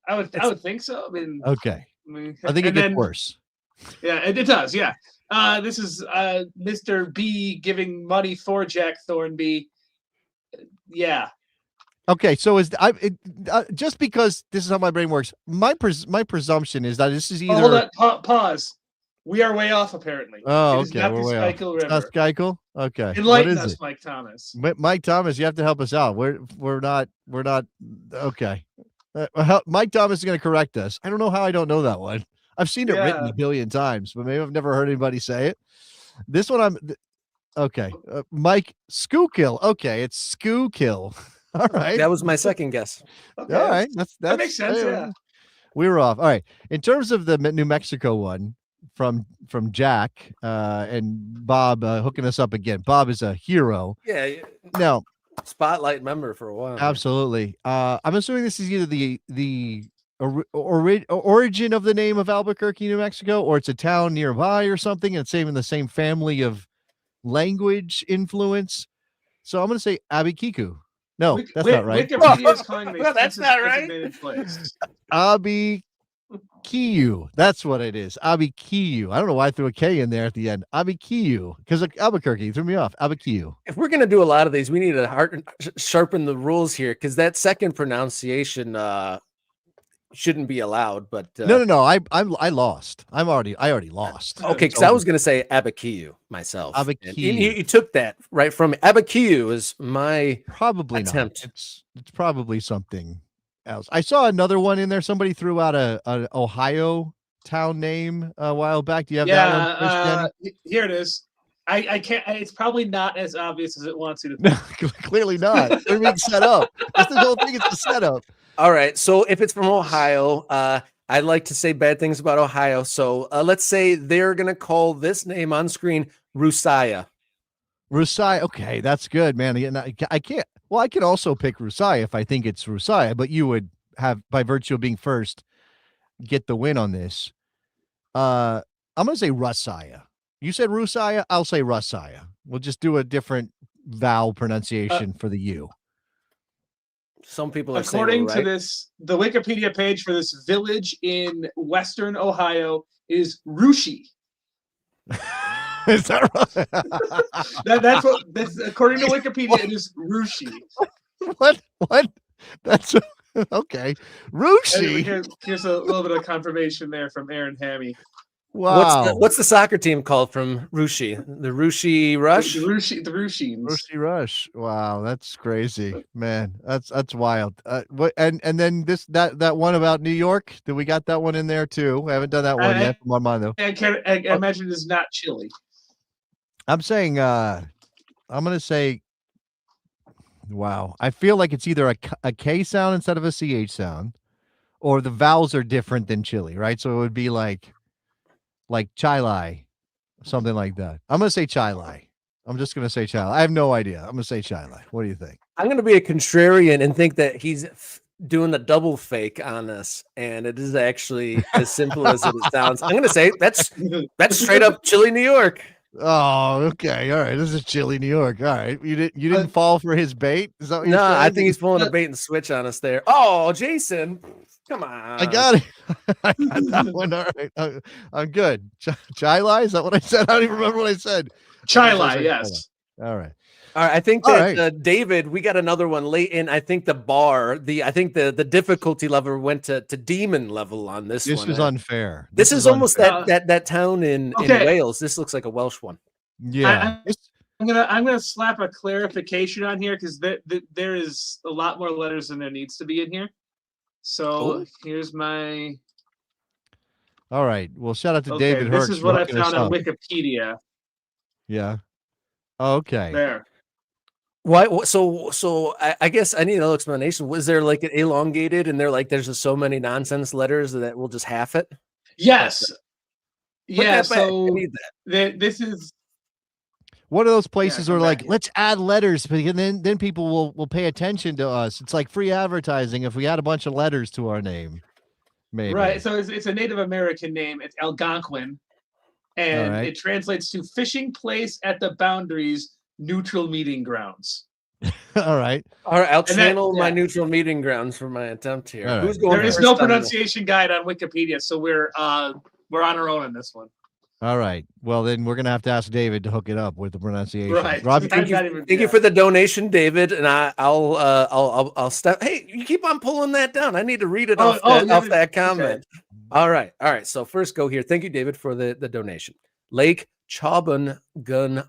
I would think so. I mean, okay. I think it gets worse. Yeah, it does. Yeah. This is Mr. B giving money for Jack Thornby. Yeah. Okay, so just because this is how my brain works, my presumption is that this is either. Hold on, pause. We are way off, apparently. Oh, It is okay. not We're the way off. Schuylkill It's not River. Schuylkill? Okay. What Enlighten is us, it? Mike Thomas. Mike Thomas, you have to help us out. We're not okay. Mike Thomas is going to correct us. I don't know how I don't know that one. I've seen it written Yeah. a billion times, but maybe I've never heard anybody say it. This one okay. Mike Schuylkill. Okay, it's Schuylkill. All right. That was my second guess. Okay. All right. That makes sense. Yeah. We were off. All right. In terms of the New Mexico one from Jack and Bob hooking us up again. Bob is a hero. Yeah. Now, Spotlight member for a while. absolutely. I'm assuming this is either the origin of the name of Albuquerque, New Mexico, or it's a town nearby or something, and it's even the same family of language influence. So I'm going to say Abiquiu. No, that's not right. Wikipedia is calling me. Well, that's not right. Abiquiu. That's what it is. Abiquiu. I don't know why I threw a K in there at the end. Abiquiu. Because Albuquerque threw me off. Abiquiu. If we're going to do a lot of these, we need to sharpen the rules here, because that second pronunciation shouldn't be allowed. But no. I lost. I already lost. Okay, because I was going to say Abiquiu myself. Abiquiu. You took that right from me. Abiquiu is my probably attempt. Not. It's probably something else. I saw another one in there. Somebody threw out an Ohio town name a while back. Do you have that one? Here it is. I can't. It's probably not as obvious as it wants you to No, think. clearly not. They're being set up. That's the whole thing. It's a setup. All right. So if it's from Ohio, I'd like to say bad things about Ohio. So let's say they're going to call this name on screen Rusaya. Rusaya. Okay, that's good, man. I can't. Well, I can also pick Rusaya if I think it's Rusaya, but you would have, by virtue of being first, get the win on this. I'm going to say Rusaya. You said Rusaya. I'll say Rusaya. We'll just do a different vowel pronunciation for the U. Some people are according saying, to this, the Wikipedia page for this village in Western Ohio is Rushi. Is that right? That's according to Wikipedia. It is Rushi. What? That's okay. Rushi. Here's a little bit of confirmation there from Aaron Hammy. Wow. What's the soccer team called from Rushi? The Rushi Rush? The Rushins. Rushi Rush. Wow, that's crazy, man. That's wild. And then that one about New York. Did we got that one in there too? I haven't done that one yet from my mind though. I imagine it's not chili. I'm saying I'm gonna say wow. I feel like it's either a K sound instead of a CH sound, or the vowels are different than chili, right? So it would be like chai, something like that. I'm gonna say chai. I'm just gonna say chai. I have no idea. I'm gonna say chai. What do you think? I'm gonna be a contrarian and think that he's doing the double fake on us, and it is actually as simple as it sounds. I'm gonna say that's straight up chili, New York. Oh, okay. All right. This is chilly New York. All right. You didn't fall for his bait? Is that what you're saying? I think he's pulling a bait and switch on us there. Oh, Jason. Come on. I got it. I got that one. All right. I'm good. Chai, is that what I said? I don't even remember what I said. Chai, yes. All right. All right. I think that David, we got another one late in. I think the difficulty level went to demon level on this one. This is unfair. This is almost that town in Wales. This looks like a Welsh one. Yeah. I'm gonna slap a clarification on here because there is a lot more letters than there needs to be in here. So here's my. All right. Well, shout out to David Herx. This is what I found on Wikipedia. Yeah. Okay. There. Why? So I guess I need a little explanation. Was there like an elongated, and they're like, there's just so many nonsense letters that we'll just half it? Yes. Yeah. So I need that. This is. One of those places where like, let's add letters, and then people will pay attention to us. It's like free advertising if we add a bunch of letters to our name. Maybe. Right. So it's a Native American name. It's Algonquin. And it translates to fishing place at the boundaries, neutral meeting grounds. All right. I'll channel my neutral meeting grounds for my attempt here. Right. Who's going there is no pronunciation guide on Wikipedia, so we're on our own in this one. All right. Well, then we're gonna have to ask David to hook it up with the pronunciation. Right. Rob, thank you for the donation, David. And I'll step. Hey, you keep on pulling that down. I need to read it off that comment. All right. So first go here. Thank you, David, for the donation. Lake Chaban Gun.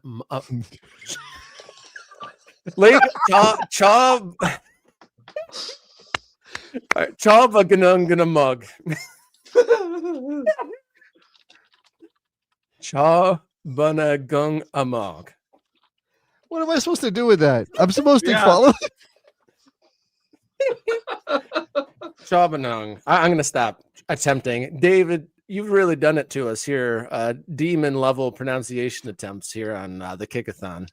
Lake Chabanunganamug. Chabanunganamug. What am I supposed to do with that? I'm supposed to Yeah. follow. Chabanung. I'm going to stop attempting. David, you've really done it to us here. Demon level pronunciation attempts here on the Kick-a-Thon.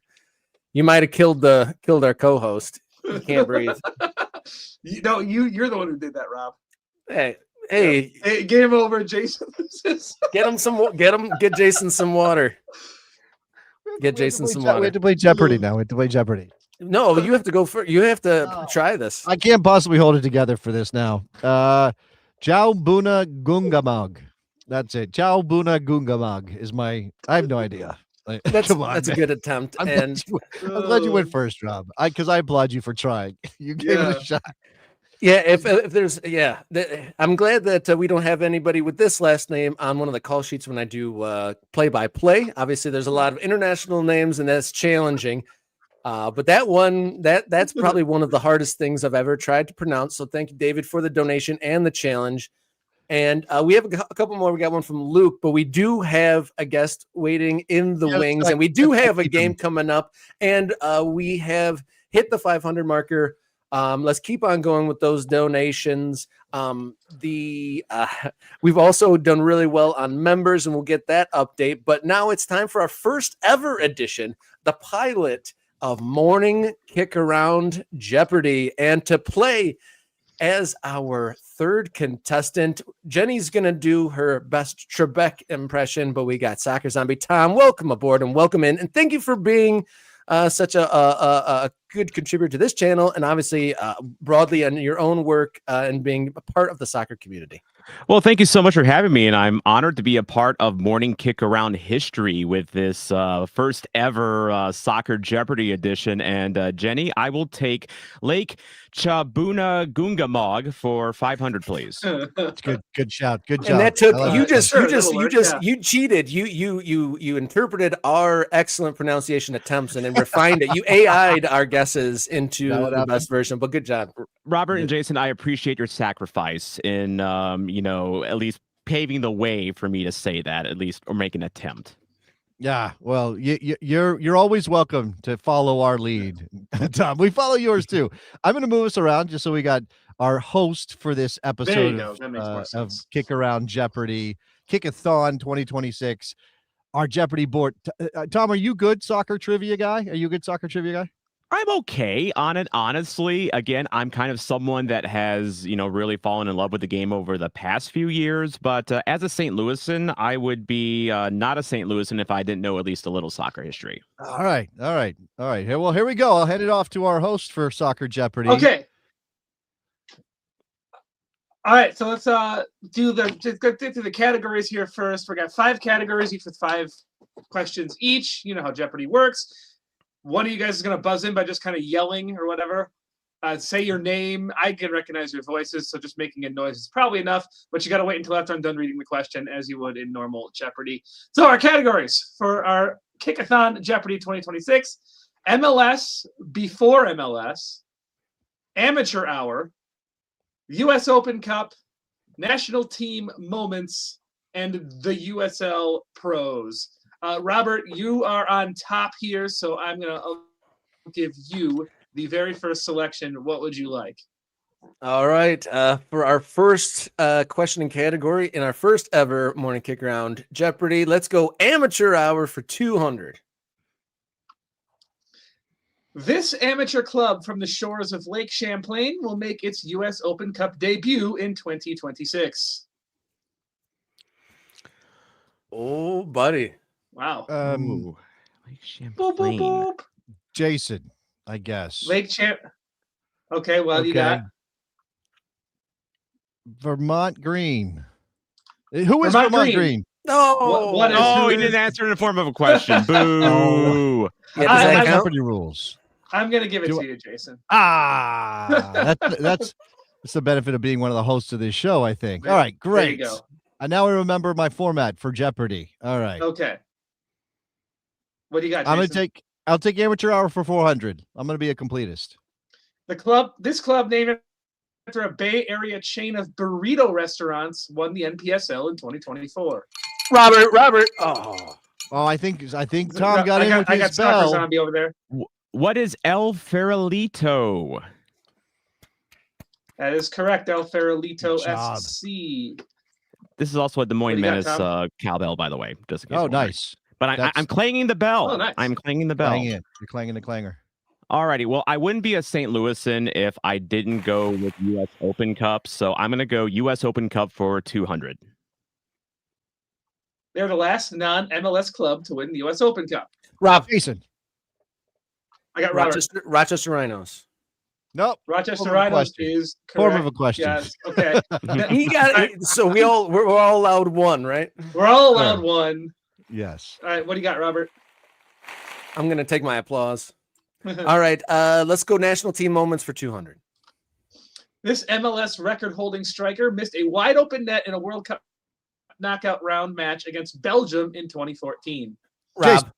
You might have killed our co-host. He can't breathe. You're the one who did that, Rob. Hey, Game over, Jason. get Jason some water. Get Jason some water. We have to play Jeopardy now. We have to play Jeopardy. No, you have to go first. You have to try this. I can't possibly hold it together for this now. Ciao Buna Gungamag. That's it. Ciao Buna Gungamag is my. I have no idea. That's Come on, a man. good attempt. I'm And glad you went first, Rob. Because I applaud you for trying. You gave it a shot. yeah, if there's I'm glad that we don't have anybody with this last name on one of the call sheets when I do play-by-play. Obviously, there's a lot of international names, and that's challenging. But that one, that's probably one of the hardest things I've ever tried to pronounce. So thank you, David, for the donation and the challenge. And we have a couple more. We got one from Luke, but we do have a guest waiting in the wings, and we do have a game coming up, and we have hit the 500 marker. Let's keep on going with those donations. We've also done really well on members, and we'll get that update. But now it's time for our first ever edition, the pilot of Morning Kick-Around Jeopardy. And to play as our third contestant, Jenny's going to do her best Trebek impression, but we got Soccer Zombie Tom. Welcome aboard and welcome in. And thank you for being such a good contributor to this channel, and obviously broadly on your own work and being a part of the soccer community. Well, thank you so much for having me, and I'm honored to be a part of Morning Kick-Around history with this first ever Soccer Jeopardy edition. And Jenny, I will take Lake Chabuna for 500, please. It's good shout. Good job. And that took you cheated. You interpreted our excellent pronunciation attempts and then refined it. You AI'd our guesses into the best version. But good job, Robert and Jason. I appreciate your sacrifice in at least paving the way for me to say that, at least, or make an attempt. Yeah, well, you're always welcome to follow our lead, Tom. We follow yours too. I'm going to move us around just so we got our host for this episode of Kick-Around Jeopardy, Kick-a-Thon 2026. Our Jeopardy board. Tom, are you good soccer trivia guy? Are you a good soccer trivia guy? I'm okay on it, honestly. Again, I'm kind of someone that has, really fallen in love with the game over the past few years. But as a St. Louisan, I would be not a St. Louisan if I didn't know at least a little soccer history. All right. Well, here we go. I'll hand it off to our host for Soccer Jeopardy. Okay. All right, so let's do the categories here first. We got 5 categories, each with 5 questions each. You know how Jeopardy works. One of you guys is going to buzz in by just kind of yelling or whatever. Say your name. I can recognize your voices, so just making a noise is probably enough, but you got to wait until after I'm done reading the question, as you would in normal Jeopardy. So our categories for our Kick-a-Thon Jeopardy 2026: MLS, before MLS, Amateur Hour, US Open Cup, National Team Moments, and the USL Pros. Robert, you are on top here, so I'm going to give you the very first selection. What would you like? All right. For our first questioning category in our first ever Morning Kick-Around Jeopardy, let's go Amateur Hour for 200. This amateur club from the shores of Lake Champlain will make its U.S. Open Cup debut in 2026. Oh, buddy. Wow. Lake Champlain. Boop, boop, boop. Jason, I guess. Lake Champ. Okay, well, you got Vermont Green. Who is Vermont Green? No. He didn't answer in the form of a question. Boo. Yeah, does that count? Jeopardy rules. I'm going to give it to you, Jason. That's the benefit of being one of the hosts of this show, I think. All right, great. There you go. And now I remember my format for Jeopardy. All right. Okay. What do you got, Jason? I'll take amateur hour for 400. I'm gonna be a completist. This club named after a Bay Area chain of burrito restaurants won the NPSL in 2024. Robert. Oh, I think Tom got in with I his got Soccer bell. Zombie over there. What is El Farolito? That is correct. El Farolito Good job. SC. This is also a Des Moines What do you Menace got, cowbell, by the way. Just in case Oh, you're wondering. nice. But I'm clanging the bell. Oh, nice. I'm clanging the bell. Clang it. You're clanging the clanger. Alrighty. Well, I wouldn't be a St. Louisan if I didn't go with U.S. Open Cup. So I'm going to go U.S. Open Cup for 200. They're the last non-MLS club to win the U.S. Open Cup. Jason. I got Robert. Rochester Rhinos. Nope. Rochester Form of a Rhinos question. is correct. Form of a question. Yes. Okay. He got it. So we're all allowed one, right? We're all allowed one. Yes. All right. What do you got, Robert? I'm gonna take my applause. All right. Let's go national team moments for 200. This MLS record-holding striker missed a wide-open net in a World Cup knockout round match against Belgium in 2014. Rob. Jason.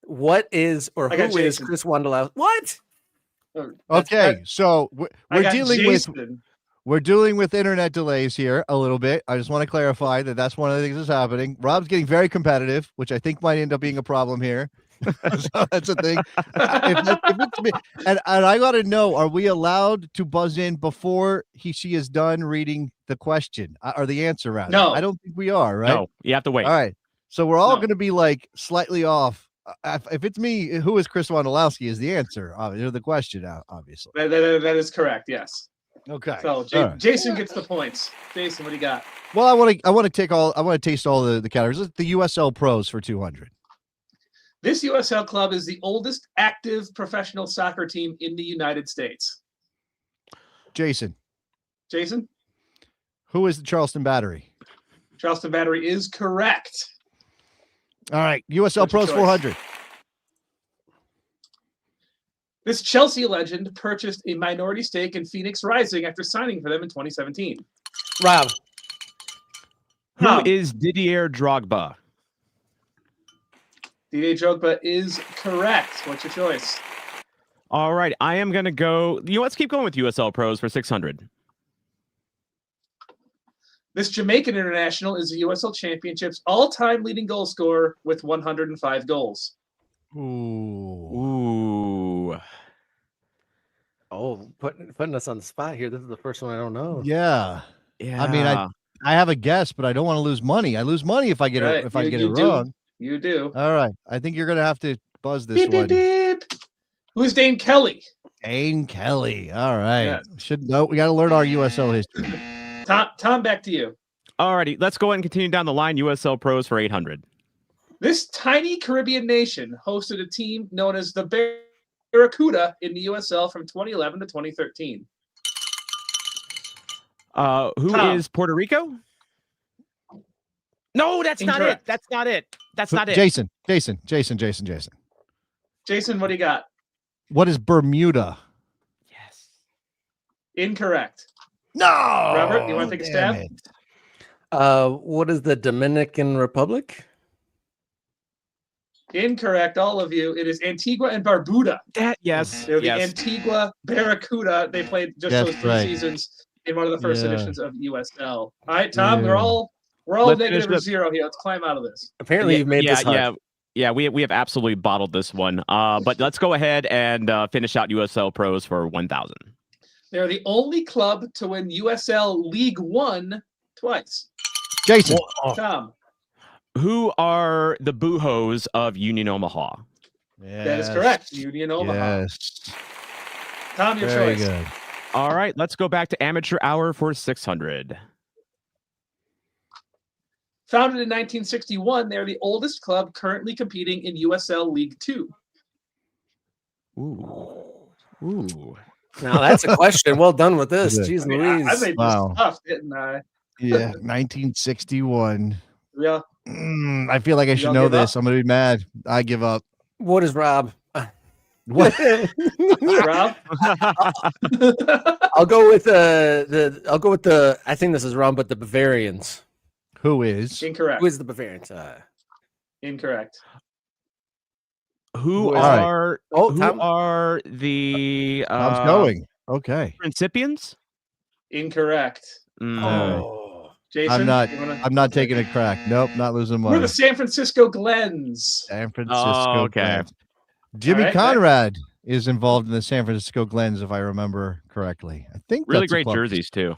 What is or I got who is Jason. Chris Wanderlau? What? Okay, so I we're got dealing Jason. we're dealing with internet delays here a little bit. I just want to clarify that that's one of the things that's happening. Rob's getting very competitive, which I think might end up being a problem here. So that's a thing. If it's me, and I got to know: are we allowed to buzz in before she is done reading the question or the answer? Rather, No. I don't think we are. Right? No, you have to wait. All right. So we're all No. going to be like slightly off. If it's me, who is Chris Wondolowski is the answer. The question, obviously. That is correct. Yes. Okay. So All right. Jason gets the points. Jason, what do you got? Well, I want to taste all the categories. The USL Pros for 200. This USL club is the oldest active professional soccer team in the United States. Jason, Who is the Charleston Battery? Charleston Battery is correct. All right, USL What's your Pros choice? 400. This Chelsea legend purchased a minority stake in Phoenix Rising after signing for them in 2017. Rob. Who is Didier Drogba? Didier Drogba is correct. What's your choice? All right, I am going to go. Let's keep going with USL Pros for 600. This Jamaican international is the USL Championship's all-time leading goal scorer with 105 goals. Ooh. Oh, putting us on the spot here. This is the first one I don't know. Yeah. Yeah. I mean, I have a guess, but I don't want to lose money. I lose money if I get it wrong. You do. All right. I think you're gonna have to buzz this Beep, one. beep, beep. Who's Dane Kelly? Dane Kelly. All right. Yeah. Should know. We got to learn our USL history. Tom, back to you. All righty, let's go ahead and continue down the line. USL Pros for 800. This tiny Caribbean nation hosted a team known as the Barracuda in the USL from 2011 to 2013. Who Tom. is Puerto Rico? No, that's not it. Incorrect. That's not it. That's not it. Jason. Jason, what do you got? What is Bermuda? Yes. Incorrect. No. Robert, you want to take a damn stab? it. What is the Dominican Republic? Incorrect, all of you. It is Antigua and Barbuda. Yes. They're the Yes. Antigua Barracuda. They played just That's those 3 right. seasons in one of the first Yeah. editions of USL. All right, Tom, Yeah. we're all Let's negative finish or zero here. Let's climb out of this. Apparently, you've made this hard. Yeah. We have absolutely bottled this one. But let's go ahead and finish out USL Pros for 1,000. They're the only club to win USL League One twice. Jason. Tom, Who are the Boo-Hoes of Union Omaha? that is correct. Union Omaha. Yes. Tom, your Very choice. good. All right, let's go back to Amateur Hour for 600. Founded in 1961, they're the oldest club currently competing in USL League Two. Ooh. Now that's a question. Well done with this. Is it? Jeez I mean, Louise. I made Wow. this tough, didn't I? Yeah, 1961. Yeah. I feel like I should Y'all know give up? this. I'm gonna be mad. I give up. What is Rob? What? Rob? I'll go with the. I think this is wrong, but the Bavarians. Who is? Incorrect. Who is the Bavarians? Incorrect. Who is- are Oh, who Tom? are the Tom's going. Okay. Principians? Incorrect. Oh, Jason? I'm not taking a crack. Nope, not losing We're money. the San Francisco Glens. San Francisco. Oh, okay. Glens. Jimmy All right, Conrad is involved in the San Francisco Glens, if I remember correctly. I think Really that's a great club. jerseys too.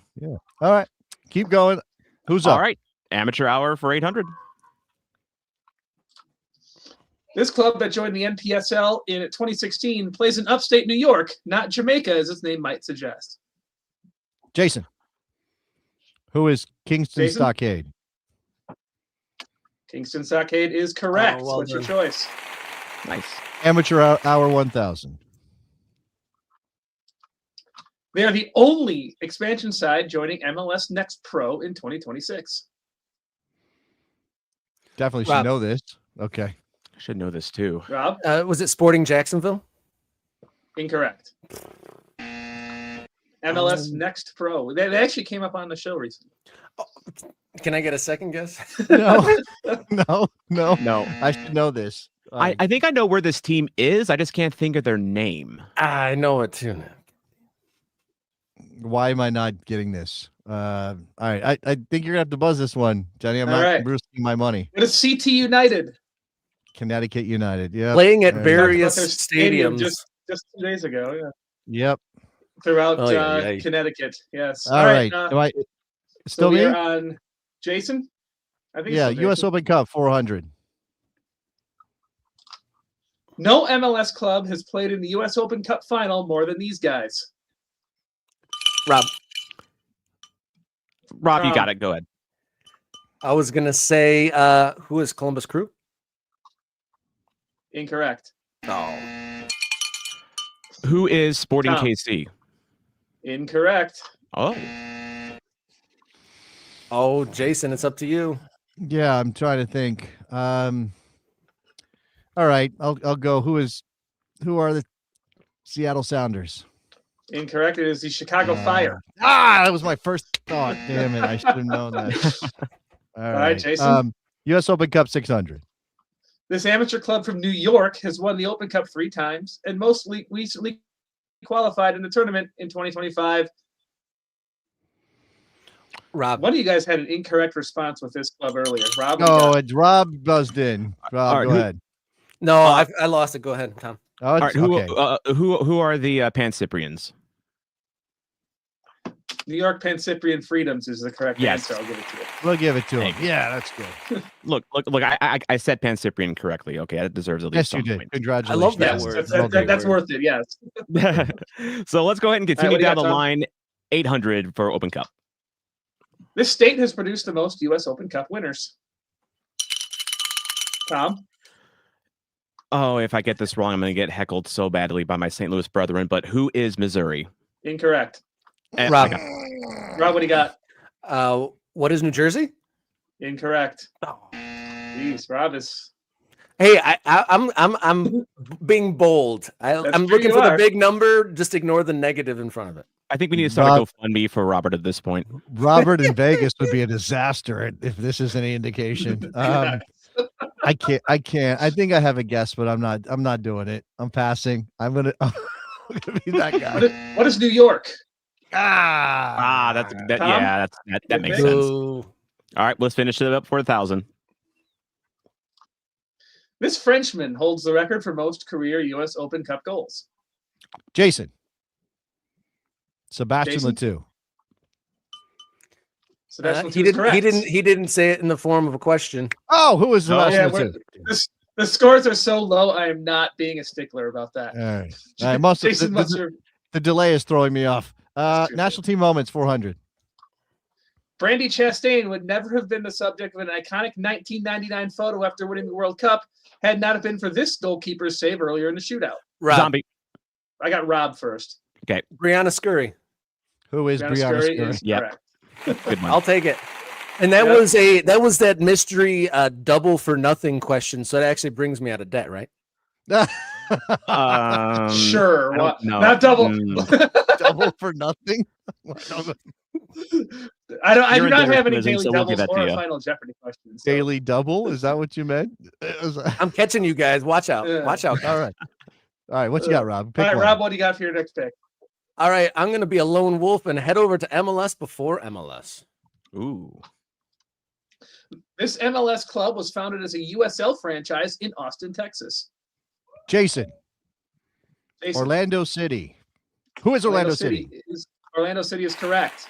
All right, keep going. Who's up? All right. Amateur hour for 800. This club that joined the NPSL in 2016 plays in upstate New York, not Jamaica, as its name might suggest. Jason. Who is Kingston Jason? Stockade? Kingston Stockade is correct. Oh, well What's your done. choice? Nice. Amateur hour 1000. They are the only expansion side joining MLS Next Pro in 2026. Definitely should Rob. know this. Okay. I should know this too. Rob? was it Sporting Jacksonville? Incorrect. MLS Next Pro. They actually came up on the show recently. Can I get a second guess? No, no. No. I should know this. I think I know where this team is. I just can't think of their name. I know it too now. Why am I not getting this? All right. I think you're gonna have to buzz this one, Jenny. I'm All not right. boosting my money. What is CT United? Connecticut United. Yeah. Playing at There you go. various Talked about their stadium stadiums. just 2 days ago. Yeah. Yep. Throughout Oh, yeah, yeah. Connecticut. Yes. All right. uh, Am I so still we me? are on Jason? I think Yeah. it's U.S. Jason. Open Cup 400. No MLS club has played in the U.S. Open Cup final more than these guys. Rob, Rob, you got it. Go ahead. I was gonna say, who is Columbus Crew? Incorrect. Oh, Who is Sporting Tom. KC? Incorrect. Oh, oh, Jason, it's up to you. Yeah, I'm trying to think. All right, I'll go. Who are the Seattle Sounders? Incorrect. It is the Chicago Fire. That was my first thought. Damn it, I should have known that. All right, Jason. U.S. Open Cup 600. This amateur club from New York has won the Open Cup 3 times and most recently qualified in the tournament in 2025. Rob, One of you guys had an incorrect response with this club earlier. Rob? what do you Oh, got? it's Rob buzzed in. Rob, All right, go ahead. no, I lost it. Go ahead, Tom. Oh, all right. it's, okay. Who are the Pan Cyprians? New York Pancyprian Freedoms is the correct Yes. answer. I'll give it to you. We'll give it to him. Thank you. Yeah, that's good. Look. I said Pan Cyprian correctly. Okay, that deserves at least Yes, you some did. points. Congratulations. I love that Yes, word. that's worth it. Yes. So let's go ahead and All right, continue what do you down got, the Tom? line. 800 for Open Cup. This state has produced the most U.S. Open Cup winners. Tom? Oh, if I get this wrong, I'm going to get heckled so badly by my St. Louis brethren. But who is Missouri? Incorrect. I Rob, got- Rob, what do you got? what is New Jersey? Incorrect. Oh. Jeez, Rob is. Hey, I'm being bold. I'm That's true, looking you for the are. big number. Just ignore the negative in front of it. I think we need to start Rob- a GoFundMe for Robert at this point. Robert in Vegas would be a disaster if this is any indication. I can't. I think I have a guess, but I'm not doing it. I'm passing. I'm gonna be that guy. What is New York? That's that. Tom? Yeah, that makes Big? sense. Ooh. All right, let's finish it up for 1,000. This Frenchman holds the record for most career U.S. Open Cup goals. Jason. Sebastian Jason? Letou. So that's He didn't say it in the form of a question. Oh, who was Oh, Sebastian yeah, Letou? The scores are so low. I am not being a stickler about that. All right. I must have, Jason must have. the delay is throwing me off. That's true. National team moments 400. Brandy Chastain would never have been the subject of an iconic 1999 photo after winning the World Cup had not have been for this goalkeeper's save earlier in the shootout. Rob, Zombie. I got Rob first. Brianna Scurry. Who is Brianna Brianna Scurry Scurry? is Yep. correct. Good one. I'll take it. And that Yep. was that mystery double for nothing question. So it actually brings me out of debt, right? Sure. I don't know. Not double. Double for nothing. I You're do a not dinner have any citizen, daily so we'll give doubles that to or a you. Final Jeopardy question. So. Daily double? Is that what you meant? I'm catching you guys. Watch out. Yeah. Watch out. All right. All right. What you got, Rob? Pick All right, one. Rob, what do you got for your next pick? All right. I'm going to be a lone wolf and head over to MLS before MLS. Ooh. This MLS club was founded as a USL franchise in Austin, Texas. Jason. Jason, Orlando City. Who is Orlando City? Orlando City is correct.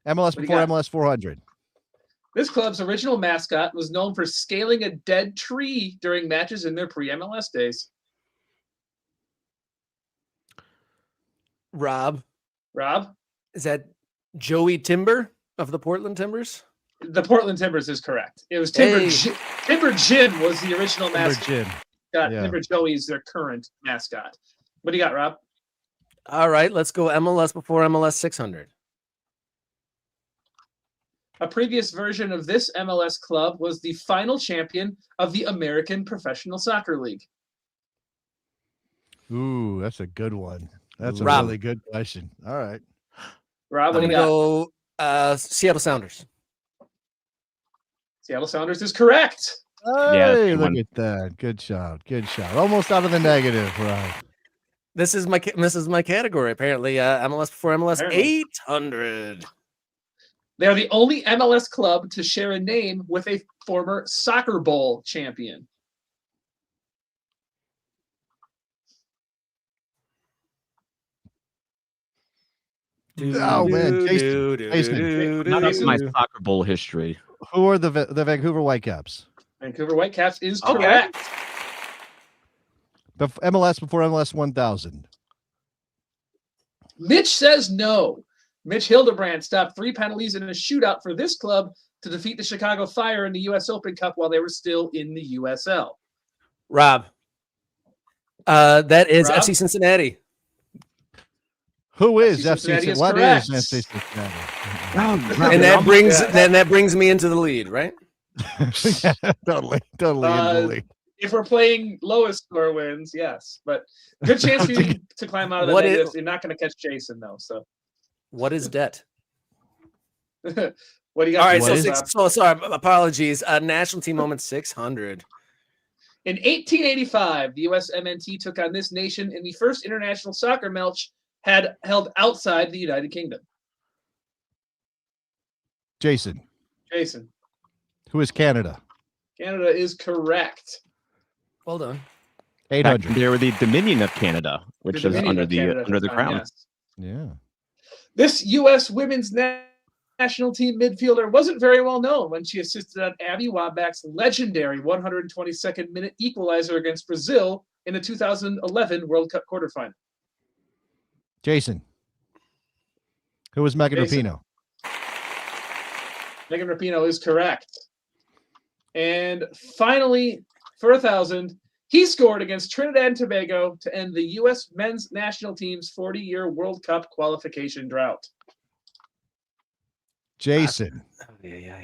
MLS do you before got? MLS 400. This club's original mascot was known for scaling a dead tree during matches in their pre-MLS days. Rob, Rob? is that Joey Timber of the Portland Timbers? The Portland Timbers is correct. It was Timber. Hey. Timber Jim was the original Timber mascot. Jim. Yeah. Timber Joey's their current mascot. What do you got, Rob? All right. Let's go MLS before MLS 600. A previous version of this MLS club was the final champion of the American Professional Soccer League. Ooh, that's a good one. That's a Rob. really good question. All right. Rob, what I'm do going you to got? go Seattle Sounders. Seattle Sounders is correct. Yeah, Hey, good look one. at that. Good shot. Good shot. Almost out of the negative, Rob. This is my category, apparently. MLS before MLS Apparently. 800. They are the only MLS club to share a name with a former Soccer Bowl champion. Oh, man. Jason. Not up my soccer bowl history. Who are the Vancouver Whitecaps? Vancouver Whitecaps is Okay. correct. MLS before MLS 1000. Mitch says no. Mitch Hildebrand stopped 3 penalties in a shootout for this club to defeat the Chicago Fire in the U.S. Open Cup while they were still in the USL. Rob. That is Rob? FC Cincinnati. Who is FC FC Cincinnati is What correct. is FC Cincinnati? And that brings me into the lead, right? Yeah, totally into the lead. If we're playing lowest score wins, yes. But good chance for you to climb out of the What is- negatives. You're not going to catch Jason, though. So What is debt? what do you got? All right, for so us, six, Rob? so sorry, apologies. National team moment 600. In 1885, the USMNT took on this nation in the first international soccer match held outside the United Kingdom. Jason. Jason, Who is Canada? Canada is correct. Well done. Back 800. there were the Dominion of Canada, which The is Dominion under of the Canada at under the time, crown. yes. Yeah. This U.S. women's national team midfielder wasn't very well known when she assisted on Abby Wambach's legendary 122nd minute equalizer against Brazil in the 2011 World Cup quarterfinal. Jason. Who is Megan Jason. Rapinoe? Megan Rapinoe is correct. And finally, for 1,000, he scored against Trinidad and Tobago to end the U.S. men's national team's 40-year World Cup qualification drought. Jason. Yeah.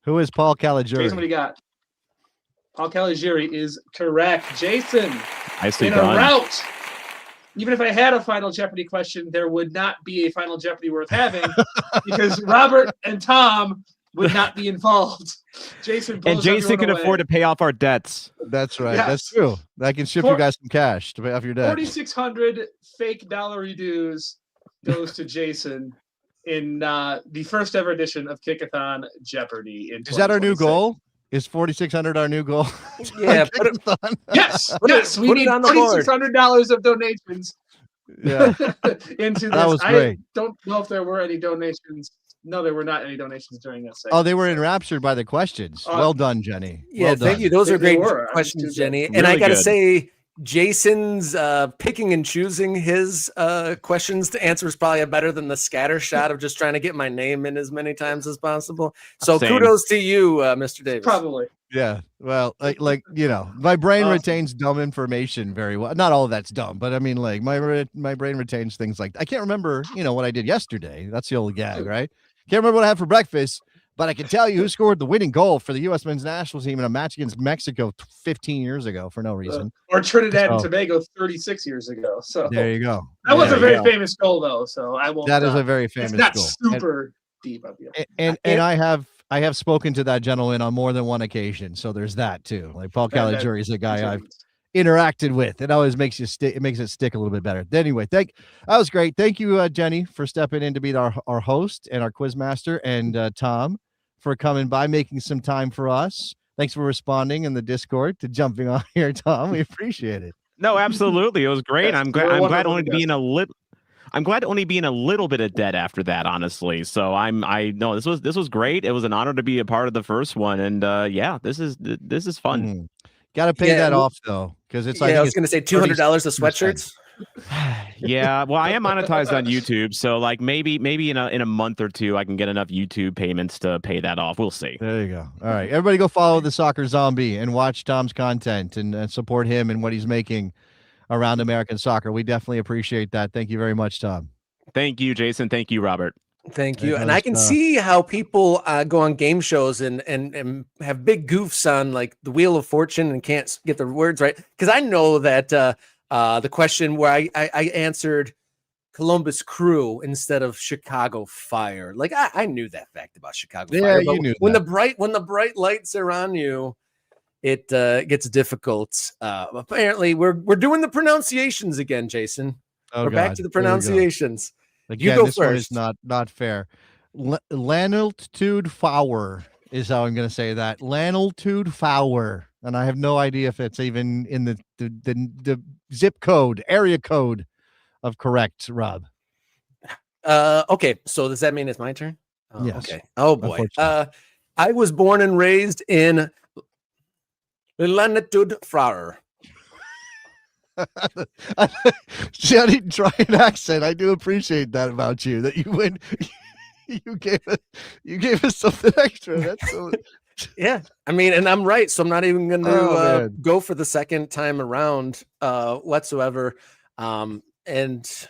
Who is Paul Jason, what do Caligiuri? you got? Paul Caligiuri is correct. Jason, Nicely in a done. rout. Even if I had a Final Jeopardy question, there would not be a Final Jeopardy worth having because Robert and Tom would not be involved. Jason And blows Jason everyone can away. afford to pay off our dets. That's right. Yes. That's true. I can ship For- you guys some cash to pay off your debt. 4,600 fake dollary dues goes to Jason in the first ever edition of Kick-a-Thon Jeopardy. Is that our new 2026. goal? Is 4,600 our new goal? Yeah, put it, Kick-a-thon? Yes, Put it- yes, we put it need on the board. $4,600 of donations Yeah. into this. That was great. I don't know if there were any donations. No, there were not any donations during that segment. Oh, they were enraptured by the questions. Well done, Jenny. yeah, Well thank done. you. Those are They great were. questions, I mean, Jenny. And I really got to good. say, Jason's picking and choosing his questions to answer is probably better than the scatter shot of just trying to get my name in as many times as possible. So Same. kudos to you, Mr. Davis. Probably. Yeah. Well, like my brain Awesome. retains dumb information very well. Not all of that's dumb, but I mean, like my brain retains things like I can't remember, what I did yesterday. That's the old gag, right? Can't remember what I had for breakfast, But I can tell you who scored the winning goal for the U.S. men's national team in a match against Mexico 15 years ago for no reason. Or Trinidad and So- Tobago 36 years ago. So There you go. that was There a you very go. famous goal, though. So I won't. That is a very famous It's not goal. super deep up here. And I have spoken to that gentleman on more than one occasion. So there's that too. Like Paul Caligiuri is a guy I've interacted with. It always makes you stick. It makes it stick a little bit better. Anyway, that was great. Thank you, Jenny, for stepping in to be our host and our quiz master, and Tom for coming by, making some time for us. Thanks for responding in the Discord to jumping on here, Tom. We appreciate it. No, absolutely. It was great. Yes, I'm you were glad wonderful only to to be in a little. I'm glad to only be in a little bit of debt after that, honestly. So this was great. It was an honor to be a part of the first one, and yeah, this is fun. Got to pay that off though, because it's I was going to say $200 of sweatshirts. Yeah, well, I am monetized on YouTube, so like maybe in a month or two, I can get enough YouTube payments to pay that off. We'll see. There you go. All right, everybody, go follow the Soccer Zombie and watch Tom's content and support him and what he's making around American soccer. We definitely appreciate that. Thank you very much, Tom. Thank you, Jason. Thank you, Robert. Thank you. And I can see how people go on game shows and have big goofs on like the Wheel of Fortune and can't get the words right. Because I know that the question where I answered Columbus Crew instead of Chicago Fire. Like I knew that fact about Chicago Fire. Yeah, you knew when that. when the bright lights are on you, it gets difficult. Apparently, we're doing the pronunciations again, Jason. Oh, we're back God. to the There we go. pronunciations. Again, You go this one is first. not fair. Laniltude Fowler is how I'm going to say that. Laniltude Fowler, and I have no idea if it's even in the zip code, area code of correct, Rob. Okay, so does that mean it's my turn? Yes. Okay. Oh boy. Unfortunately. I was born and raised in Lanitude Flower. See, I didn't try an accent. I do appreciate that about you. That you went, you gave us something extra. That's so. Yeah, I mean, and I'm right, so I'm not even going to man. go for the second time around whatsoever. And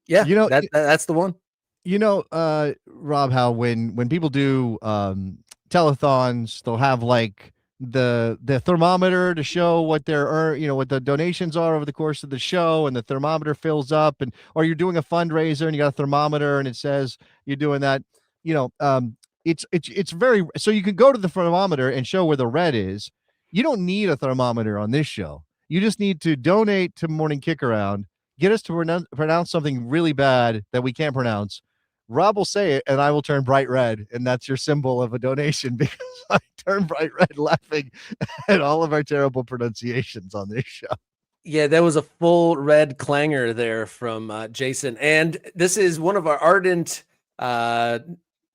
yeah, You know, that's the one. You know, Rob, how when people do telethons, they'll have like the thermometer to show what their what the donations are over the course of the show, and the thermometer fills up, or you're doing a fundraiser and you got a thermometer and it says you're doing that. It's very, so you can go to the thermometer and show where the red is. You don't need a thermometer on this show. You just need to donate to Morning Kickaround, get us to pronounce something really bad that we can't pronounce. Rob will say it, and I will turn bright red, and that's your symbol of a donation, because I turn bright red laughing at all of our terrible pronunciations on this show. Yeah, that was a full red clanger there from Jason. And this is one of our ardent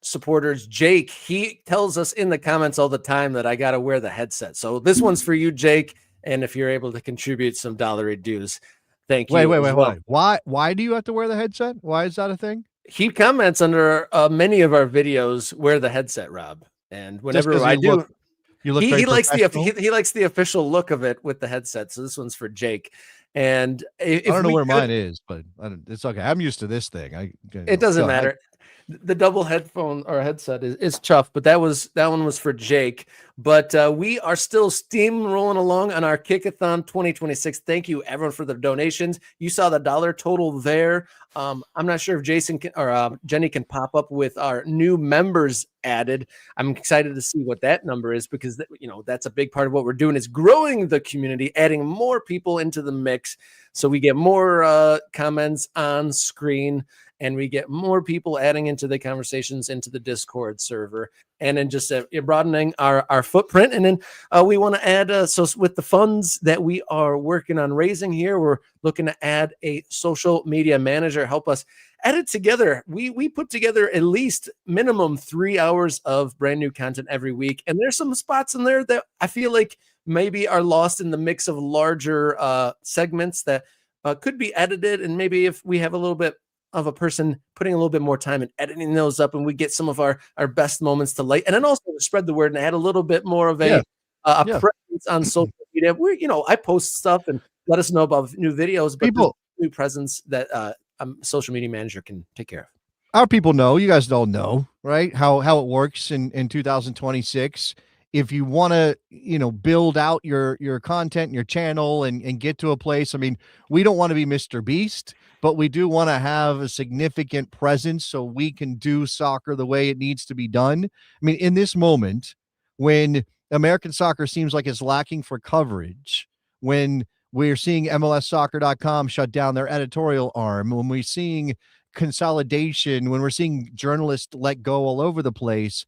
supporters, Jake. He tells us in the comments all the time that I got to wear the headset. So this one's for you, Jake. And if you're able to contribute some dollary dues, thank you. Wait. Why do you have to wear the headset? Why is that a thing? He comments under many of our videos, wear the headset, Rob. And whenever I do, you look he likes professional. he likes the official look of it with the headset. So this one's for Jake. And I don't know where mine is, but it's okay. I'm used to this thing. It doesn't matter. The double headphone or headset is tough, but that one was for Jake. But we are still steamrolling along on our Kick-a-Thon 2026. Thank you, everyone, for the donations. You saw the dollar total there. I'm not sure if Jason or Jenny can pop up with our new members added. I'm excited to see what that number is, because that's a big part of what we're doing, is growing the community, adding more people into the mix, so we get more comments on screen. And we get more people adding into the conversations into the Discord server, and then just broadening our footprint. And then we want to add, so with the funds that we are working on raising here, we're looking to add a social media manager, help us edit together. We put together at least minimum 3 hours of brand new content every week. And there's some spots in there that I feel like maybe are lost in the mix of larger segments that could be edited. And maybe if we have a little bit of a person putting a little bit more time and editing those up, and we get some of our best moments to light, and then also to spread the word and add a little bit more of a presence on social media. I post stuff and let us know about new videos, but new presence that a social media manager can take care of. our people know, you guys all know, right? How it works in 2026. If you want to, build out your content and your channel and get to a place, I mean, we don't want to be Mr. Beast, but we do want to have a significant presence so we can do soccer the way it needs to be done. I mean, in this moment, when American soccer seems like it's lacking for coverage, when we're seeing MLSsoccer.com shut down their editorial arm, when we're seeing consolidation, when we're seeing journalists let go all over the place,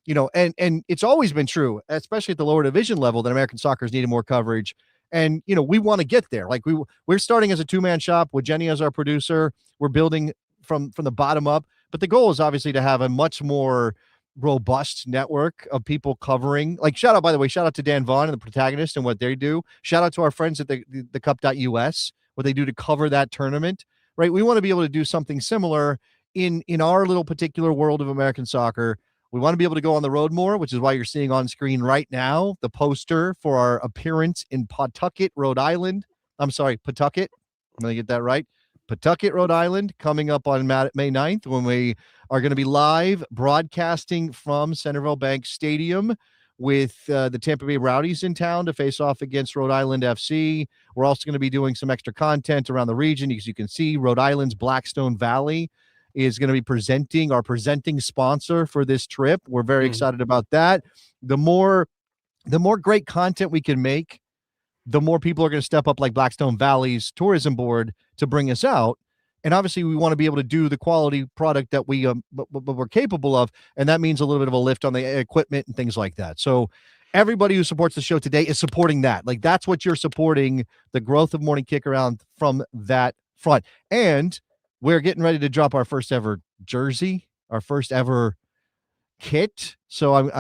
and it's always been true, especially at the lower division level, that American soccer has needed more coverage. And, we want to get there. Like we're starting as a two-man shop with Jenny as our producer. We're building from the bottom up, but the goal is obviously to have a much more robust network of people covering. Like, shout out to Dan Vaughn and the Protagonist and what they do. Shout out to our friends at the cup.us, what they do to cover that tournament, right? We want to be able to do something similar in our little particular world of American soccer. We want to be able to go on the road more, which is why you're seeing on screen right now the poster for our appearance in Pawtucket, Rhode Island. I'm sorry, Pawtucket. I'm going to get that right. Pawtucket, Rhode Island, coming up on May 9th, when we are going to be live broadcasting from Centerville Bank Stadium with the Tampa Bay Rowdies in town to face off against Rhode Island FC. We're also going to be doing some extra content around the region. As you can see, Rhode Island's Blackstone Valley is going to be presenting sponsor for this trip. We're very excited about that. The more great content we can make, the more people are going to step up, like Blackstone Valley's tourism board, to bring us out. And obviously we want to be able to do the quality product that we're capable of. And that means a little bit of a lift on the equipment and things like that. So everybody who supports the show today is supporting that. Like, that's what you're supporting, the growth of Morning Kickaround from that front. And we're getting ready to drop our first ever jersey, our first ever kit. So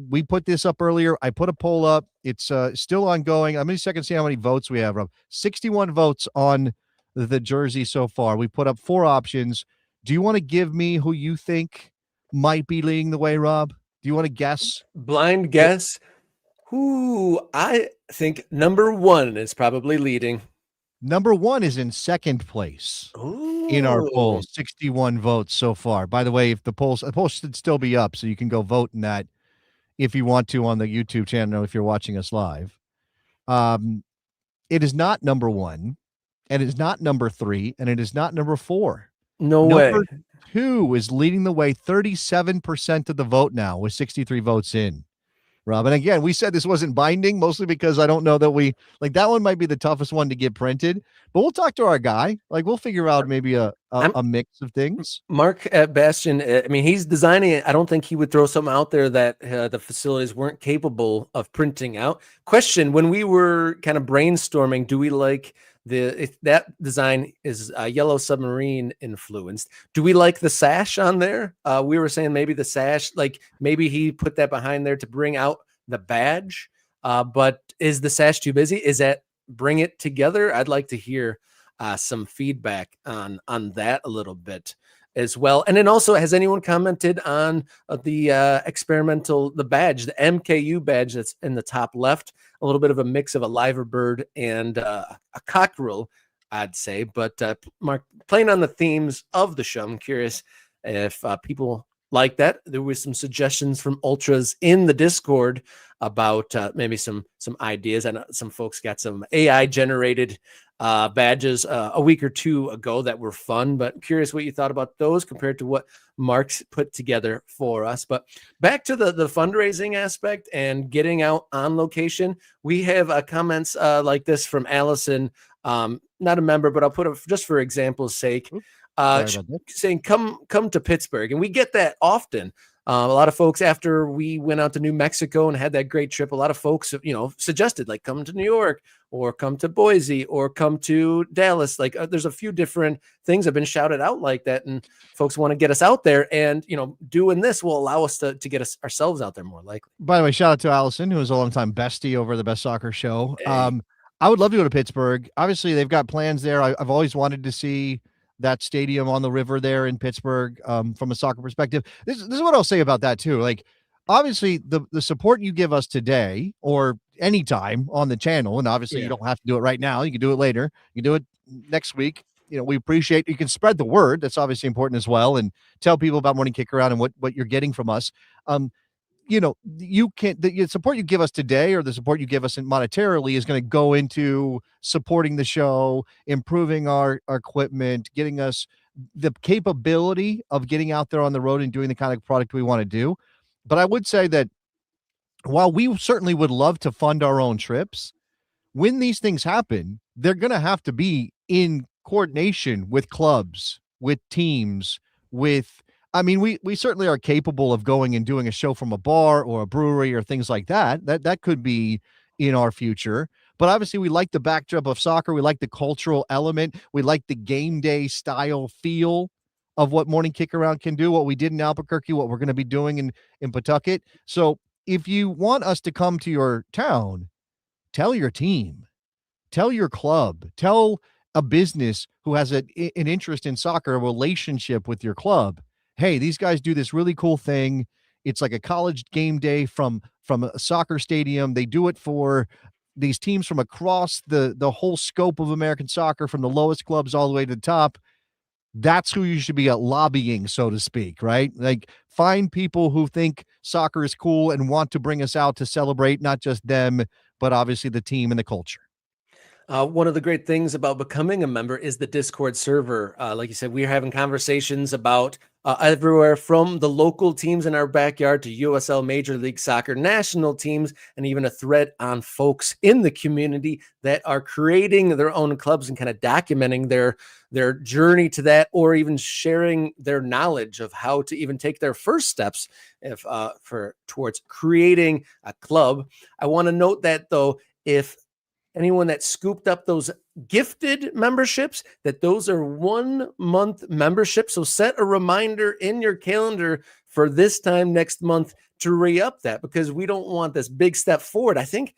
we put this up earlier. I put a poll up. It's still ongoing. I'm going to check and see how many votes we have, Rob. 61 votes on the jersey so far. We put up 4 options. Do you want to give me who you think might be leading the way, Rob? Do you want to guess? Blind guess? Who I think number 1 is probably leading. Number 1 is in second place. In our poll, 61 votes so far. By the way, if the poll should still be up, so you can go vote in that if you want to on the YouTube channel, if you're watching us live. It is not number 1, and it is not number 3, and it is not number 4. Number 2 is leading the way, 37% of the vote now, with 63 votes in. Rob, and again, we said this wasn't binding, mostly because I don't know that that one might be the toughest one to get printed, but we'll talk to our guy. Like, we'll figure out maybe a mix of things. Mark at Bastion, I mean, he's designing it. I don't think he would throw something out there that the facilities weren't capable of printing out. Question, when we were kind of brainstorming, do we like if that design is Yellow Submarine influenced, do we like the sash on there? We were saying maybe the sash, like maybe he put that behind there to bring out the badge, but is the sash too busy? Is that bring it together? I'd like to hear some feedback on that a little bit as well. And then also, has anyone commented on the badge, the MKU badge that's in the top left? A little bit of a mix of a liver bird and a cockerel, I'd say. But Mark, playing on the themes of the show, I'm curious if people like that. There was some suggestions from ultras in the Discord about maybe some ideas. I know some folks got some AI generated badges a week or 2 ago that were fun, but I'm curious what you thought about those compared to what Mark's put together for us. But back to the fundraising aspect and getting out on location, we have comments like this from Allison, not a member, but I'll put it just for example's sake, saying come to Pittsburgh. And we get that often. A lot of folks, after we went out to New Mexico and had that great trip, a lot of folks, suggested like come to New York or come to Boise or come to Dallas. Like there's a few different things have been shouted out like that, and folks want to get us out there. And doing this will allow us to get ourselves out there more likely. By the way, shout out to Allison, who is a longtime bestie over the Best Soccer Show. Hey. I would love to go to Pittsburgh. Obviously, they've got plans there. I've always wanted to see that stadium on the river there in Pittsburgh, from a soccer perspective. This is what I'll say about that too. Like, obviously the support you give us today or anytime on the channel, and obviously you don't have to do it right now. You can do it later. You can do it next week. we appreciate you can spread the word. That's obviously important as well, and tell people about Morning Kick Around and what you're getting from us. You can't the support you give us today or the support you give us monetarily is going to go into supporting the show, improving our equipment, getting us the capability of getting out there on the road and doing the kind of product we want to do. But I would say that while we certainly would love to fund our own trips, when these things happen, they're going to have to be in coordination with clubs, with teams, we certainly are capable of going and doing a show from a bar or a brewery or things like that. That could be in our future. But obviously, we like the backdrop of soccer. We like the cultural element. We like the game day style feel of what Morning Kick Around can do, what we did in Albuquerque, what we're going to be doing in Pawtucket. So if you want us to come to your town, tell your team, tell your club, tell a business who has an interest in soccer, a relationship with your club. Hey, these guys do this really cool thing. It's like a college game day from a soccer stadium. They do it for these teams from across the whole scope of American soccer, from the lowest clubs all the way to the top. That's who you should be lobbying, so to speak, right? Like, find people who think soccer is cool and want to bring us out to celebrate, not just them, but obviously the team and the culture. One of the great things about becoming a member is the Discord server. Like you said, we're having conversations about everywhere from the local teams in our backyard to USL Major League Soccer national teams, and even a thread on folks in the community that are creating their own clubs and kind of documenting their journey to that, or even sharing their knowledge of how to even take their first steps towards creating a club. I want to note that, though, if anyone that scooped up those gifted memberships, that those are 1 month memberships. So set a reminder in your calendar for this time next month to re-up that, because we don't want this big step forward. I think,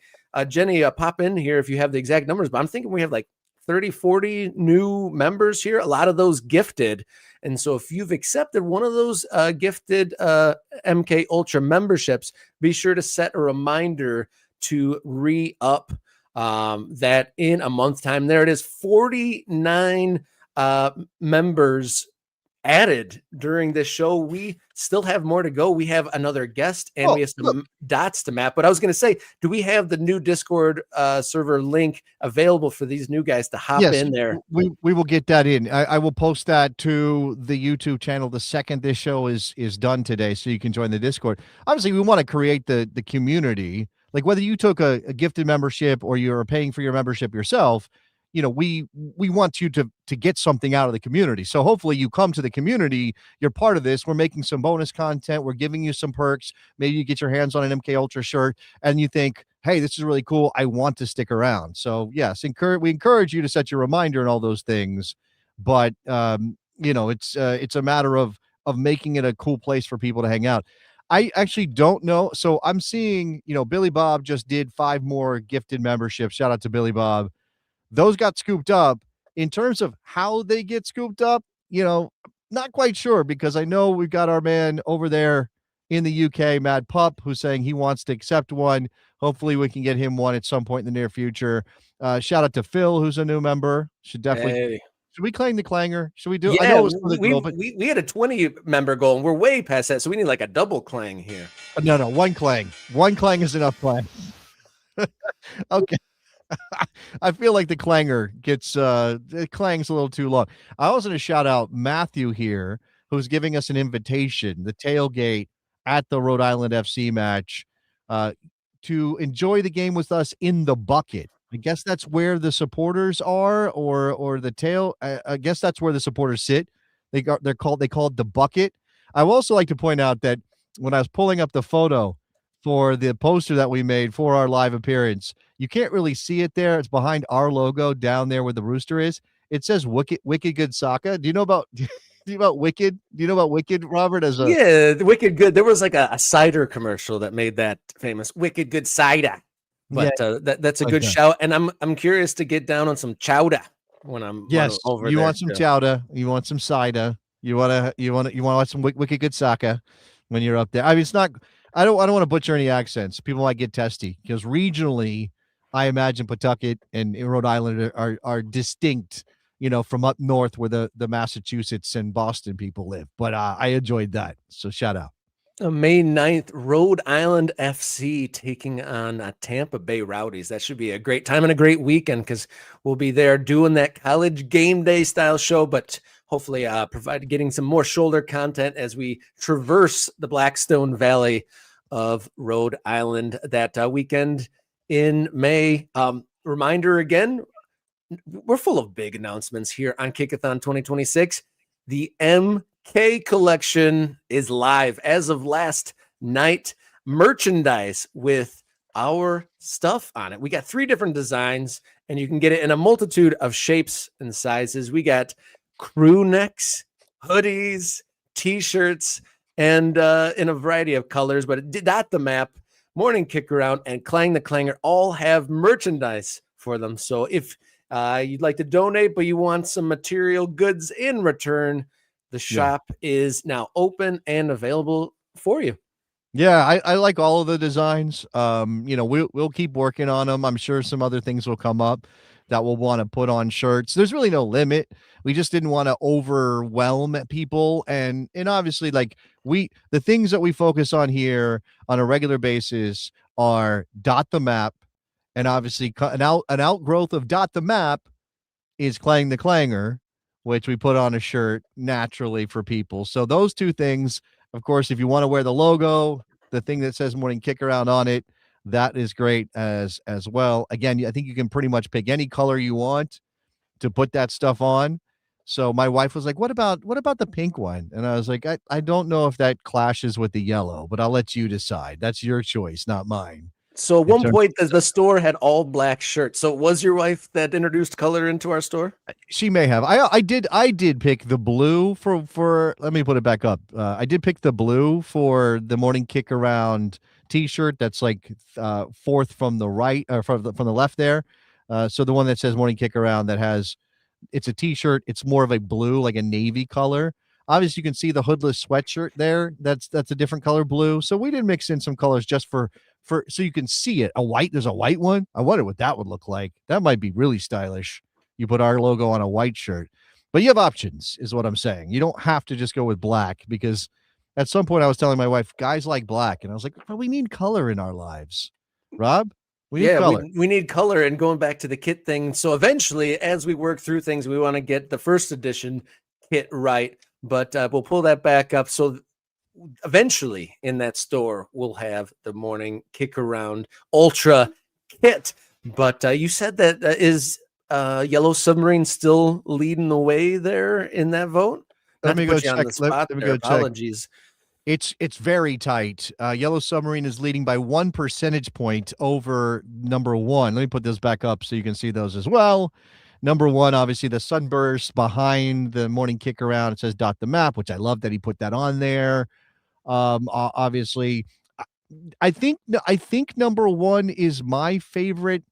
Jenny, pop in here if you have the exact numbers, but I'm thinking we have like 30, 40 new members here, a lot of those gifted. And so if you've accepted one of those gifted MK Ultra memberships, be sure to set a reminder to re-up that in a month's time. There it is, 49 members added during this show. We still have more to go. We have another guest and we have some dots to map. But I was going to say, do we have the new Discord server link available for these new guys to hop in there? We will get that in. I will post that to the YouTube channel the second this show is done today, so you can join the Discord. Obviously, we want to create the community. Like, whether you took a gifted membership or you're paying for your membership yourself, we want you to get something out of the community. So hopefully you come to the community, you're part of this. We're making some bonus content. We're giving you some perks. Maybe you get your hands on an MK Ultra shirt and you think, hey, this is really cool. I want to stick around. So yes, we encourage you to set your reminder and all those things. But, it's a matter of making it a cool place for people to hang out. I actually don't know. So I'm seeing, Billy Bob just did 5 more gifted memberships. Shout out to Billy Bob. Those got scooped up. In terms of how they get scooped up, not quite sure, because I know we've got our man over there in the UK, Mad Pup, who's saying he wants to accept one. Hopefully we can get him one at some point in the near future. Shout out to Phil, who's a new member. Should definitely. Hey. Should we claim the clanger? Should we do? Yeah, I know it was we had a 20 member goal and we're way past that, so we need like a double clang here. No, one clang. One clang is enough clang. Okay. I feel like the clanger it clangs a little too long. I also want to shout out Matthew here, who's giving us an invitation, the tailgate at the Rhode Island FC match, to enjoy the game with us in the bucket. I guess that's where the supporters are, or the tail. I guess that's where the supporters sit. They call it the bucket. I would also like to point out that when I was pulling up the photo for the poster that we made for our live appearance, you can't really see it there. It's behind our logo down there where the rooster is. It says Wicked Good Soccer. Do you know about Wicked? Do you know about Wicked, Robert? Yeah, the Wicked Good. There was like a cider commercial that made that famous. Wicked Good Cider. But that's a good shout, and I'm curious to get down on some chowder when I'm over there. You want some chowder? You want some cider? You want to watch some Wicked Good Soccer when you're up there? I mean, it's not. I don't want to butcher any accents. People might get testy, because regionally, I imagine Pawtucket and Rhode Island are distinct, from up north where the Massachusetts and Boston people live. But I enjoyed that. So shout out. May 9th, Rhode Island FC taking on Tampa Bay Rowdies. That should be a great time and a great weekend because we'll be there doing that college game day style show, but hopefully getting some more shoulder content as we traverse the Blackstone Valley of Rhode Island that weekend in May. Reminder again, we're full of big announcements here on Kick-a-Thon 2026. The MK collection is live as of last night. Merchandise with our stuff on it. We got 3 different designs, and you can get it in a multitude of shapes and sizes. We got crew necks, hoodies, t-shirts, and in a variety of colors. But Dot the Map, Morning Kickaround, and Clang the Clanger all have merchandise for them. So if you'd like to donate, but you want some material goods in return, the shop is now open and available for you. Yeah, I like all of the designs. We'll keep working on them. I'm sure some other things will come up that we'll want to put on shirts. There's really no limit. We just didn't want to overwhelm people. And obviously, like the things that we focus on here on a regular basis are Dot the Map. And obviously an outgrowth of Dot the Map is Clang the Clanger, which we put on a shirt naturally for people. So those 2 things, of course, if you want to wear the logo, the thing that says Morning Kickaround on it, that is great as well. Again, I think you can pretty much pick any color you want to put that stuff on. So my wife was like, what about the pink one? And I was like, I don't know if that clashes with the yellow, but I'll let you decide. That's your choice, not mine. So at one point, the store had all black shirts. So was your wife that introduced color into our store? She may have. I did pick the blue for. Let me put it back up. I did pick the blue for the Morning Kickaround T-shirt. That's like 4th from the right or from the left there. So the one that says Morning Kickaround it's a T-shirt. It's more of a blue, like a navy color. Obviously, you can see the hoodless sweatshirt there. That's a different color blue. So we did mix in some colors just for so you can see it. There's a white one. I wonder what that would look like. That might be really stylish. You put our logo on a white shirt, but you have options is what I'm saying. You don't have to just go with black because at some point I was telling my wife, guys like black. And I was like, but we need color in our lives. Rob, we need color. We need color. And going back to the kit thing. So eventually, as we work through things, we want to get the first edition kit right, but we'll pull that back up. So eventually in that store, we'll have the Morning Kickaround Ultra kit. But you said that is Yellow Submarine still leading the way there in that vote? Let me go check. Let me go Apologies. It's very tight. Yellow Submarine is leading by 1 percentage point over number 1. Let me put this back up so you can see those as well. Number 1, obviously the sunburst behind the Morning Kickaround. It says Dot the Map, which I love that he put that on there. Obviously, I think number 1 is my favorite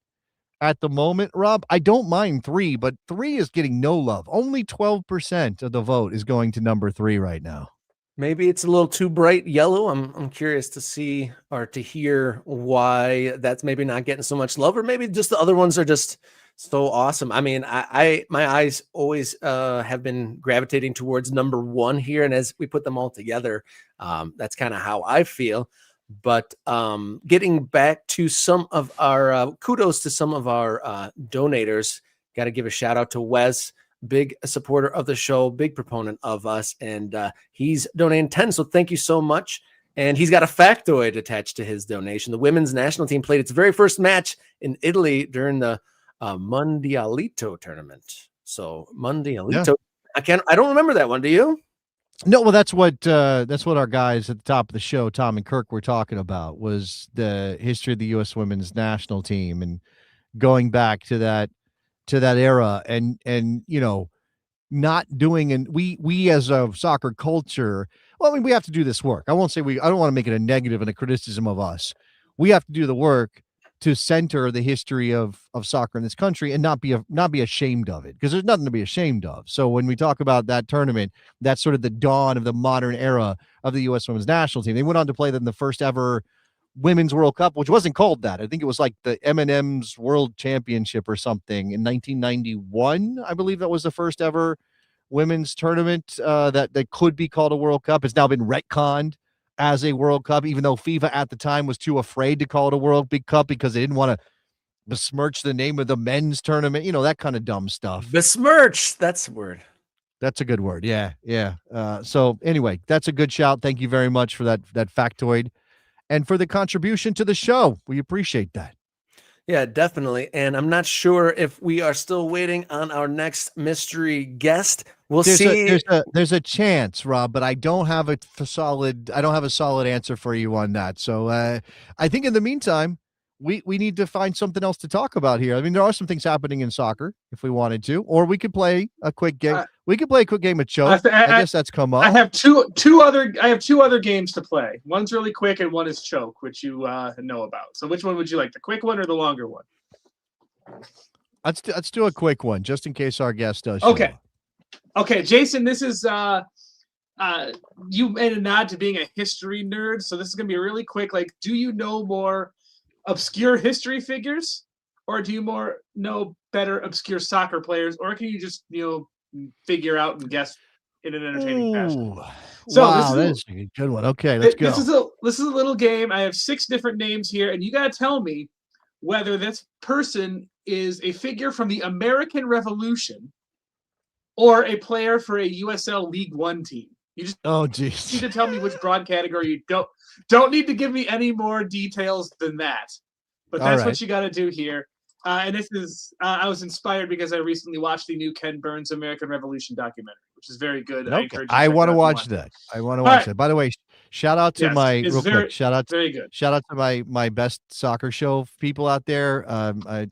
at the moment, Rob. I don't mind 3, but 3 is getting no love. Only 12% of the vote is going to number 3 right now. Maybe it's a little too bright yellow. I'm curious to see or to hear why that's maybe not getting so much love, or maybe just the other ones are just so awesome. I mean, my eyes always have been gravitating towards number 1 here, and as we put them all together, that's kind of how I feel. But getting back to some of our kudos to some of our donators, got to give a shout out to Wes, big supporter of the show, big proponent of us, and he's donating 10. So thank you so much. And he's got a factoid attached to his donation. The women's national team played its very first match in Italy during the Mondialito tournament. So Mondialito, yeah. I don't remember that one. Do you? No, well, that's what our guys at the top of the show, Tom and Kirk, were talking about, was the history of the U.S. women's national team and going back to that era and not doing, and we as a soccer culture, well, I mean, we have to do this work. I won't say I don't want to make it a negative and a criticism of us. We have to do the work to center the history of soccer in this country and not be ashamed of it, because there's nothing to be ashamed of. So when we talk about that tournament, that's sort of the dawn of the modern era of the U.S. women's national team. They went on to play in the first ever Women's World Cup, which wasn't called that. I think it was like the M&M's World Championship or something in 1991. I believe that was the first ever women's tournament that could be called a World Cup. It's now been retconned as a World Cup, even though FIFA at the time was too afraid to call it a World Big Cup because they didn't want to besmirch the name of the men's tournament, that kind of dumb stuff. Besmirch, that's the word. That's a good word. Yeah. So anyway, that's a good shout. Thank you very much for that factoid and for the contribution to the show. We appreciate that. Yeah, definitely. And I'm not sure if we are still waiting on our next mystery guest. We'll see. There's a chance, Rob, but I don't have a solid answer for you on that. So I think in the meantime, we need to find something else to talk about here. I mean, there are some things happening in soccer if we wanted to, or we could play a quick game. We could play a quick game of Choke. I guess that's come up. I have two other games to play. One's really quick and one is Choke, which you know about. So which one would you like, the quick one or the longer one? Let's do a quick one just in case our guest does. Show up. Okay, Jason, this is you made a nod to being a history nerd, so this is gonna be really quick. Like, do you know more obscure history figures, or do you know better obscure soccer players, or can you just figure out and guess in an entertaining fashion? So wow, that's a good one. Okay, let's go. This is a little game. I have 6 different names here, and you gotta tell me whether this person is a figure from the American Revolution or a player for a USL League One team. You just need to tell me which broad category. You don't need to give me any more details than that. But that's what you got to do here. And this is I was inspired because I recently watched the new Ken Burns American Revolution documentary, which is very good. Okay. I want to watch that. I want to watch that. By the way, shout out to shout out to my best soccer show people out there,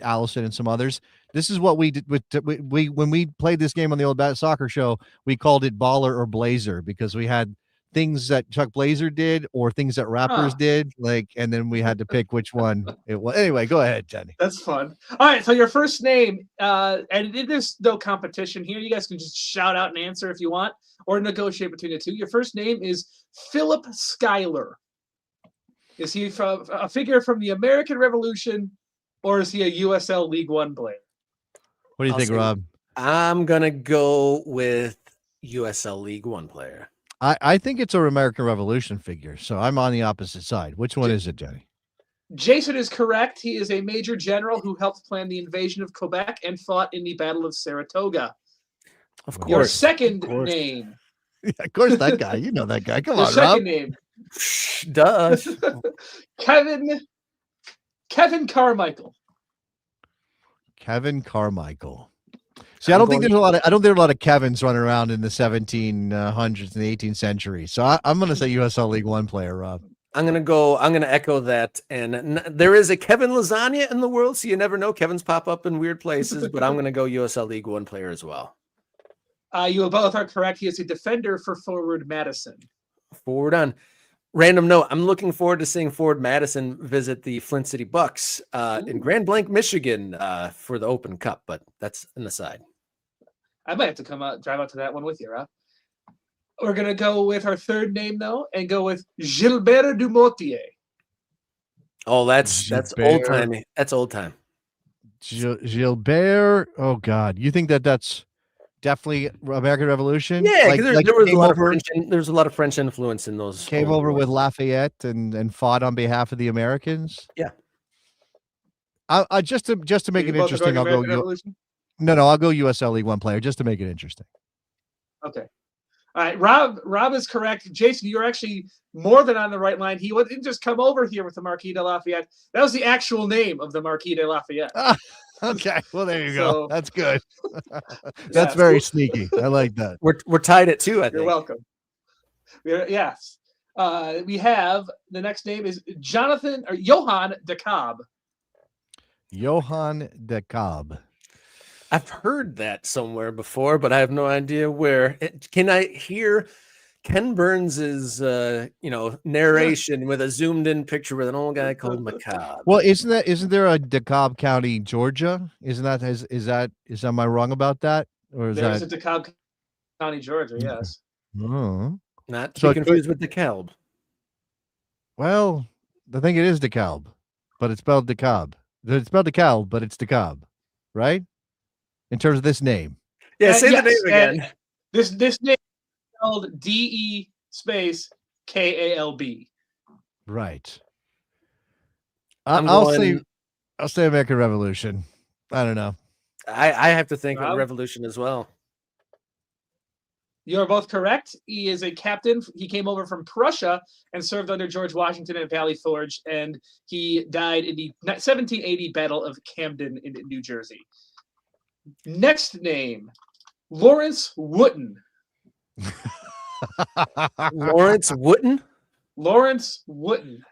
Allison and some others. This is what we did when we played this game on the old Bat Soccer Show. We called it Baller or Blazer because we had things that Chuck Blazer did or things that rappers did, and then we had to pick which one it was. Anyway, go ahead, Jenny. That's fun. All right, so your first name, and there's no competition here. You guys can just shout out and answer if you want, or negotiate between the two. Your first name is Philip Schuyler. Is he from a figure from the American Revolution, or is he a USL League One player? What do you think, Rob? I'm gonna go with USL League One player. I think it's an American Revolution figure, so I'm on the opposite side. Which one is it, Jenny? Jason is correct. He is a major general who helped plan the invasion of Quebec and fought in the Battle of Saratoga. Of course. Your second name. Yeah, of course, that guy. You know that guy. Come on, Rob. Second name. Duh. Kevin Carmichael. Kevin Carmichael. See, I don't think there's a lot of Kevins running around in the 1700s and the 18th century. So I'm going to say USL League One player, Rob. I'm going to echo that. And there is a Kevin Lasagna in the world, so you never know. Kevins pop up in weird places, but I'm going to go USL League One player as well. You both are correct. He is a defender for Forward Madison. Forward on. Random note, I'm looking forward to seeing Forward Madison visit the Flint City Bucks in Grand Blanc, Michigan for the Open Cup, but that's an aside. I might have to drive out to that one with you, Rob. We're going to go with our third name, though, and go with Gilbert Dumotier. Oh, that's old time. That's old time. Gilbert. Oh, God. You think that's definitely American Revolution? Yeah, because there's a lot of French influence in those. Came over with Lafayette and fought on behalf of the Americans. Yeah. I just to make it interesting, I'll go. No, I'll go USL League One player just to make it interesting. Okay. All right, Rob is correct. Jason, you're actually more than on the right line. He didn't just come over here with the Marquis de Lafayette. That was the actual name of the Marquis de Lafayette. Okay, well there you go. That's good. That's very sneaky. I like that. We're tied at 2. I think. You're welcome. Yes. We have the next name is Johan de Cobb. Johan de Cobb. I've heard that somewhere before, but I have no idea where. Can I hear Ken Burns's narration with a zoomed in picture with an old guy called McCobb? Well, isn't there a DeKalb County, Georgia? Am I wrong about that? Or there's a DeKalb County, Georgia, yes. Oh. Not to be confused with DeKalb. Well, I think it is DeKalb, but it's spelled DeKalb. It's spelled DeKalb, but it's DeKalb, right? In terms of this name. Yeah, say the yes, name again. This name is spelled DE space KALB. Right. I'm I'll going- say American Revolution. I don't know. I have to think Rob? of Revolution as well. You're both correct. He is a captain. He came over from Prussia and served under George Washington at Valley Forge, and he died in the 1780 Battle of Camden in New Jersey. Next name, Lawrence Wooten. Lawrence Wooten? Lawrence Wooten.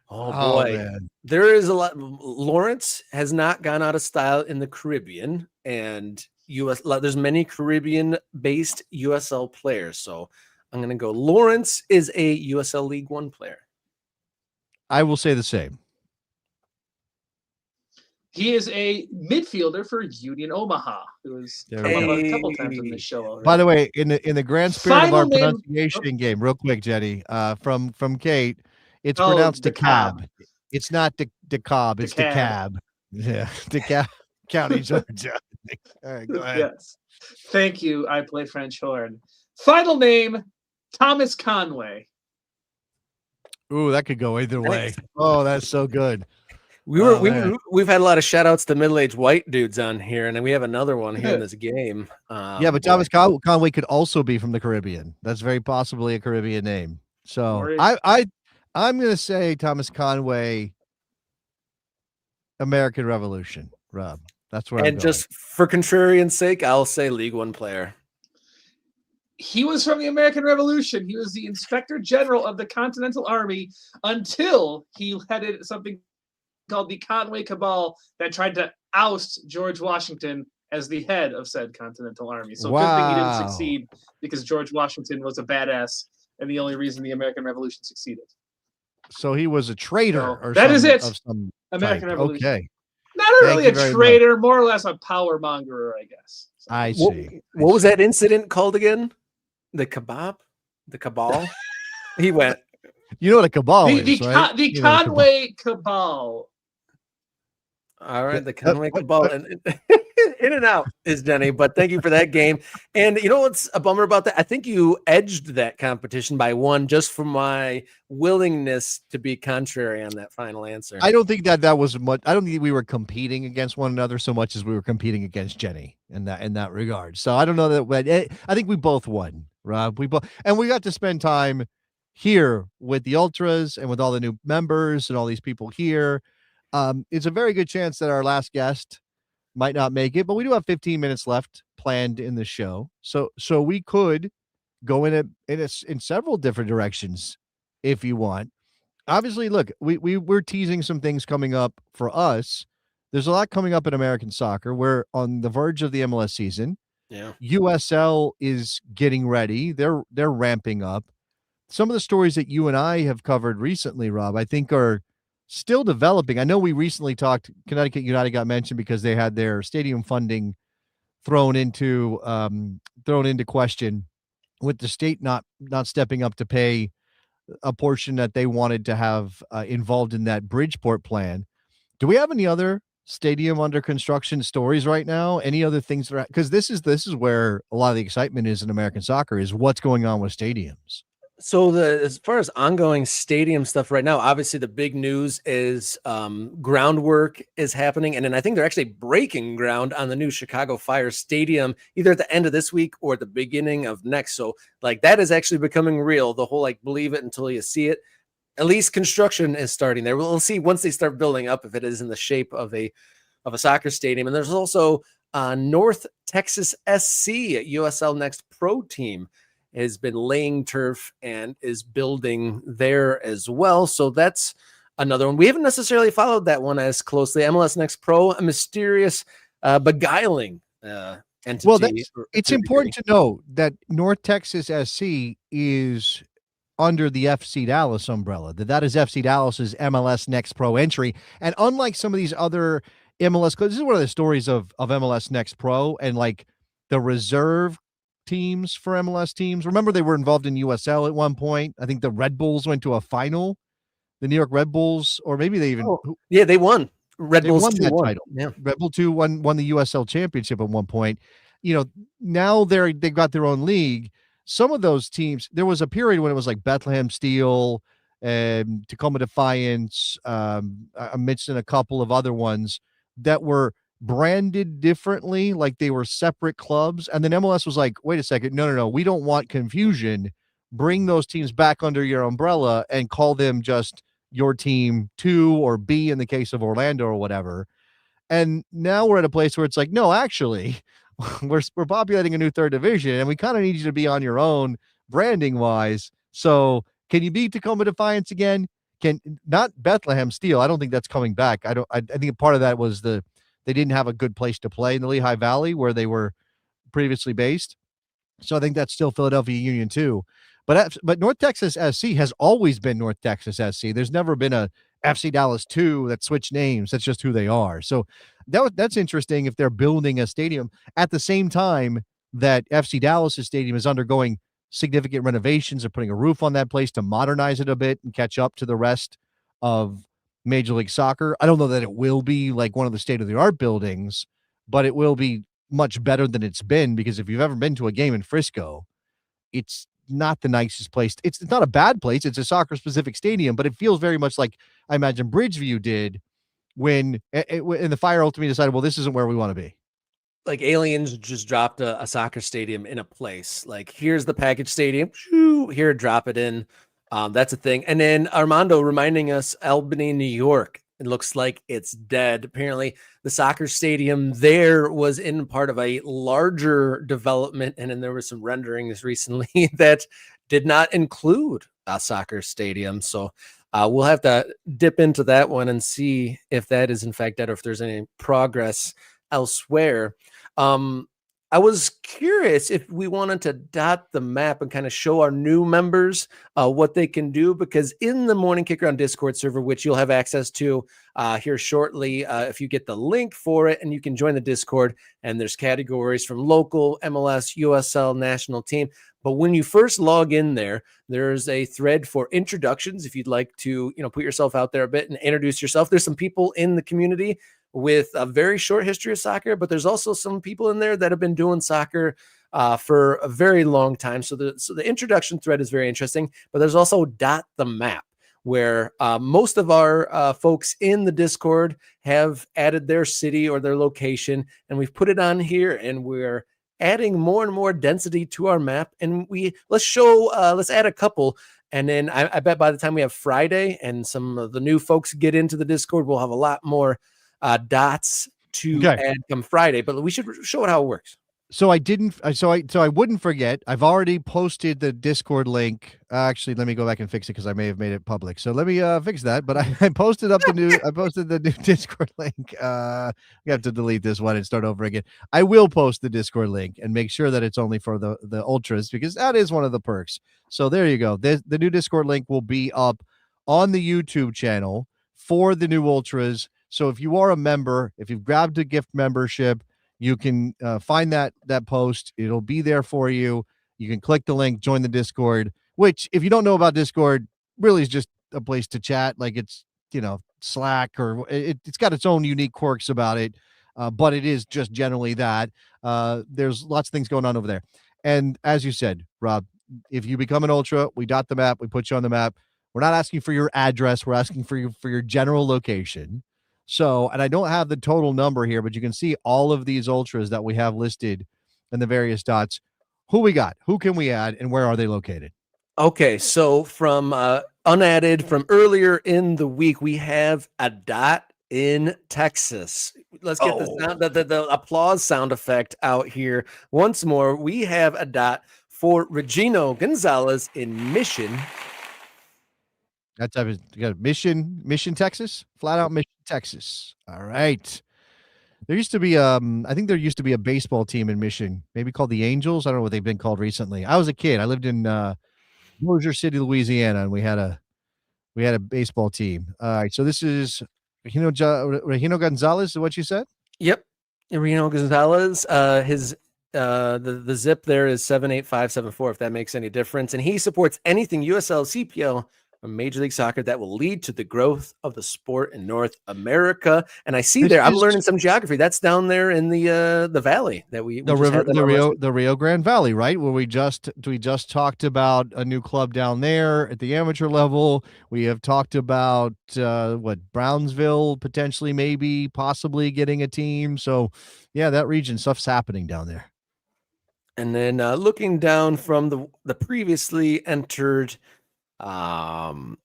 Oh boy. Man. There is a lot. Lawrence has not gone out of style in the Caribbean, and there's many Caribbean-based USL players. So I'm going to go. Lawrence is a USL League One player. I will say the same. He is a midfielder for Union Omaha, who has There come we up go. a couple times in this show already. By the way, in the grand spirit of our Final name- pronunciation game, real quick, Jenny, from Kate, it's Oh, pronounced DeKalb. DeKalb. It's not DeKalb. It's DeKalb. DeKalb. Yeah, DeKalb County, Georgia. All right, go ahead. Yes. Thank you. I play French horn. Final name, Thomas Conway. Ooh, that could go either way. Oh, that's so good. Man. We've had a lot of shout outs to middle-aged white dudes on here, and then we have another one here in this game. Yeah, but Thomas Conway could also be from the Caribbean. That's very possibly a Caribbean name. So Or- I'm going to say Thomas Conway, American Revolution, Rob. That's where I'm And going. just for contrarian's sake, I'll say League One player. He was from the American Revolution. He was the Inspector General of the Continental Army until he headed something called the Conway Cabal that tried to oust George Washington as the head of said Continental Army. So good thing he didn't Wow. succeed, because George Washington was a badass and the only reason the American Revolution succeeded. So he was a traitor. So Or that is some- it. of some American type. Revolution. Okay, Not Thank really you a very much. traitor, more or less a power mongerer, I guess. So- I What, see. what was that incident called again? The kebab? The cabal? He went. You know what a cabal the is, right? the You know what a cabal- Conway Cabal. All right, the What- Conway what- Cabal, and in and out is Denny. But thank you for that game. And you know what's a bummer about that? I think you edged that competition by one, just for my willingness to be contrary on that final answer. I don't think that was much. I don't think we were competing against one another so much as we were competing against Jenny in that regard. So I don't know that. But I think we both won, Rob. We got to spend time here with the ultras and with all the new members and all these people here. It's a very good chance that our last guest might not make it, but we do have 15 minutes left planned in the show. So we could go in several different directions if you want. Obviously, look, we're teasing some things coming up for us. There's a lot coming up in American soccer. We're on the verge of the MLS season. Yeah. USL is getting ready. They're ramping up. Some of the stories that you and I have covered recently, Rob, I think are still developing. I know we recently talked, Connecticut United got mentioned because they had their stadium funding thrown into question, with the state not stepping up to pay a portion that they wanted to have involved in that Bridgeport plan. Do we have any other stadium under construction stories right now? Any other things that are, because this is where a lot of the excitement is in American soccer, is what's going on with stadiums. So as far as ongoing stadium stuff right now, obviously the big news is groundwork is happening. And then I think they're actually breaking ground on the new Chicago Fire Stadium, either at the end of this week or at the beginning of next. So like that is actually becoming real. The whole like believe it until you see it. At least construction is starting there. We'll see once they start building up if it is in the shape of a soccer stadium. And there's also North Texas SC, USL Next Pro team, has been laying turf and is building there as well. So that's another one. We haven't necessarily followed that one as closely. MLS Next Pro, a mysterious, beguiling entity. Well, it's important to know that North Texas SC is under the FC Dallas umbrella. That is FC Dallas's MLS Next Pro entry. And unlike some of these other MLS, because this is one of the stories of MLS Next Pro and like the reserve teams for MLS teams. Remember, they were involved in USL at one point. I think the Red Bulls went to a final the New York Red Bulls, or maybe they even yeah, they won. Red they Bulls won that 2-1. title. Yeah. Red Bull 2 won the USL Championship at one point. You know, now they've got their own league. Some of those teams, there was a period when it was like Bethlehem Steel and Tacoma Defiance. I'm mentioning a couple of other ones that were branded differently, like they were separate clubs. And then MLS was like, wait a second, no, we don't want confusion. Bring those teams back under your umbrella and call them just your team 2 or B in the case of Orlando or whatever. And now we're at a place where it's like, no, actually, we're populating a new third division, and we kind of need you to be on your own branding wise. So can you beat Tacoma Defiance again? Can not Bethlehem Steel. I don't think that's coming back. I think part of that was they didn't have a good place to play in the Lehigh Valley where they were previously based. So I think that's still Philadelphia Union too. But North Texas SC has always been North Texas SC. There's never been a FC Dallas 2 that switched names. That's just who they are. So that's interesting if they're building a stadium at the same time that FC Dallas' stadium is undergoing significant renovations. They're putting a roof on that place to modernize it a bit and catch up to the rest of Major League Soccer. I don't know that it will be like one of the state-of-the-art buildings, but it will be much better than it's been, because if you've ever been to a game in Frisco, it's not the nicest place. It's not a bad place. It's a soccer-specific stadium, but it feels very much like I imagine Bridgeview did when in the Fire ultimately decided, well, this isn't where we want to be. Like aliens just dropped a soccer stadium in a place. Like, here's the package stadium. Here, drop it in. That's a thing. And then Armando reminding us, Albany, New York. It looks like it's dead. Apparently, the soccer stadium there was in part of a larger development, and then there were some renderings recently that did not include a soccer stadium. So we'll have to dip into that one and see if that is in fact dead or if there's any progress elsewhere. I was curious if we wanted to dot the map and kind of show our new members what they can do, because in the Morning Kickaround Discord server, which you'll have access to here shortly, if you get the link for it, and you can join the Discord, and there's categories from local, MLS, USL, national team. But when you first log in there, there's a thread for introductions. If you'd like to, put yourself out there a bit and introduce yourself. There's some people in the community with a very short history of soccer, but there's also some people in there that have been doing soccer for a very long time. So the introduction thread is very interesting, but there's also dot the map, where most of our folks in the Discord have added their city or their location, and we've put it on here, and we're adding more and more density to our map. And let's add a couple. And then I bet by the time we have Friday and some of the new folks get into the Discord, we'll have a lot more dots to add come Friday, but we should show it how it works. So I wouldn't forget. I've already posted the Discord link. Actually, let me go back and fix it because I may have made it public. So let me fix that. But I posted the new Discord link. We have to delete this one and start over again. I will post the Discord link and make sure that it's only for the ultras, because that is one of the perks. So there you go. The new Discord link will be up on the YouTube channel for the new ultras. So if you are a member, if you've grabbed a gift membership, you can find that post. It'll be there for you. You can click the link, join the Discord, which, if you don't know about Discord, really is just a place to chat. Like it's, Slack, or it's got its own unique quirks about it, but it is just generally that. There's lots of things going on over there. And as you said, Rob, if you become an ultra, we dot the map, we put you on the map. We're not asking for your address. We're asking for your general location. So, and I don't have the total number here, but you can see all of these ultras that we have listed in the various dots. Who we got? Who can we add? And where are they located? Okay, so from unadded from earlier in the week, we have a dot in Texas. Let's get the applause sound effect out here once more. We have a dot for Regino Gonzalez in Mission. That's you got Mission, Texas, flat out Mission, Texas. All right. There used to be, I think there used to be a baseball team in Mission, maybe called the Angels. I don't know what they've been called recently. I was a kid. I lived in Bossier City, Louisiana, and we had a baseball team. All right. So this is Regino Gonzalez. Is what you said? Yep. Regino Gonzalez. His the zip there is 78574. If that makes any difference, and he supports anything USL, CPL, Major League Soccer that will lead to the growth of the sport in North America. And I see This there, I'm is- learning some geography. That's down there in the valley that we the just river, had that the on last Rio, week. the Rio Grande Valley, right? Where we just talked about a new club down there at the amateur level. We have talked about Brownsville potentially, maybe, possibly getting a team. So, yeah, that region stuff's happening down there. And then looking down from the previously entered dots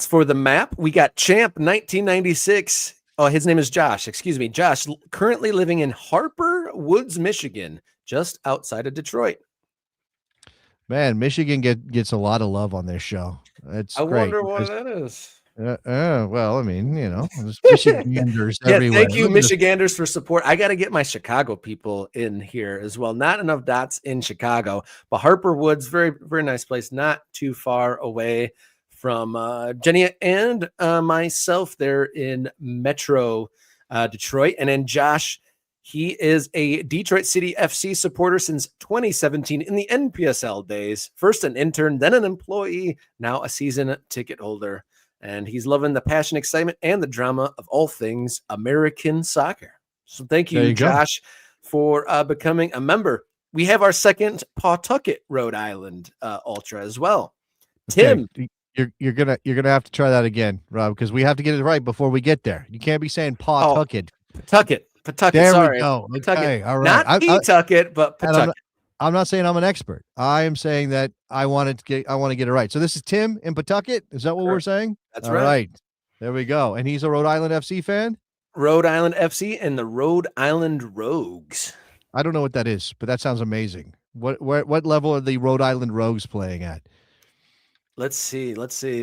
for the map, we got Champ 1996. Oh, his name is Josh. Excuse me, Josh. Currently living in Harper Woods, Michigan, just outside of Detroit. Man, Michigan gets a lot of love on this show. It's I great. wonder why that is. Well, I mean, there's Michiganders Yeah, everywhere. thank you, Look at this. Michiganders, for support. I got to get my Chicago people in here as well. Not enough dots in Chicago, but Harper Woods, very, very nice place, not too far away from Jenny and myself there in Metro Detroit. And then Josh, he is a Detroit City FC supporter since 2017 in the NPSL days. First an intern, then an employee, now a season ticket holder. And he's loving the passion, excitement, and the drama of all things American soccer. So thank you, Josh, for becoming a member. We have our second Pawtucket, Rhode Island Ultra as well. Tim. Okay. You're gonna have to try that again, Rob, because we have to get it right before we get there. You can't be saying Pawtucket. Pawtucket. There sorry. we go. Pawtucket. Okay, all right. Not Pawtucket, but Pawtucket. I'm not saying I'm an expert. I am saying that I want to get it right. So this is Tim in Pawtucket. Is that what we're saying? That's all right. There we go. And he's a Rhode Island FC fan? Rhode Island FC and the Rhode Island Rogues. I don't know what that is, but that sounds amazing. What level are the Rhode Island Rogues playing at? Let's see.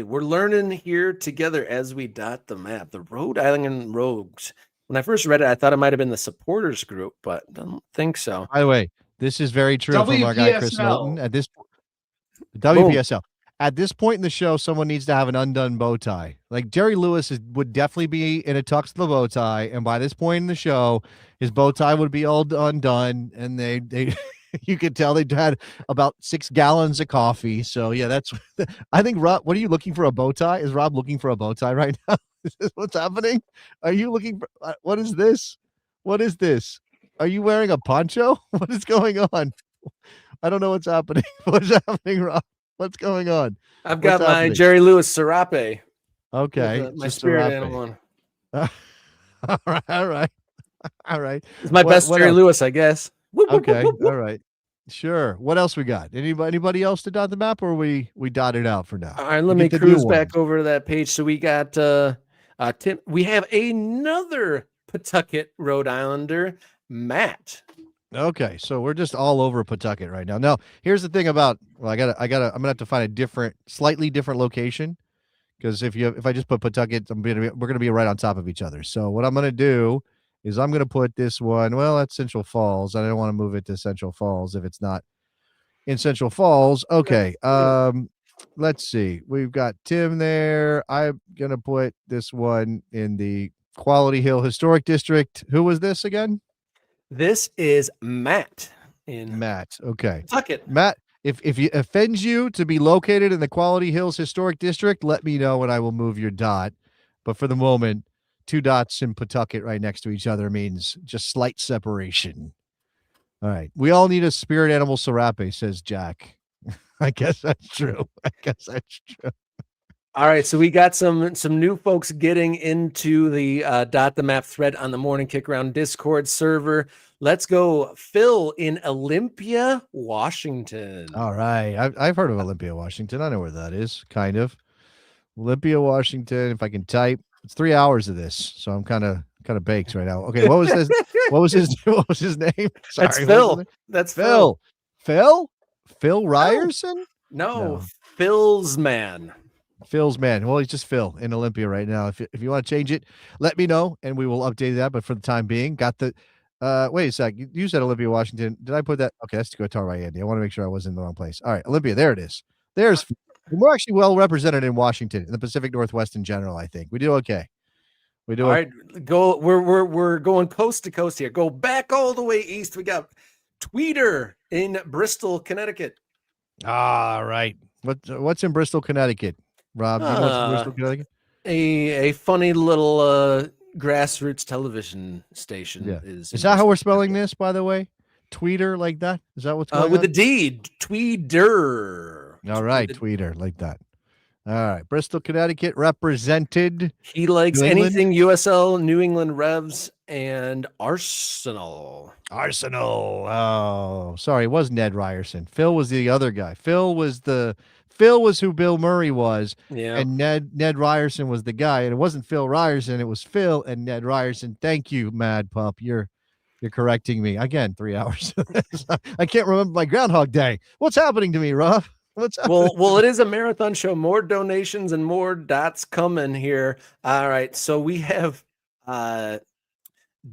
We're learning here together as we dot the map. The Rhode Island Rogues. When I first read it, I thought it might have been the supporters group, but I don't think so. By the way, this is very true from our guy Chris Knowlton. At this WPSL. At this point in the show, someone needs to have an undone bow tie. Like Jerry Lewis would definitely be in a tux to the bow tie, and by this point in the show, his bow tie would be all undone, and they you could tell they'd had about 6 gallons of coffee. So yeah, that's. I think Rob. What are you looking for, a bow tie? Is Rob looking for a bow tie right now? Is this what's happening? Are you looking for? What is this? What is this? Are you wearing a poncho? What is going on? I don't know what's happening. What's happening, Rob? What's going on? I've got my Jerry Lewis Serape. Okay. My spirit animal. All right. It's my best Jerry Lewis, I guess. Okay. All right. Sure. What else we got? Anybody else to dot the map, or we dot it out for now? All right, let me cruise back over to that page. So we got Tim. We have another Pawtucket Rhode Islander, Matt. Okay, so we're just all over Pawtucket right now. Now, here's the thing about I'm gonna have to find a slightly different location, because if I just put Pawtucket, we're gonna be right on top of each other. So what I'm gonna do is I'm gonna put this one. Well, that's Central Falls. I don't want to move it to Central Falls if it's not in Central Falls. Okay, let's see. We've got Tim there. I'm gonna put this one in the Quality Hill Historic District. Who was this again? This is Matt. Matt. Okay. Pawtucket. Matt, if it offends you to be located in the Quality Hills Historic District, let me know and I will move your dot. But for the moment, 2 dots in Pawtucket right next to each other means just slight separation. All right. We all need a spirit animal serape, says Jack. I guess that's true. All right, so we got some new folks getting into the Dot the Map thread on the Morning Kickaround Discord server. Let's go, Phil in Olympia, Washington. All right, I've heard of Olympia, Washington. I know where that is, kind of. Olympia, Washington. If I can type, it's 3 hours of this, so I'm kind of baked right now. Okay, what was this? What was his name? Sorry, that's Phil. That's Phil. Phil Ryerson? No, Phil's man. Phil's man. Well, he's just Phil in Olympia right now. If you want to change it, let me know and we will update that. But for the time being, got the wait a sec. You said Olympia, Washington. Did I put that? Okay, that's to Guitar by Andy. I want to make sure I wasn't in the wrong place. All right, Olympia, there it is. We're actually well represented in Washington, in the Pacific Northwest in general, I think. We do okay. We do all right. Go we're going coast to coast here. Go back all the way east. We got Tweeter in Bristol, Connecticut. All right. What's in Bristol, Connecticut? Rob, do you know what's in Bristol, Connecticut? A funny little grassroots television station Yeah. is. Is that how we're spelling this, by the way? Tweeter like that? Is that what's going with on? a D? Tweeder. All right, Tweeter like that. All right, Bristol, Connecticut represented. He likes New England? anything USL, New England Revs, and Arsenal. Arsenal. Oh, sorry, it was Ned Ryerson. Phil was the other guy. Phil was who Bill Murray was, Yeah. and Ned Ryerson was the guy. And it wasn't Phil Ryerson, it was Phil and Ned Ryerson. Thank you, Mad Pup. You're correcting me again. 3 hours. I can't remember my Groundhog Day. What's happening to me, Rob? What's happening? Well, it is a marathon show. More donations and more dots coming here. All right, so we have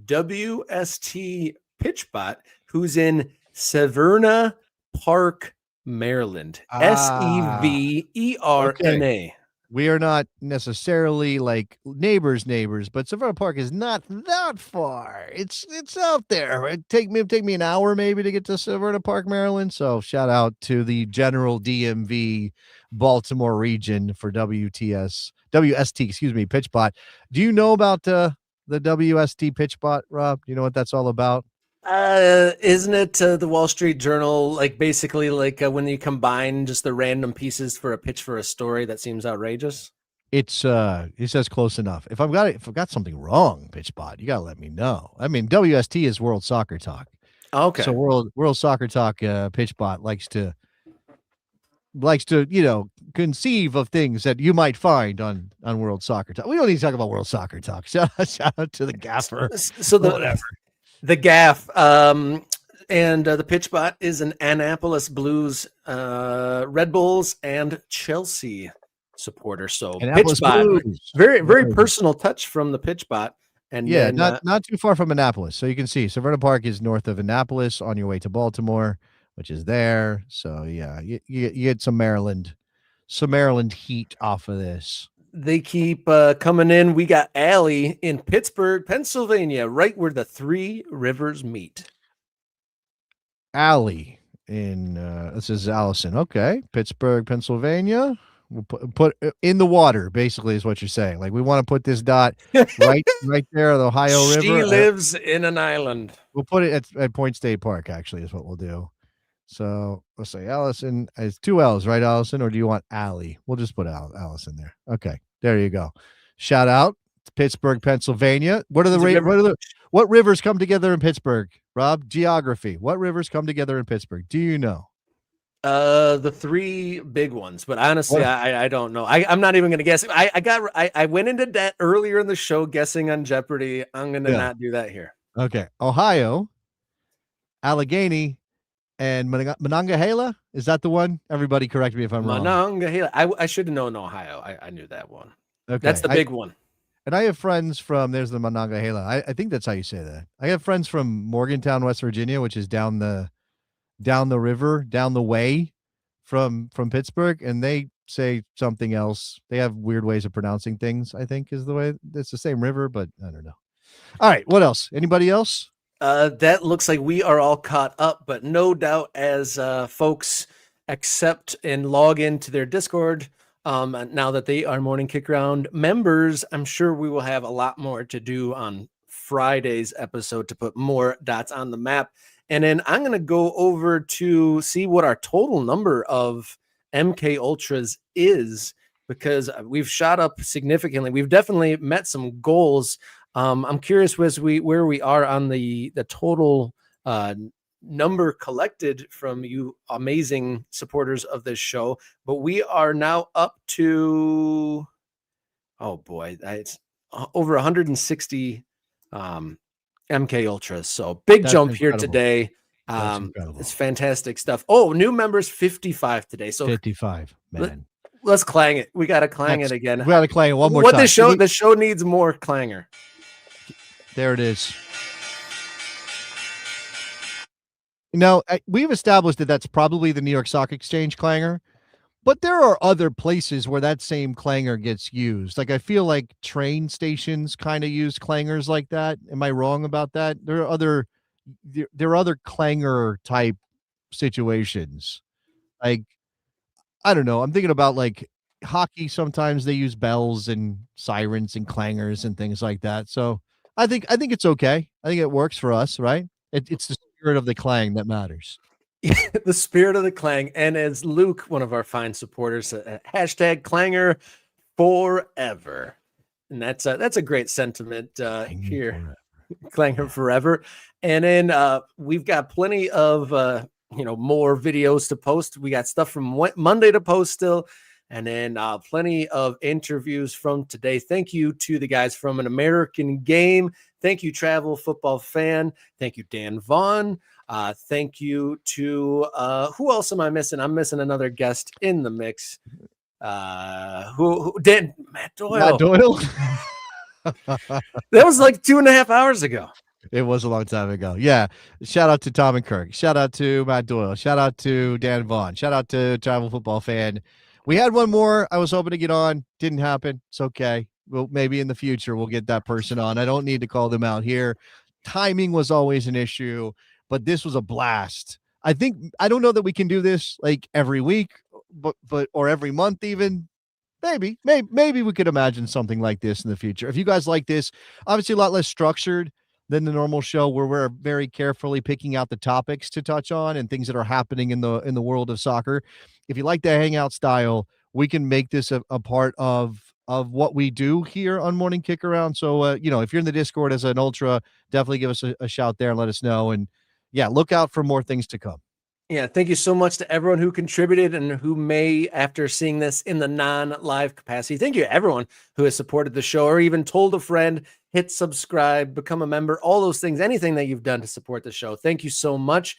WST Pitchbot, who's in Severna Park, Maryland. Severna. Okay. We are not necessarily like neighbors, but Severna Park is not that far. It's out there. It'd take me an hour maybe to get to Severna Park, Maryland. So shout out to the general DMV Baltimore region for WST, Pitchbot. Do you know about the WST Pitchbot, Rob? Do you know what that's all about? Isn't it the Wall Street Journal, like basically like when you combine just the random pieces for a pitch for a story that seems outrageous? It's he says close enough. If I've got something wrong, Pitchbot, you gotta let me know. I mean, WST is World Soccer Talk. Okay. So World Soccer Talk Pitchbot likes to conceive of things that you might find on World Soccer Talk. We don't need to talk about World Soccer Talk. Shout out to the gaffer. So whatever. The gaff, and the Pitchbot is an Annapolis Blues, Red Bulls, and Chelsea supporter. So Annapolis Pitchbot, Blues. very personal touch from the Pitchbot. And yeah, then, not too far from Annapolis. So you can see Severna Park is north of Annapolis on your way to Baltimore, which is there. So yeah, you get some Maryland heat off of this. They keep coming in. We got Allie in Pittsburgh, Pennsylvania, right where the three rivers meet. Allie in this is Allison. Okay, Pittsburgh, Pennsylvania. We'll put in the water. Basically, is what you're saying. Like we want to put this dot right there, the Ohio River. She lives in an island. We'll put it at Point State Park. Actually, is what we'll do. So let's say Allison. It's 2 L's, right, Allison? Or do you want Allie? We'll just put Allison there. Okay, there you go. Shout out to Pittsburgh, Pennsylvania. What rivers come together in Pittsburgh? Rob, geography. What rivers come together in Pittsburgh? Do you know? The three big ones, but honestly, I don't know. I'm not even gonna guess. I went into debt earlier in the show guessing on Jeopardy. I'm gonna not do that here. Okay, Ohio, Allegheny, and Monongahela. Is that the one? Everybody correct me if I'm wrong. Monongahela. I should have known Ohio. I knew that one. Okay, that's the big one. And I have friends from, there's the Monongahela. I think that's how you say that. I have friends from Morgantown, West Virginia, which is down the river, down the way from Pittsburgh, and they say something else. They have weird ways of pronouncing things, I think is the way. It's the same river, but I don't know. All right, what else? Anybody else? That looks like we are all caught up, but no doubt as folks accept and log into their Discord, now that they are Morning Kickaround members, I'm sure we will have a lot more to do on Friday's episode to put more dots on the map. And then I'm going to go over to see what our total number of MK Ultras is, because we've shot up significantly. We've definitely met some goals. I'm curious where we are on the total number collected from you amazing supporters of this show, but we are now up to, oh boy, it's over 160 MK Ultras. So big That's jump incredible. here today. It's fantastic stuff. Oh, new members 55 today. So 55, man. Let's clang it. We got to clang it again. We got to clang it one more time. The show needs more clanger. There it is. Now, we've established that that's probably the New York Stock Exchange clanger, but there are other places where that same clanger gets used. Like, I feel like train stations kind of use clangers like that. Am I wrong about that? There are other clanger type situations. Like, I don't know. I'm thinking about like hockey. Sometimes they use bells and sirens and clangers and things like that. So I think it's okay. I think it works for us, right? It's the spirit of the clang that matters. The spirit of the clang. And as Luke, one of our fine supporters, hashtag clanger forever. And that's a great sentiment here. Clanger forever. And then we've got plenty of more videos to post. We got stuff from Monday to post still, and then plenty of interviews from today. Thank you to the guys from An American Game. Thank you, Travel Football Fan. Thank you, Dan Vaughn. Thank you to who else am I missing? I'm missing another guest in the mix. Who did Matt Doyle? Matt Doyle. That was like 2.5 hours ago. It was a long time ago. Yeah. Shout out to Tom and Kirk. Shout out to Matt Doyle. Shout out to Dan Vaughn. Shout out to Travel Football Fan. We had one more I was hoping to get on. Didn't happen. It's okay. Well, maybe in the future we'll get that person on. I don't need to call them out here. Timing was always an issue, but this was a blast. I don't know that we can do this like every week, but or every month even. Maybe we could imagine something like this in the future. If you guys like this, obviously a lot less structured than the normal show, where we're very carefully picking out the topics to touch on and things that are happening in the world of soccer. If you like the hangout style, we can make this a part of what we do here on Morning Kickaround. So if you're in the Discord as an ultra, definitely give us a shout there and let us know. And yeah, look out for more things to come. Yeah, thank you so much to everyone who contributed and who may, after seeing this in the non-live capacity, thank you to everyone who has supported the show or even told a friend, hit subscribe, become a member, all those things, anything that you've done to support the show. Thank you so much.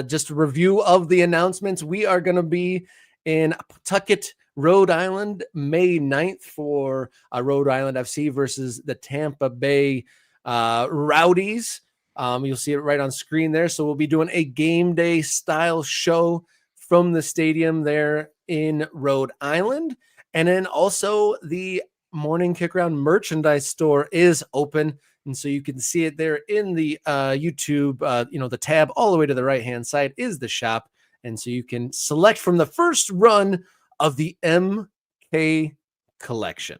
Just a review of the announcements. We are going to be in Pawtucket, Rhode Island, May 9th for Rhode Island FC versus the Tampa Bay Rowdies. You'll see it right on screen there. So we'll be doing a game day style show from the stadium there in Rhode Island. And then also the Morning Kickaround merchandise store is open. And so you can see it there in the YouTube, the tab all the way to the right-hand side is the shop. And so you can select from the first run of the MK collection.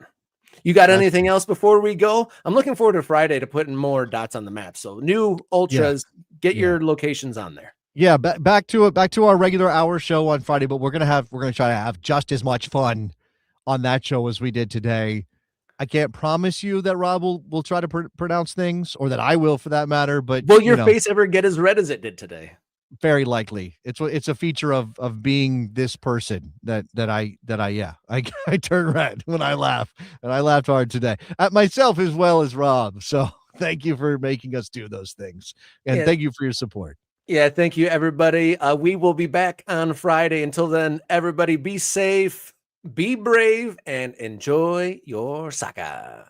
You got anything else before we go? I'm looking forward to Friday to putting more dots on the map. So new ultras, get your locations on there. Yeah, back to our regular hour show on Friday, but we're gonna try to have just as much fun on that show as we did today. I can't promise you that Rob will try to pronounce things, or that I will for that matter. But will your face ever get as red as it did today? Very likely. It's a feature of being this person that I turn red when I laugh, and I laughed hard today at myself as well as Rob. So thank you for making us do those things, and thank you for your support. Yeah, thank you, everybody. We will be back on Friday. Until then, everybody be safe, be brave, and enjoy your soccer.